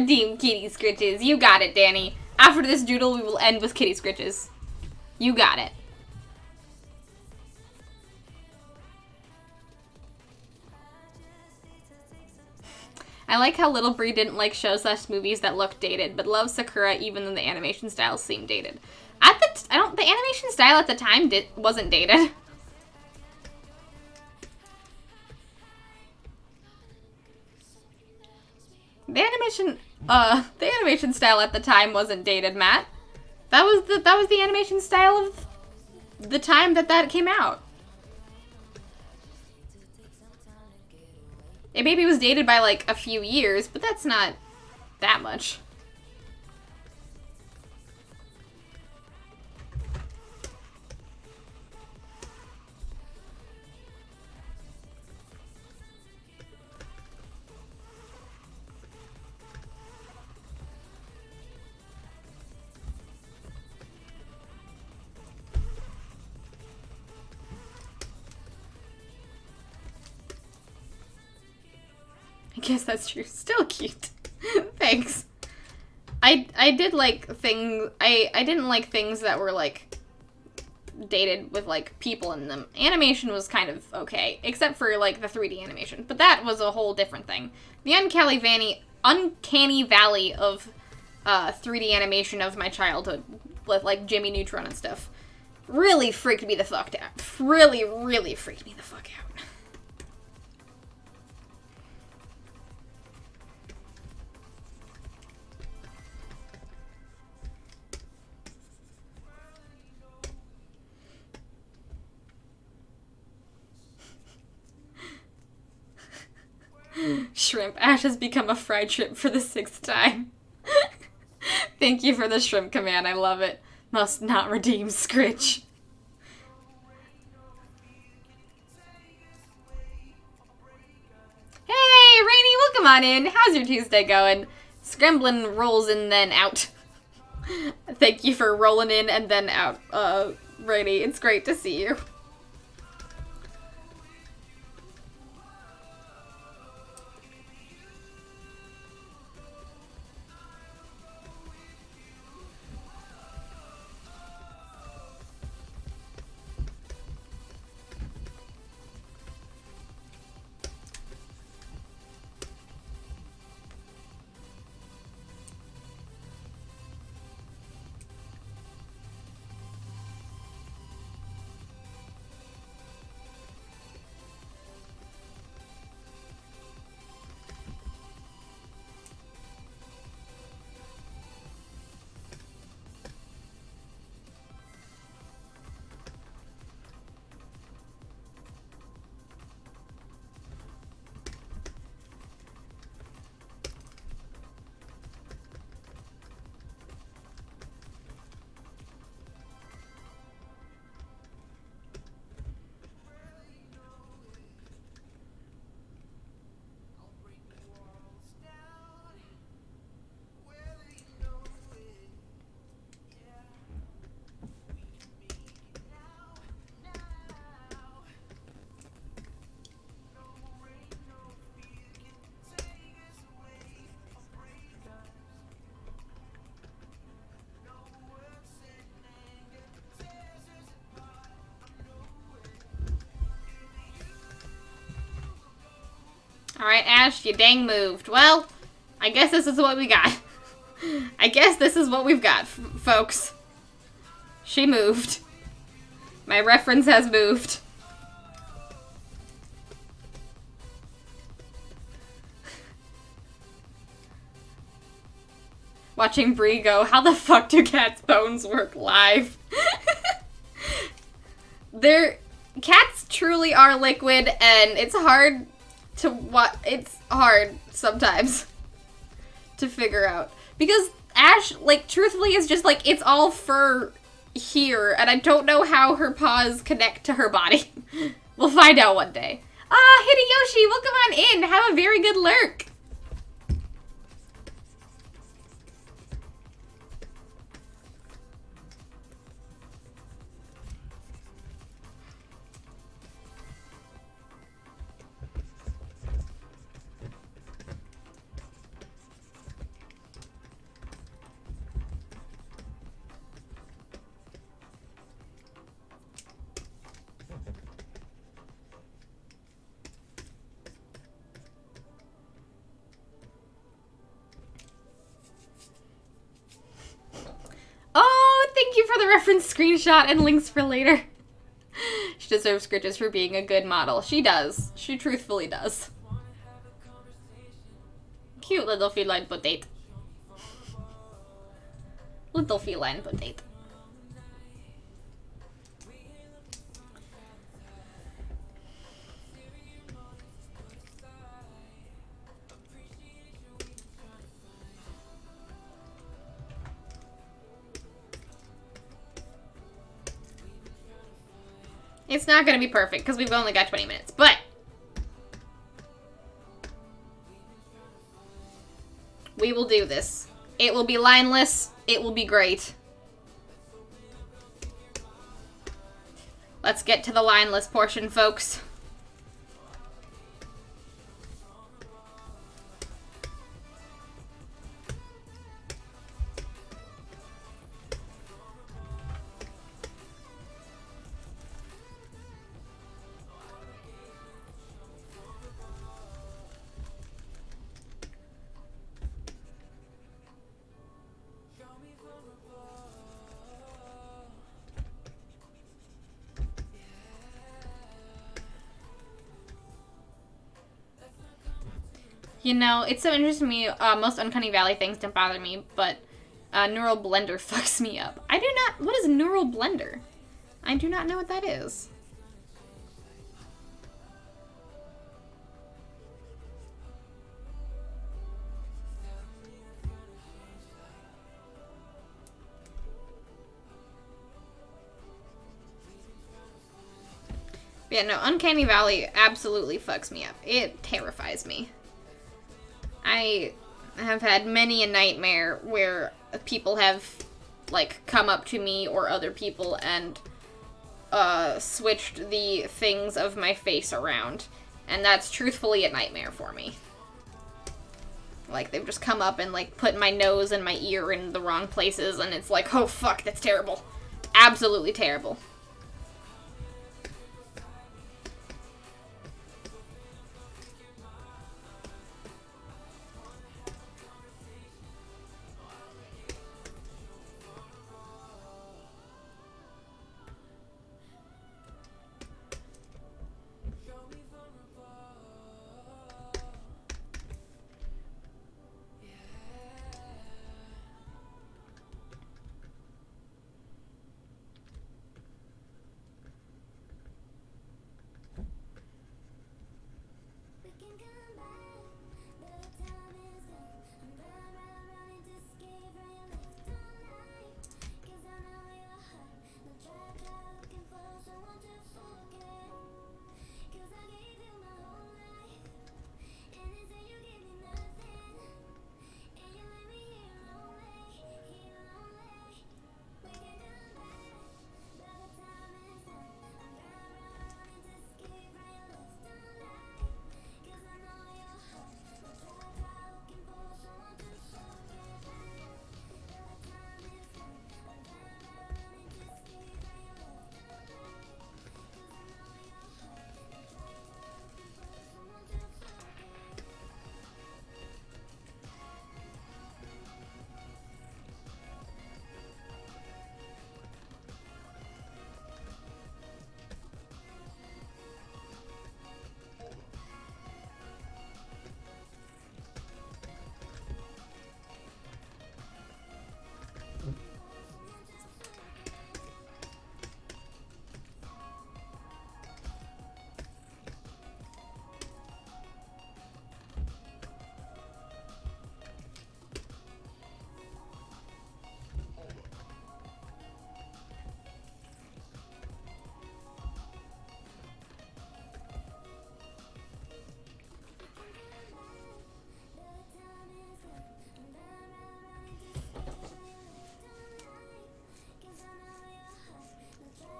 redeem kitty scritches. You got it, Danny. After this doodle, we will end with kitty scritches. You got it. I like how Little Bree didn't like shows/movies that look dated, but loves Sakura even though the animation style seemed dated. The animation style at the time wasn't dated. The animation style at the time wasn't dated, Matt. That was the animation style of the time that came out. It maybe was dated by like a few years, but that's not that much. I guess that's true. Still cute. Thanks. I did like things. I didn't like things that were like dated with like people in them. Animation was kind of okay, except for like the 3D animation, but that was a whole different thing. The uncanny valley of 3D animation of my childhood with like Jimmy Neutron and stuff really freaked me the fuck out. Really freaked me the fuck out. Shrimp. Ash has become a fried shrimp for the 6th time. Thank you for the shrimp command. I love it. Must not redeem Scritch. Hey, Rainy, welcome on in. How's your Tuesday going? Scramblin' rolls in then out. Thank you for rolling in and then out, Rainy. It's great to see you. Alright, Ash, you dang moved. Well, I guess this is what we got. I guess this is what we've got, folks. She moved. My reference has moved. Watching Bree go, how the fuck do cats' bones work live? Cats truly are liquid, and it's hard it's hard sometimes to figure out. Because Ash, like, truthfully is just like, it's all fur here, and I don't know how her paws connect to her body. We'll find out one day. Ah, Hideyoshi, welcome on in. Have a very good lurk. reference screenshot and links for later. She deserves scritches for being a good model. She does. She truthfully does. Cute little feline potato. Little feline potato. It's not going to be perfect because we've only got 20 minutes, but we will do this. It will be lineless. It will be great. Let's get to the lineless portion, folks. You know, it's so interesting to me, most Uncanny Valley things don't bother me, but Neural Blender fucks me up. I do not... What is Neural Blender? I do not know what that is. Yeah, no, Uncanny Valley absolutely fucks me up. It terrifies me. I have had many a nightmare where people have, like, come up to me or other people and switched the things of my face around. And that's truthfully a nightmare for me. Like, they've just come up and, like, put my nose and my ear in the wrong places, and it's like, oh, fuck, that's terrible. Absolutely terrible.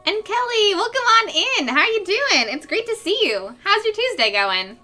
And Kelly, welcome on in. How are you doing? It's great to see you. How's your Tuesday going?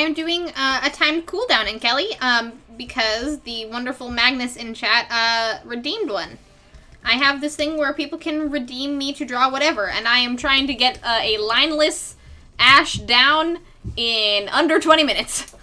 am doing a timed cooldown in Kelly, because the wonderful Magnus in chat redeemed one. I have this thing where people can redeem me to draw whatever, and I am trying to get a lineless Ash down in under 20 minutes.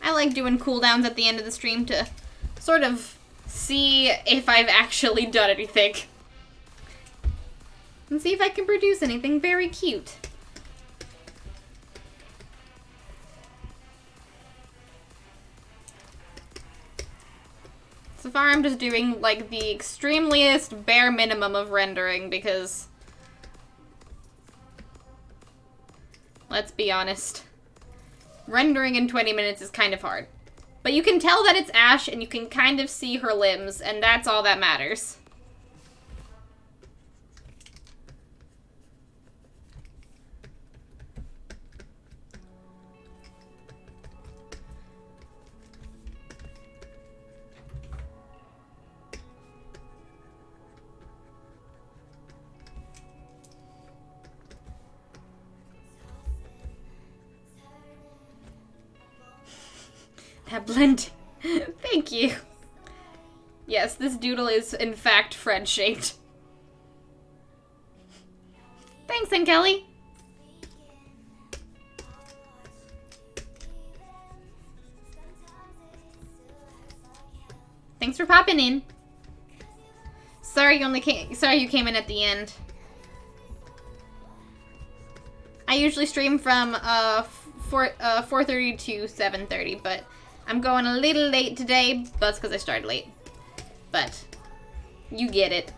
I like doing cooldowns at the end of the stream to sort of see if I've actually done anything. And see if I can produce anything very cute. So far I'm just doing like the extremeliest bare minimum of rendering because, let's be honest, rendering in 20 minutes is kind of hard. But you can tell that it's Ash, and you can kind of see her limbs, and that's all that matters. That blend. Thank you. Yes, this doodle is in fact Fred-shaped. Thanks, Aunt Kelly. Thanks for popping in. Sorry you came in at the end. I usually stream from 4:30 to 7:30, but I'm going a little late today. That's because I started late. But you get it.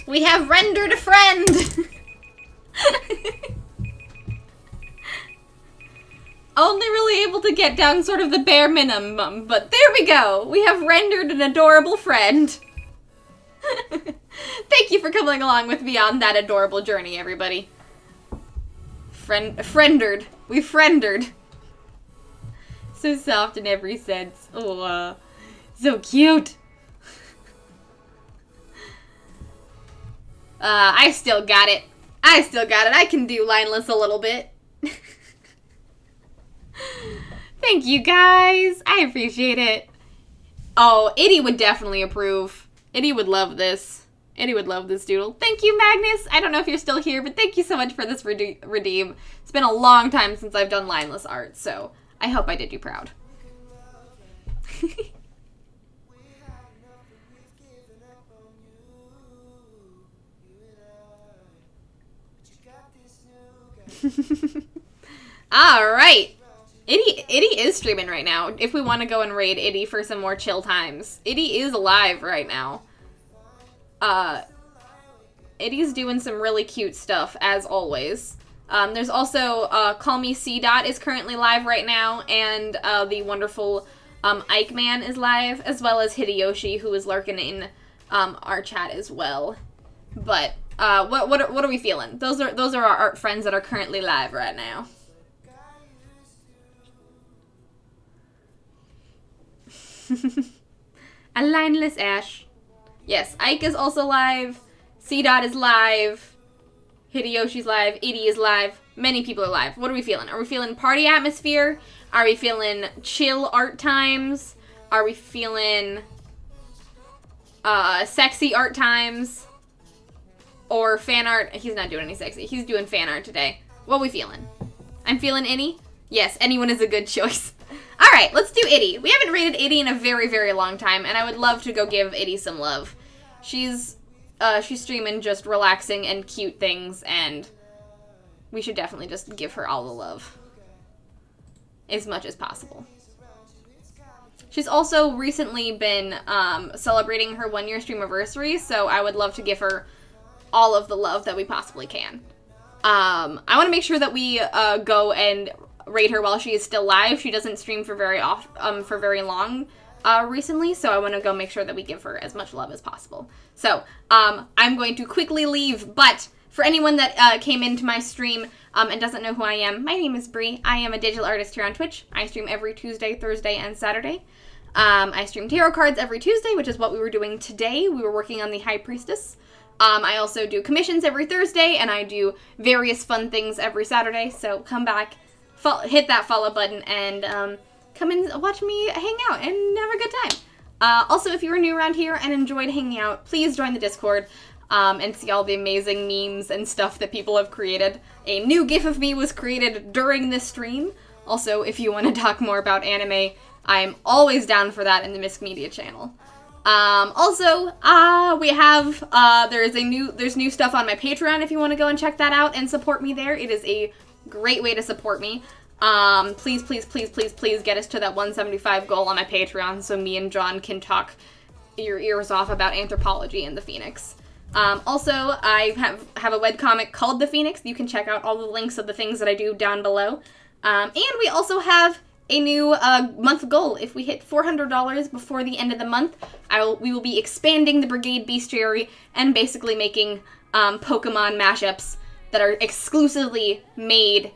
We have rendered a friend! Only really able to get down sort of the bare minimum, but there we go! We have rendered an adorable friend. Thank you for coming along with me on that adorable journey, everybody. Friendered. We friendered. So soft in every sense. Oh, so cute. I still got it. I can do lineless a little bit. Thank you, guys. I appreciate it. Oh, Itty would definitely approve. Itty would love this. Itty would love this doodle. Thank you, Magnus. I don't know if you're still here, but thank you so much for this redeem. It's been a long time since I've done lineless art, so I hope I did you proud. All right. Itty is streaming right now. If we want to go and raid Itty for some more chill times. Itty is live right now. Itty's doing some really cute stuff, as always. There's also, Call Me C. Dot is currently live right now, and the wonderful Ike Man is live, as well as Hideyoshi, who is lurking in our chat as well. But what are we feeling? Those are our art friends that are currently live right now. A lineless Ash. Yes, Ike is also live. C. Dot is live. Hideyoshi's live. Itty is live. Many people are live. What are we feeling? Are we feeling party atmosphere? Are we feeling chill art times? Are we feeling sexy art times? Or fan art? He's not doing any sexy. He's doing fan art today. What are we feeling? I'm feeling Itty? Yes, anyone is a good choice. Alright, let's do Itty. We haven't rated Itty in a very, very long time, and I would love to go give Itty some love. She's streaming just relaxing and cute things, and we should definitely just give her all the love. As much as possible. She's also recently been celebrating her 1-year streamiversary, so I would love to give her all of the love that we possibly can. I want to make sure that we go and raid her while she is still live. She doesn't stream for very long recently, so I want to go make sure that we give her as much love as possible. So, I'm going to quickly leave, but for anyone that came into my stream and doesn't know who I am, my name is Bree. I am a digital artist here on Twitch. I stream every Tuesday, Thursday, and Saturday. I stream tarot cards every Tuesday, which is what we were doing today. We were working on the High Priestess. I also do commissions every Thursday, and I do various fun things every Saturday, so come back, hit that follow button, and come and watch me hang out and have a good time. Also, if you were new around here and enjoyed hanging out, please join the Discord and see all the amazing memes and stuff that people have created. A new GIF of me was created during this stream. Also, if you want to talk more about anime, I'm always down for that in the Misk Media channel. We have, there's new stuff on my Patreon if you want to go and check that out and support me there. It is a great way to support me. Please get us to that 175 goal on my Patreon so me and John can talk your ears off about anthropology and the Phoenix. I have a webcomic called The Phoenix. You can check out all the links of the things that I do down below. And we also have a new month goal. If we hit $400 before the end of the month, we will be expanding the Brigade Bestiary and basically making Pokemon mashups that are exclusively made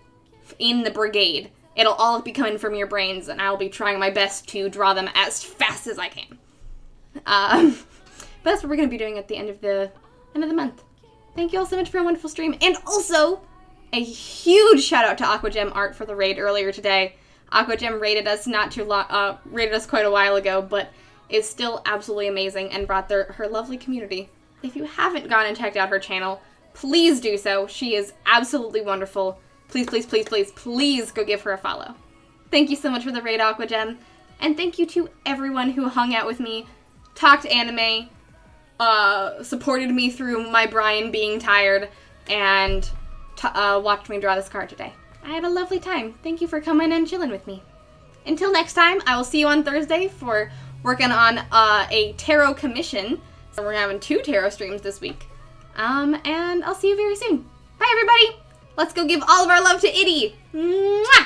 in the Brigade. It'll all be coming from your brains, and I'll be trying my best to draw them as fast as I can. But that's what we're going to be doing at the end of the month. Thank you all so much for a wonderful stream. And also, a huge shout out to Aquagem Art for the raid earlier today. Aquagem raided us raided us quite a while ago, but is still absolutely amazing and brought her lovely community. If you haven't gone and checked out her channel, please do so. She is absolutely wonderful. Please go give her a follow. Thank you so much for the raid, Aquagem. And thank you to everyone who hung out with me, talked anime, supported me through my Brian being tired, and watched me draw this card today. I had a lovely time. Thank you for coming and chilling with me. Until next time, I will see you on Thursday for working on a tarot commission. So we're having 2 tarot streams this week. And I'll see you very soon. Bye, everybody! Let's go give all of our love to Itty. Mwah!